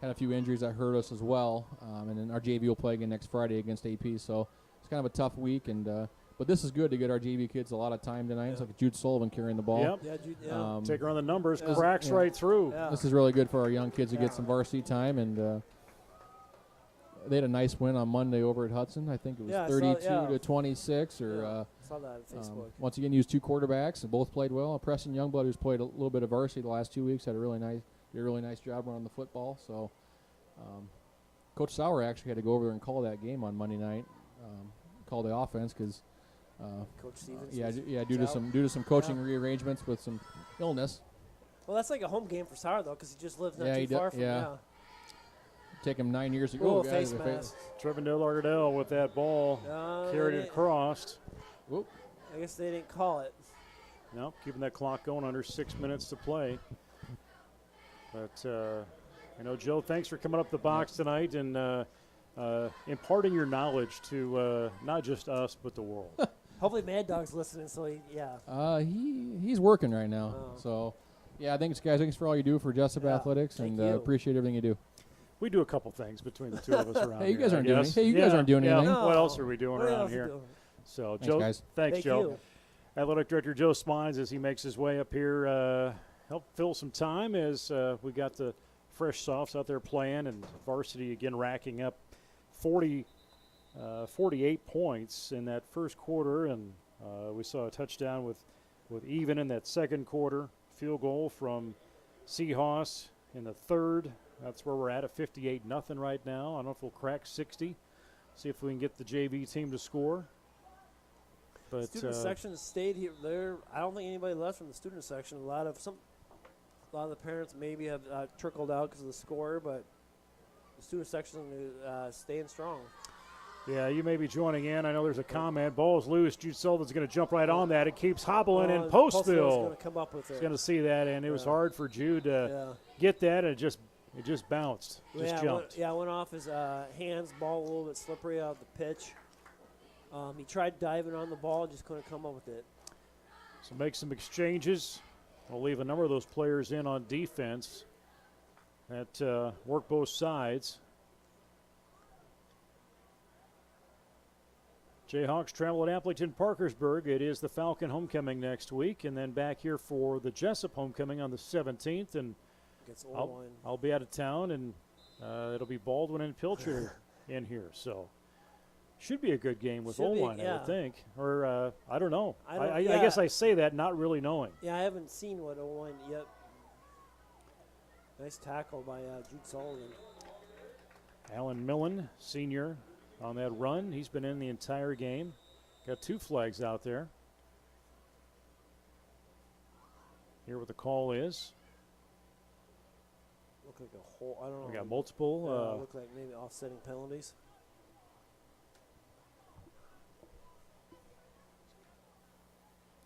a few injuries that hurt us as well, and then our JV will play again next Friday against AP. So it's kind of a tough week, and but this is good to get our JV kids a lot of time tonight. It's like Jude Sullivan carrying the ball. Yep. Yeah, Jude, take her on the numbers, cracks right through. Yeah. This is really good for our young kids to get some varsity time, and they had a nice win on Monday over at Hudson. I think it was 32-26. Saw that on Facebook. Once again, used 2 quarterbacks and both played well. Preston Youngblood, who's played a little bit of varsity the last 2 weeks, did a really nice job running the football. So, Coach Sauer actually had to go over there and call that game on Monday night, call the offense because. Coach Stevens. Due to some coaching rearrangements with some illness. Well, that's like a home game for Sauer though, because he just lives not too far from. Take him 9 years ago. Face mask. Trevindale Lardell with that ball, carried it across. Whoop. I guess they didn't call it. No, keeping that clock going, under 6 minutes to play. But Joe, thanks for coming up the box tonight and imparting your knowledge to not just us but the world. Hopefully Mad Dog's listening, so He's working right now. Oh. So, yeah, thanks, guys. Thanks for all you do for Jesup Athletics, Thank and you. appreciate everything you do. We do a couple things between the two of us around Hey, you here. guys I aren't doing guess. anything. Hey, you guys aren't doing anything. What else are we doing What around else here? you doing? So, Thanks, Joe, guys. Thanks, Thank Joe. you. Athletic Director Joe Spines, as he makes his way up here, help fill some time as we got the fresh softs out there playing, and varsity again racking up 48 points in that first quarter, and we saw a touchdown with even in that second quarter. Field goal from Seahawks in the third. That's where we're at 58-0 right now. I don't know if we'll crack 60. See if we can get the JV team to score. But Student section stayed here. There, I don't think anybody left from the student section. A lot of the parents maybe have trickled out because of the score, but the student section is staying strong. yeah, you may be joining in. I know there's a comment. Ball's loose. Jude Sullivan's going to jump right on that. It keeps hobbling in Postville's Postville. going to come up with it. He's going to see that, and it was hard for Jude to get that. It just bounced, jumped. It went off his hands. Ball a little bit slippery out of the pitch. He tried diving on the ball, just couldn't come up with it. So make some exchanges. We'll leave a number of those players in on defense that work both sides. Jayhawks travel at Appleton Parkersburg. It is the Falcon homecoming next week, and then back here for the Jesup homecoming on the 17th. And I'll be out of town, and it'll be Baldwin and Pilcher in here. So should be a good game with O-line, I would think. Or I don't know. I guess I say that not really knowing. Yeah, I haven't seen what O-line yet. Nice tackle by Jude Sullivan. Alan Millen, senior, on that run. He's been in the entire game. Got 2 flags out there. Here what the call is. Look like a whole, I don't know. We got multiple. Look like maybe offsetting penalties.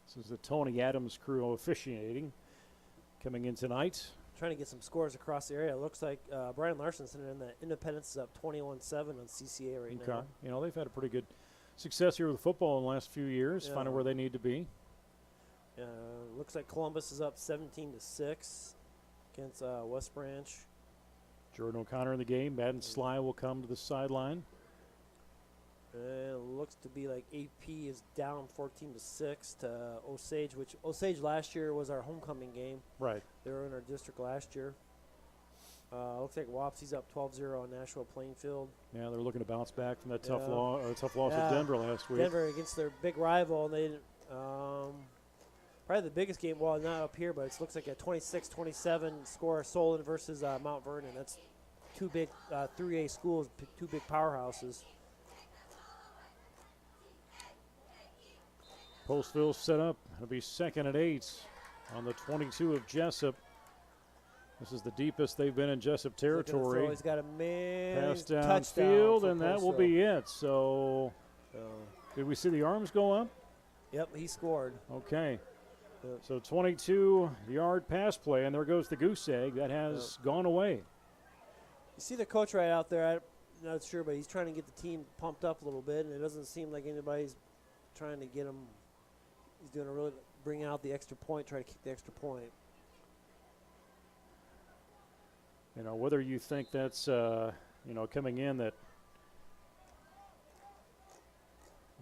This is the Tony Adams crew officiating coming in tonight. Trying to get some scores across the area. It looks like Brian Larson's in the Independence is up 21-7 on CCA right now. You know, they've had a pretty good success here with football in the last few years, finding where they need to be. Looks like Columbus is up 17-6 against West Branch. Jordan O'Connor in the game. Madden Sly will come to the sideline. It looks to be like AP is down 14-6 to Osage, which Osage last year was our homecoming game. Right. They were in our district last year. Looks like Wapsi's up 12-0 on Nashua Plainfield. Yeah, they're looking to bounce back from that tough loss at Denver last week. Denver against their big rival. They probably the biggest game, well, not up here, but it looks like a 26-27 score, Solon versus Mount Vernon. That's 2 big 3A schools, 2 big powerhouses. Postville set up. It'll be 2nd and 8 on the 22 of Jesup. This is the deepest they've been in Jesup territory. He's got a man. Pass downfield, and that will be it. So, did we see the arms go up? Yep, he scored. Okay. So 22-yard pass play, and there goes the goose egg. That has gone away. You see the coach right out there. I'm not sure, but he's trying to get the team pumped up a little bit, and it doesn't seem like anybody's trying to get him. He's doing a really bringing out the extra point, trying to kick the extra point. You know, whether you think that's, coming in that,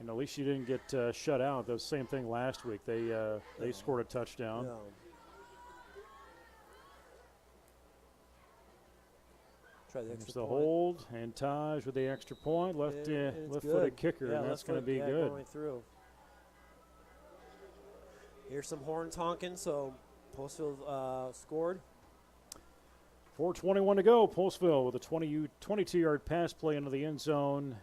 at least you didn't get shut out. The same thing last week. They scored a touchdown. No. Try the extra the point. hold, and Taj with the extra point. Left-footed kicker, and that's going to be good. Going through. Here's some horns honking, so Postville scored. 4:21 to go. Postville with a 22-yard pass play into the end zone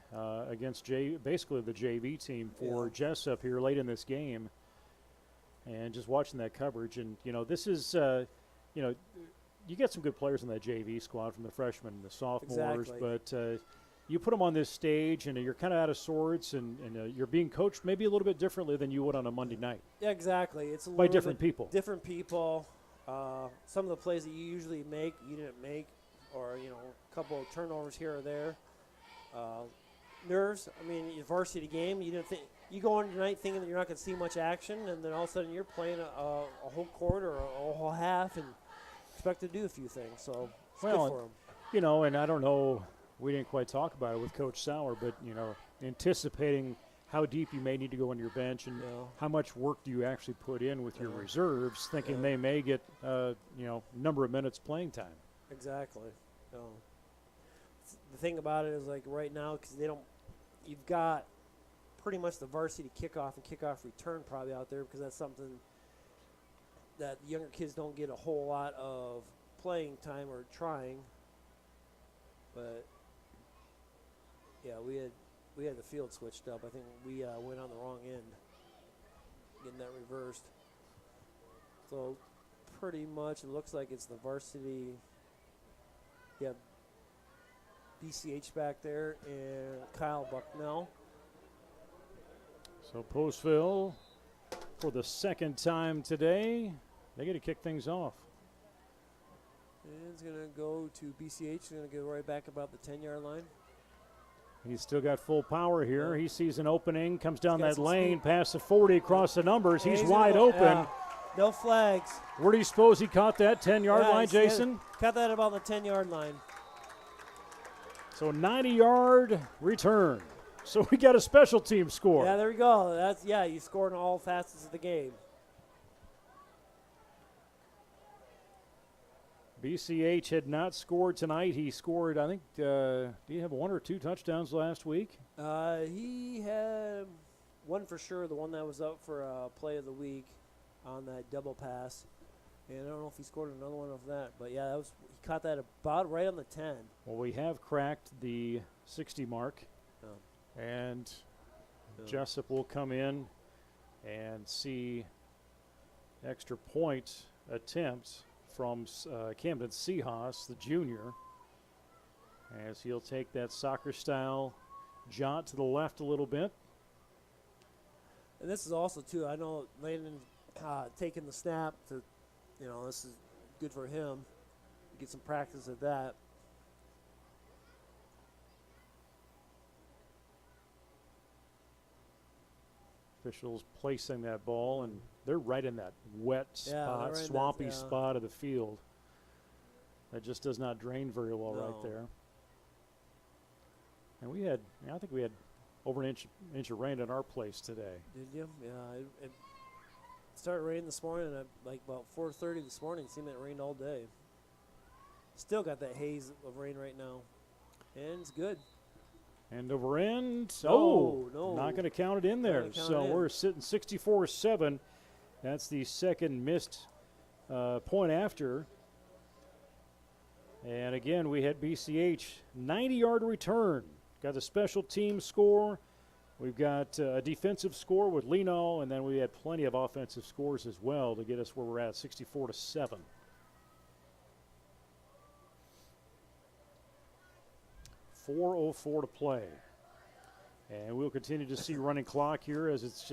against basically the JV team for Jesup here late in this game. And just watching that coverage, and this is, you get some good players in that JV squad from the freshmen and the sophomores, but you put them on this stage, and you're kind of out of sorts, and you're being coached maybe a little bit differently than you would on a Monday night. Yeah, exactly. It's by different people. Different people. Some of the plays that you usually make, you didn't make, or a couple of turnovers here or there. nerves. I mean, your varsity game, you didn't think you go on tonight thinking that you're not going to see much action, and then all of a sudden you're playing a whole quarter or a whole half and expect to do a few things. So it's good for them. You know, and I don't know, we didn't quite talk about it with Coach Sauer, but, you know, anticipating how deep you may need to go on your bench and how much work do you actually put in with your reserves, thinking they may get, you know, number of minutes playing time. Exactly. The thing about it is, like, right now, because you've got pretty much the varsity kickoff and kickoff return probably out there, because that's something that younger kids don't get a whole lot of playing time or trying. But yeah, we had the field switched up. I think we went on the wrong end, getting that reversed. So pretty much it looks like it's the varsity. Yeah, BCH back there and Kyle Bucknell. So Postville, for the second time today, they get to kick things off. And it's going to go to BCH. It's going to go right back about the 10-yard line. He's still got full power here. He sees an opening, comes down that lane, past the 40, across the numbers. He's wide open. Yeah. No flags. Where do you suppose he caught that 10-yard line, Jason? Caught that about the 10-yard line. So 90-yard return. So we got a special team score. Yeah, there we go. You scored in all facets of the game. BCH had not scored tonight. He scored, I think, did he have 1 or 2 touchdowns last week? He had one for sure, the one that was up for play of the week on that double pass. And I don't know if he scored another one of that. But, yeah, he caught that about right on the 10. Well, we have cracked the 60 mark. And Jesup will come in and see extra point attempts from Camden Seahas, the junior, as he'll take that soccer-style jaunt to the left a little bit. And this is also, too, I know Landon taking the snap to, this is good for him. Get some practice at that. Officials placing that ball, and they're right in that wet spot, swampy spot of the field. That just does not drain very well right there. And I think we had over an inch of rain in our place today. Did you? Yeah, it started raining this morning at like about 4:30 this morning. It seemed like it rained all day. Still got that haze of rain right now, and it's good. End over end. No. Not going to count it in there. So we're sitting 64-7. That's the second missed point after. And again, we had BCH 90-yard return. Got a special team score. We've got a defensive score with Lino, and then we had plenty of offensive scores as well to get us where we're at, 64-7. .404 to play. And we'll continue to see running clock here as it's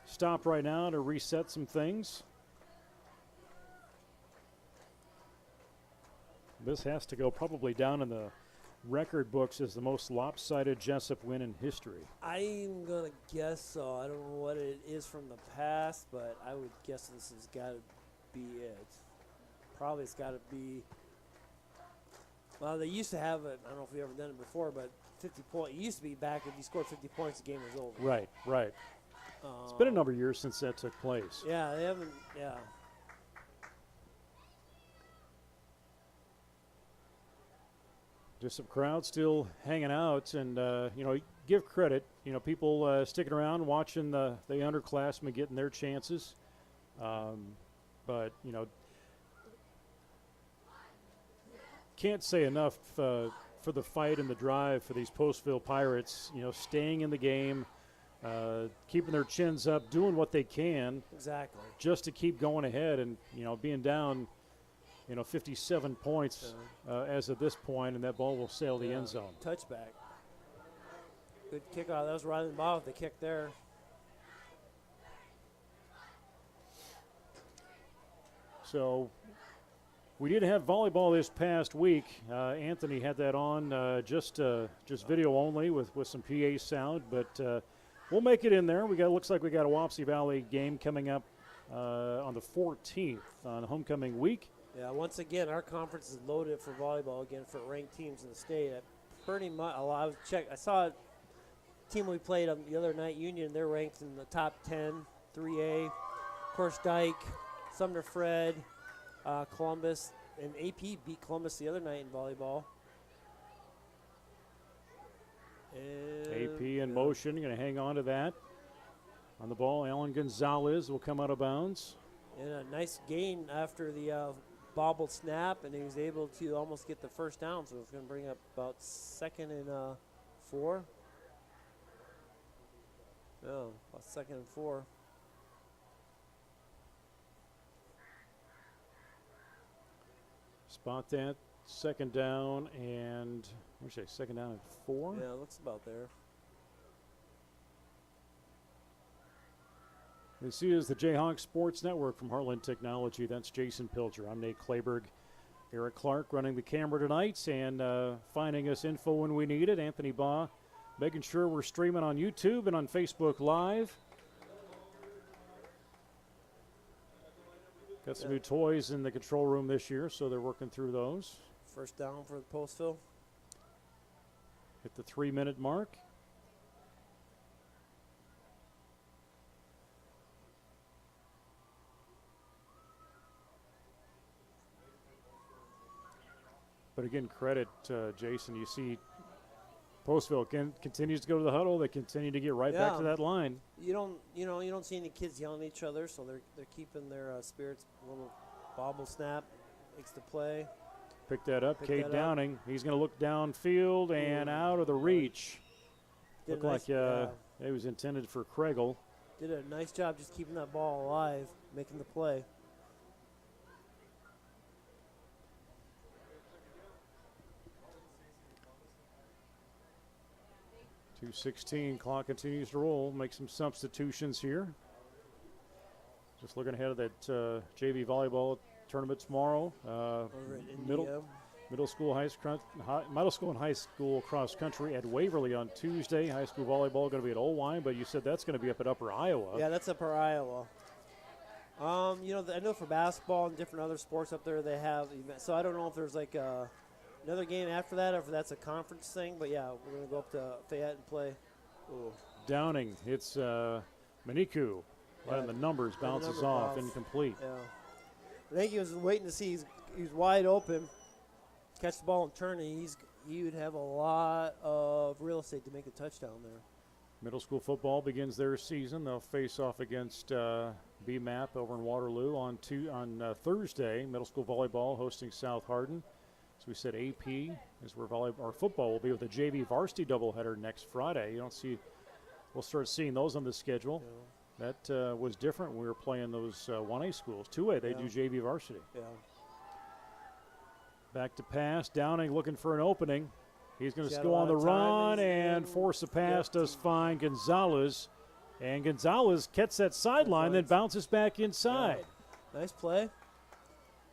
stopped right now to reset some things. This has to go probably down in the record books as the most lopsided Jesup win in history. I'm going to guess so. I don't know what it is from the past, but I would guess this has got to be it. Probably it's got to be. Well, they used to have it. I don't know if we've ever done it before, but 50 points. It used to be back if you scored 50 points, the game was over. Right. It's been a number of years since that took place. Yeah, they haven't. Yeah. Just some crowd still hanging out, and give credit. People sticking around watching the underclassmen getting their chances, but can't say enough for the fight and the drive for these Postville Pirates. Staying in the game, keeping their chins up, doing what they can. Exactly. Just to keep going ahead, and being down, 57 points as of this point, and that ball will sail the end zone. Touchback. Good kickoff. That was right in the ball with the kick there. So We did have volleyball this past week. Anthony had that on just video only with some PA sound, but we'll make it in there. Looks like we got a Wapsie Valley game coming up on the 14th on homecoming week. Yeah, once again, our conference is loaded for volleyball again for ranked teams in the state. Pretty much, I saw a team we played on the other night, Union. They're ranked in the top 10, 3A. Of course, Dyke, Sumner Fred, Columbus, and AP beat Columbus the other night in volleyball. And AP in motion, going to hang on to that. On the ball, Alan Gonzalez will come out of bounds. And a nice gain after the bobbled snap, and he was able to almost get the first down, so it's going to bring up about 2nd and 4. Oh, about 2nd and 4. Spot that, 2nd down, and what did you say, 2nd down and 4? Yeah, it looks about there. This is the Jayhawk Sports Network from Heartland Technology. That's Jason Pilcher. I'm Nate Kleberg. Eric Clark running the camera tonight and finding us info when we need it. Anthony Baugh making sure we're streaming on YouTube and on Facebook Live. Got some new toys in the control room this year, so they're working through those. First down for the Postville. Hit the 3-minute mark. But again, credit, Jason. You see Postville continues to go to the huddle. They continue to get right back to that line. You don't see any kids yelling at each other, so they're keeping their spirits. A little bobble snap makes the play. Pick that up, Cade Downing. He's going to look downfield and out of the reach. Looked like it was intended for Kregel. Did a nice job just keeping that ball alive, making the play. 2:16, clock continues to roll. Make some substitutions here. Just looking ahead of that JV volleyball tournament tomorrow. Middle school and high school cross country at Waverly on Tuesday. High school volleyball going to be at Olwine, but you said that's going to be up at Upper Iowa. Yeah, that's Upper Iowa. I know for basketball and different other sports up there they have events. So I don't know if there's like another game after that or if that's a conference thing. But yeah, we're going to go up to Fayette and play. Ooh. Downing hits Mccomb. Right on the numbers, bounces off, incomplete. Yeah. I think he was waiting to see he's wide open, catch the ball and turn, and he would have a lot of real estate to make a touchdown there. Middle school football begins their season. They'll face off against BMAP over in Waterloo on Thursday. Middle school volleyball hosting South Hardin. As we said, AP is where football will be with a JV varsity doubleheader next Friday. We'll start seeing those on the schedule. Yeah. That was different when we were playing those 1A schools. 2A, they do JV varsity. Yeah. Back to pass. Downing looking for an opening. He's going to go on the run and force a pass. Does find Gonzalez. And Gonzalez gets that sideline, then bounces back inside. Yeah. Nice play.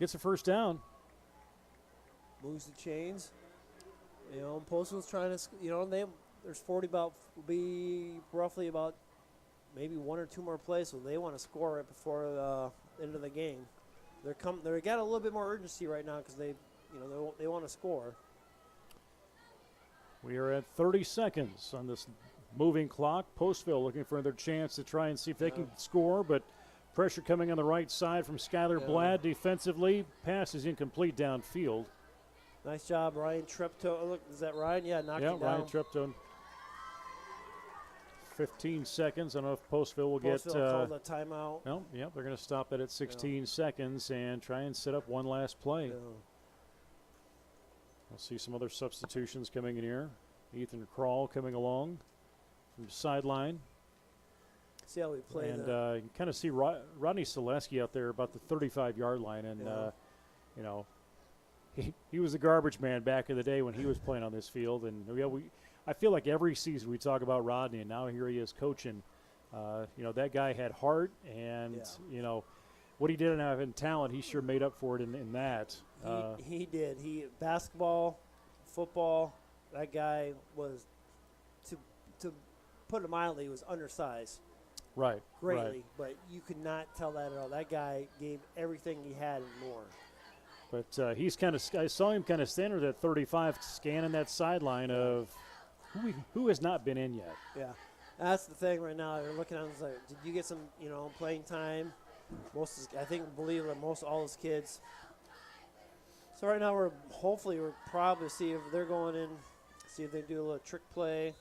Gets a first down. Moves the chains. Postville's trying to, there's roughly about maybe one or two more plays, so they want to score it before the end of the game. They got a little bit more urgency right now because they want to score. We are at 30 seconds on this moving clock. Postville looking for another chance to try and see if they can score, but pressure coming on the right side from Skylar Bladd defensively. Pass is incomplete downfield. Nice job, Ryan Treptow. Look, is that Ryan? Yeah, knocked him down. Ryan Treptow. 15 seconds. I don't know if Postville will Postville called a timeout. No, they're going to stop it at 16 seconds and try and set up one last play. Yeah. We'll see some other substitutions coming in here. Ethan Krall coming along from the sideline. See how we play. And you can kind of see Rodney Selesky out there about the 35-yard line. And, he was a garbage man back in the day when he was playing on this field. And I feel like every season we talk about Rodney, and now here he is coaching. That guy had heart, and what he didn't have in talent, he sure made up for it in that. He did. Basketball, football, that guy was, to put it mildly, was undersized. Right. Greatly, right. but you could not tell that at all. That guy gave everything he had and more. But I saw him kind of standing at 35, scanning that sideline of who has not been in yet. Yeah, that's the thing right now. They're looking at him like, did you get some, playing time? Believe that most all his kids. So right now we're probably see if they're going in, see if they do a little trick play.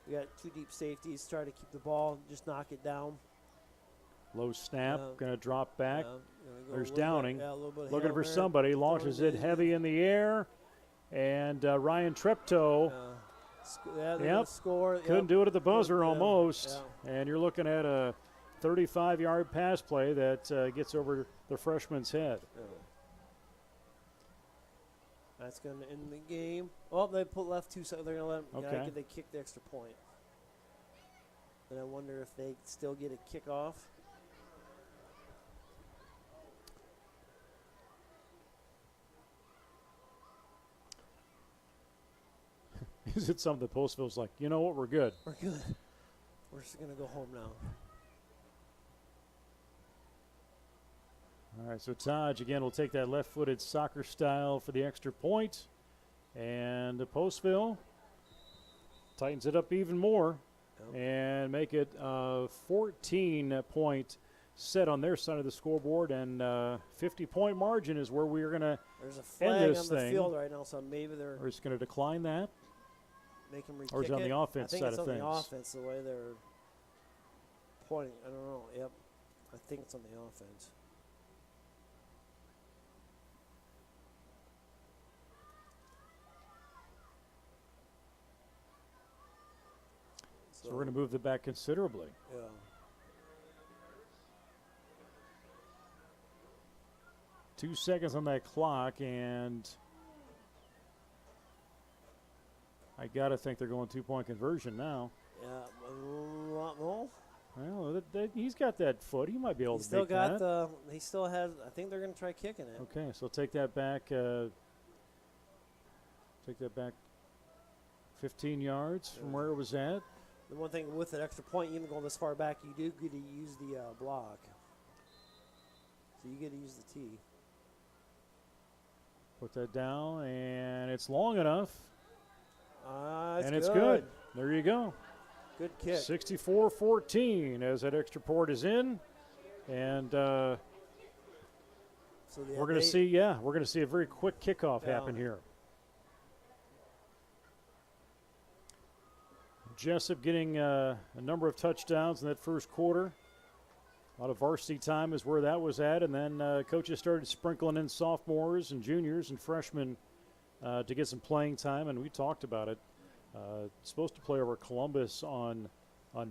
We got 2 deep safeties, try to keep the ball, just knock it down. Low snap, going to drop back. There's Downing, bit looking for somebody, launches it heavy in the air, and Ryan Treptow. Score. Couldn't do it at the buzzer almost, and you're looking at a 35-yard pass play that gets over the freshman's head. That's going to end the game. Oh, they left 2 seconds. They're going to let them. They kick the extra point. And I wonder if they still get a kickoff. Is it something that Postville's like, you know what, we're good? We're good. We're just going to go home now. All right, so Taj, again, will take that left-footed soccer style for the extra point. And Postville tightens it up even more and make it a 14-point set on their side of the scoreboard. And 50-point margin is where we're going to There's a flag end this on the thing. field right now, so maybe they're We're just going to decline that. Make them re-kick Or is it on the offense side of things? I think it's on the offense, the way they're pointing. I don't know. Yep. I think it's on the offense. So we're going to move it back considerably. Yeah. Two seconds on that clock, and I got to think they're going 2-point conversion now. Yeah, well, He's got that foot. He might be able to still make got that. he still has. I think they're going to try kicking it. Okay, so take that back. Take that back 15 yards from where it was at. The one thing with an extra point, even going this far back, you do get to use the block. So you get to use the tee. Put that down, and it's long enough. It's good. There you go. Good kick. 64-14 as that extra point is in. And we're going to see, we're going to see a very quick kickoff happen here. Jesup getting a number of touchdowns in that first quarter. A lot of varsity time is where that was at. And then coaches started sprinkling in sophomores and juniors and freshmen to get some playing time. And we talked about it. Supposed to play over Columbus on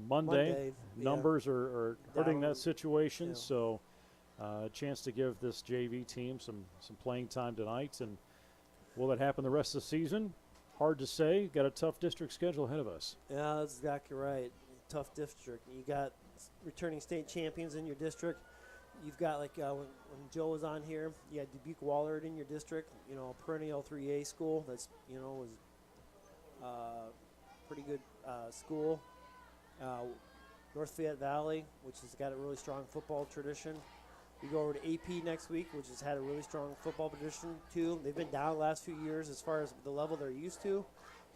Monday. Numbers are hurting that situation. So a chance to give this JV team some playing time tonight. And will that happen the rest of the season? Hard to say. Got a tough district schedule ahead of us. Yeah, that's exactly right. Tough district. You got returning state champions in your district. You've got, like, when Joe was on here, you had Dubuque Wallard in your district, perennial 3A school. That's, was pretty good school. North Fayette Valley, which has got a really strong football tradition. We go over to AP next week, which has had a really strong football tradition, too. They've been down the last few years as far as the level they're used to.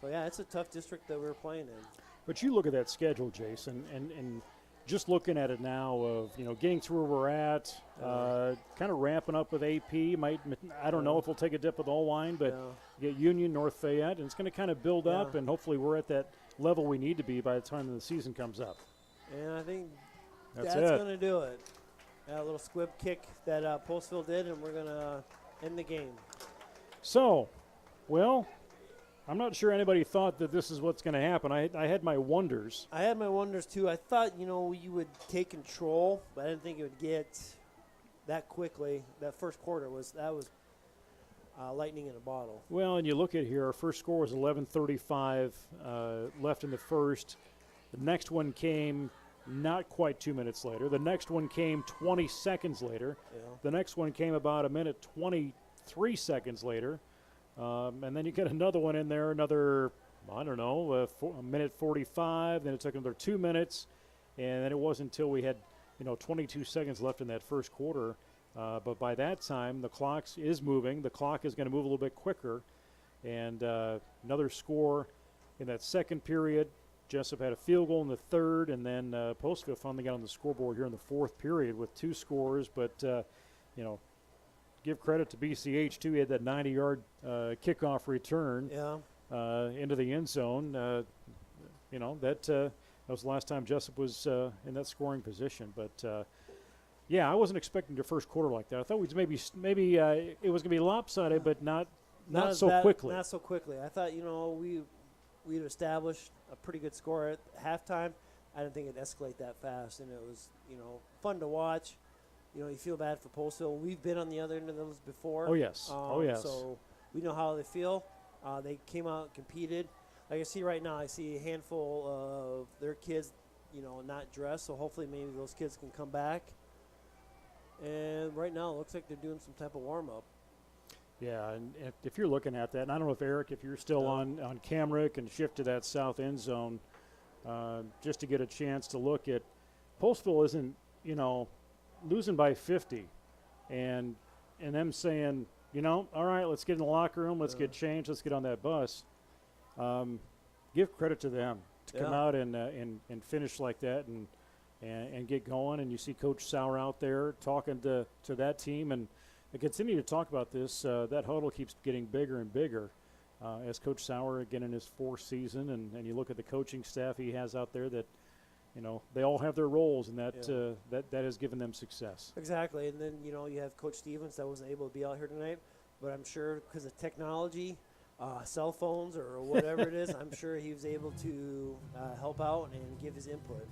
So, yeah, it's a tough district that we're playing in. But you look at that schedule, Jason, and just looking at it now of, getting to where we're at, kind of ramping up with AP. I don't know if we'll take a dip with all line, but get Union, North Fayette, and it's going to kind of build up, and hopefully we're at that level we need to be by the time the season comes up. And I think that's going to do it. A little squib kick that Postville did, and we're going to end the game. So, well, I'm not sure anybody thought that this is what's going to happen. I had my wonders. I had my wonders, too. I thought, you would take control, but I didn't think it would get that quickly. That first quarter was lightning in a bottle. Well, and you look at here, our first score was 11:35 left in the first. The next one came not quite 2 minutes later. The next one came 20 seconds later. Yeah. The next one came about a minute 23 seconds later. And then you get another one in there, another, I don't know, a minute 45. Then it took another 2 minutes. And then it wasn't until we had, 22 seconds left in that first quarter. But by that time, the clock is moving. The clock is going to move a little bit quicker. And another score in that second period. Jesup had a field goal in the third, and then Postville finally got on the scoreboard here in the fourth period with 2 scores. But, give credit to BCH, too. He had that 90-yard kickoff return into the end zone. That was the last time Jesup was in that scoring position. But, I wasn't expecting the first quarter like that. I thought maybe it was going to be lopsided, but not so quickly. Not so quickly. I thought, we'd established a pretty good score at halftime. I didn't think it'd escalate that fast, and it was, fun to watch. You feel bad for Postville. We've been on the other end of those before. Oh, yes. So we know how they feel. They came out and competed. Like I see right now, I see a handful of their kids, not dressed, so hopefully maybe those kids can come back. And right now it looks like they're doing some type of warm-up. Yeah, and if you're looking at that, and I don't know if Eric, if you're still on camera, can shift to that south end zone just to get a chance to look at Postville isn't, losing by 50, and them saying, all right, let's get in the locker room, let's get changed, let's get on that bus. Give credit to them to come out and finish like that and get going. And you see Coach Sauer out there talking to that team, and I continue to talk about this. That huddle keeps getting bigger and bigger as Coach Sauer, again, in his 4th season. And you look at the coaching staff he has out there that, they all have their roles, and that has given them success. Exactly. And then, you have Coach Stevens that wasn't able to be out here tonight. But I'm sure because of technology, cell phones or whatever it is, I'm sure he was able to help out and give his input.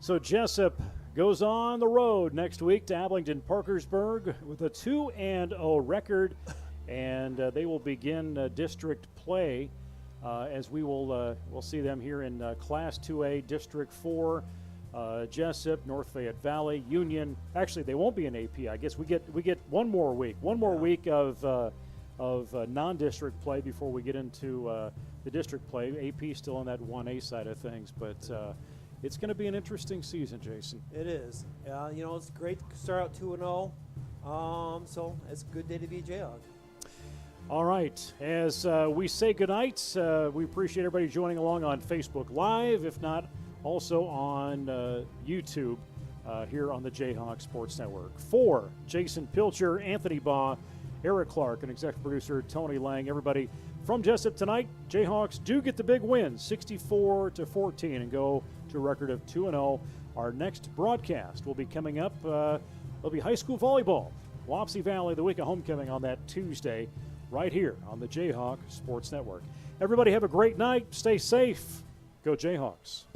So Jesup goes on the road next week to Ablington-Parkersburg with a 2-0 record, and they will begin district play as we'll see them here in Class 2A, District 4, Jesup, North Fayette Valley, Union. Actually, they won't be in AP. I guess we get one more week week of non-district play before we get into the district play. AP still on that 1A side of things, but. It's going to be an interesting season, Jason. It is. It's great to start out 2-0. So it's a good day to be a Jayhawk. All right. As we say goodnight, we appreciate everybody joining along on Facebook Live, if not also on YouTube here on the Jayhawk Sports Network. For Jason Pilcher, Anthony Baugh, Eric Clark, and executive producer Tony Lang, everybody from Jesup tonight, Jayhawks do get the big win, 64-14, and go to a record of 2-0. Our next broadcast will be coming up. It'll be high school volleyball, Wapsie Valley, the week of homecoming on that Tuesday, right here on the Jayhawk Sports Network. Everybody have a great night. Stay safe. Go Jayhawks.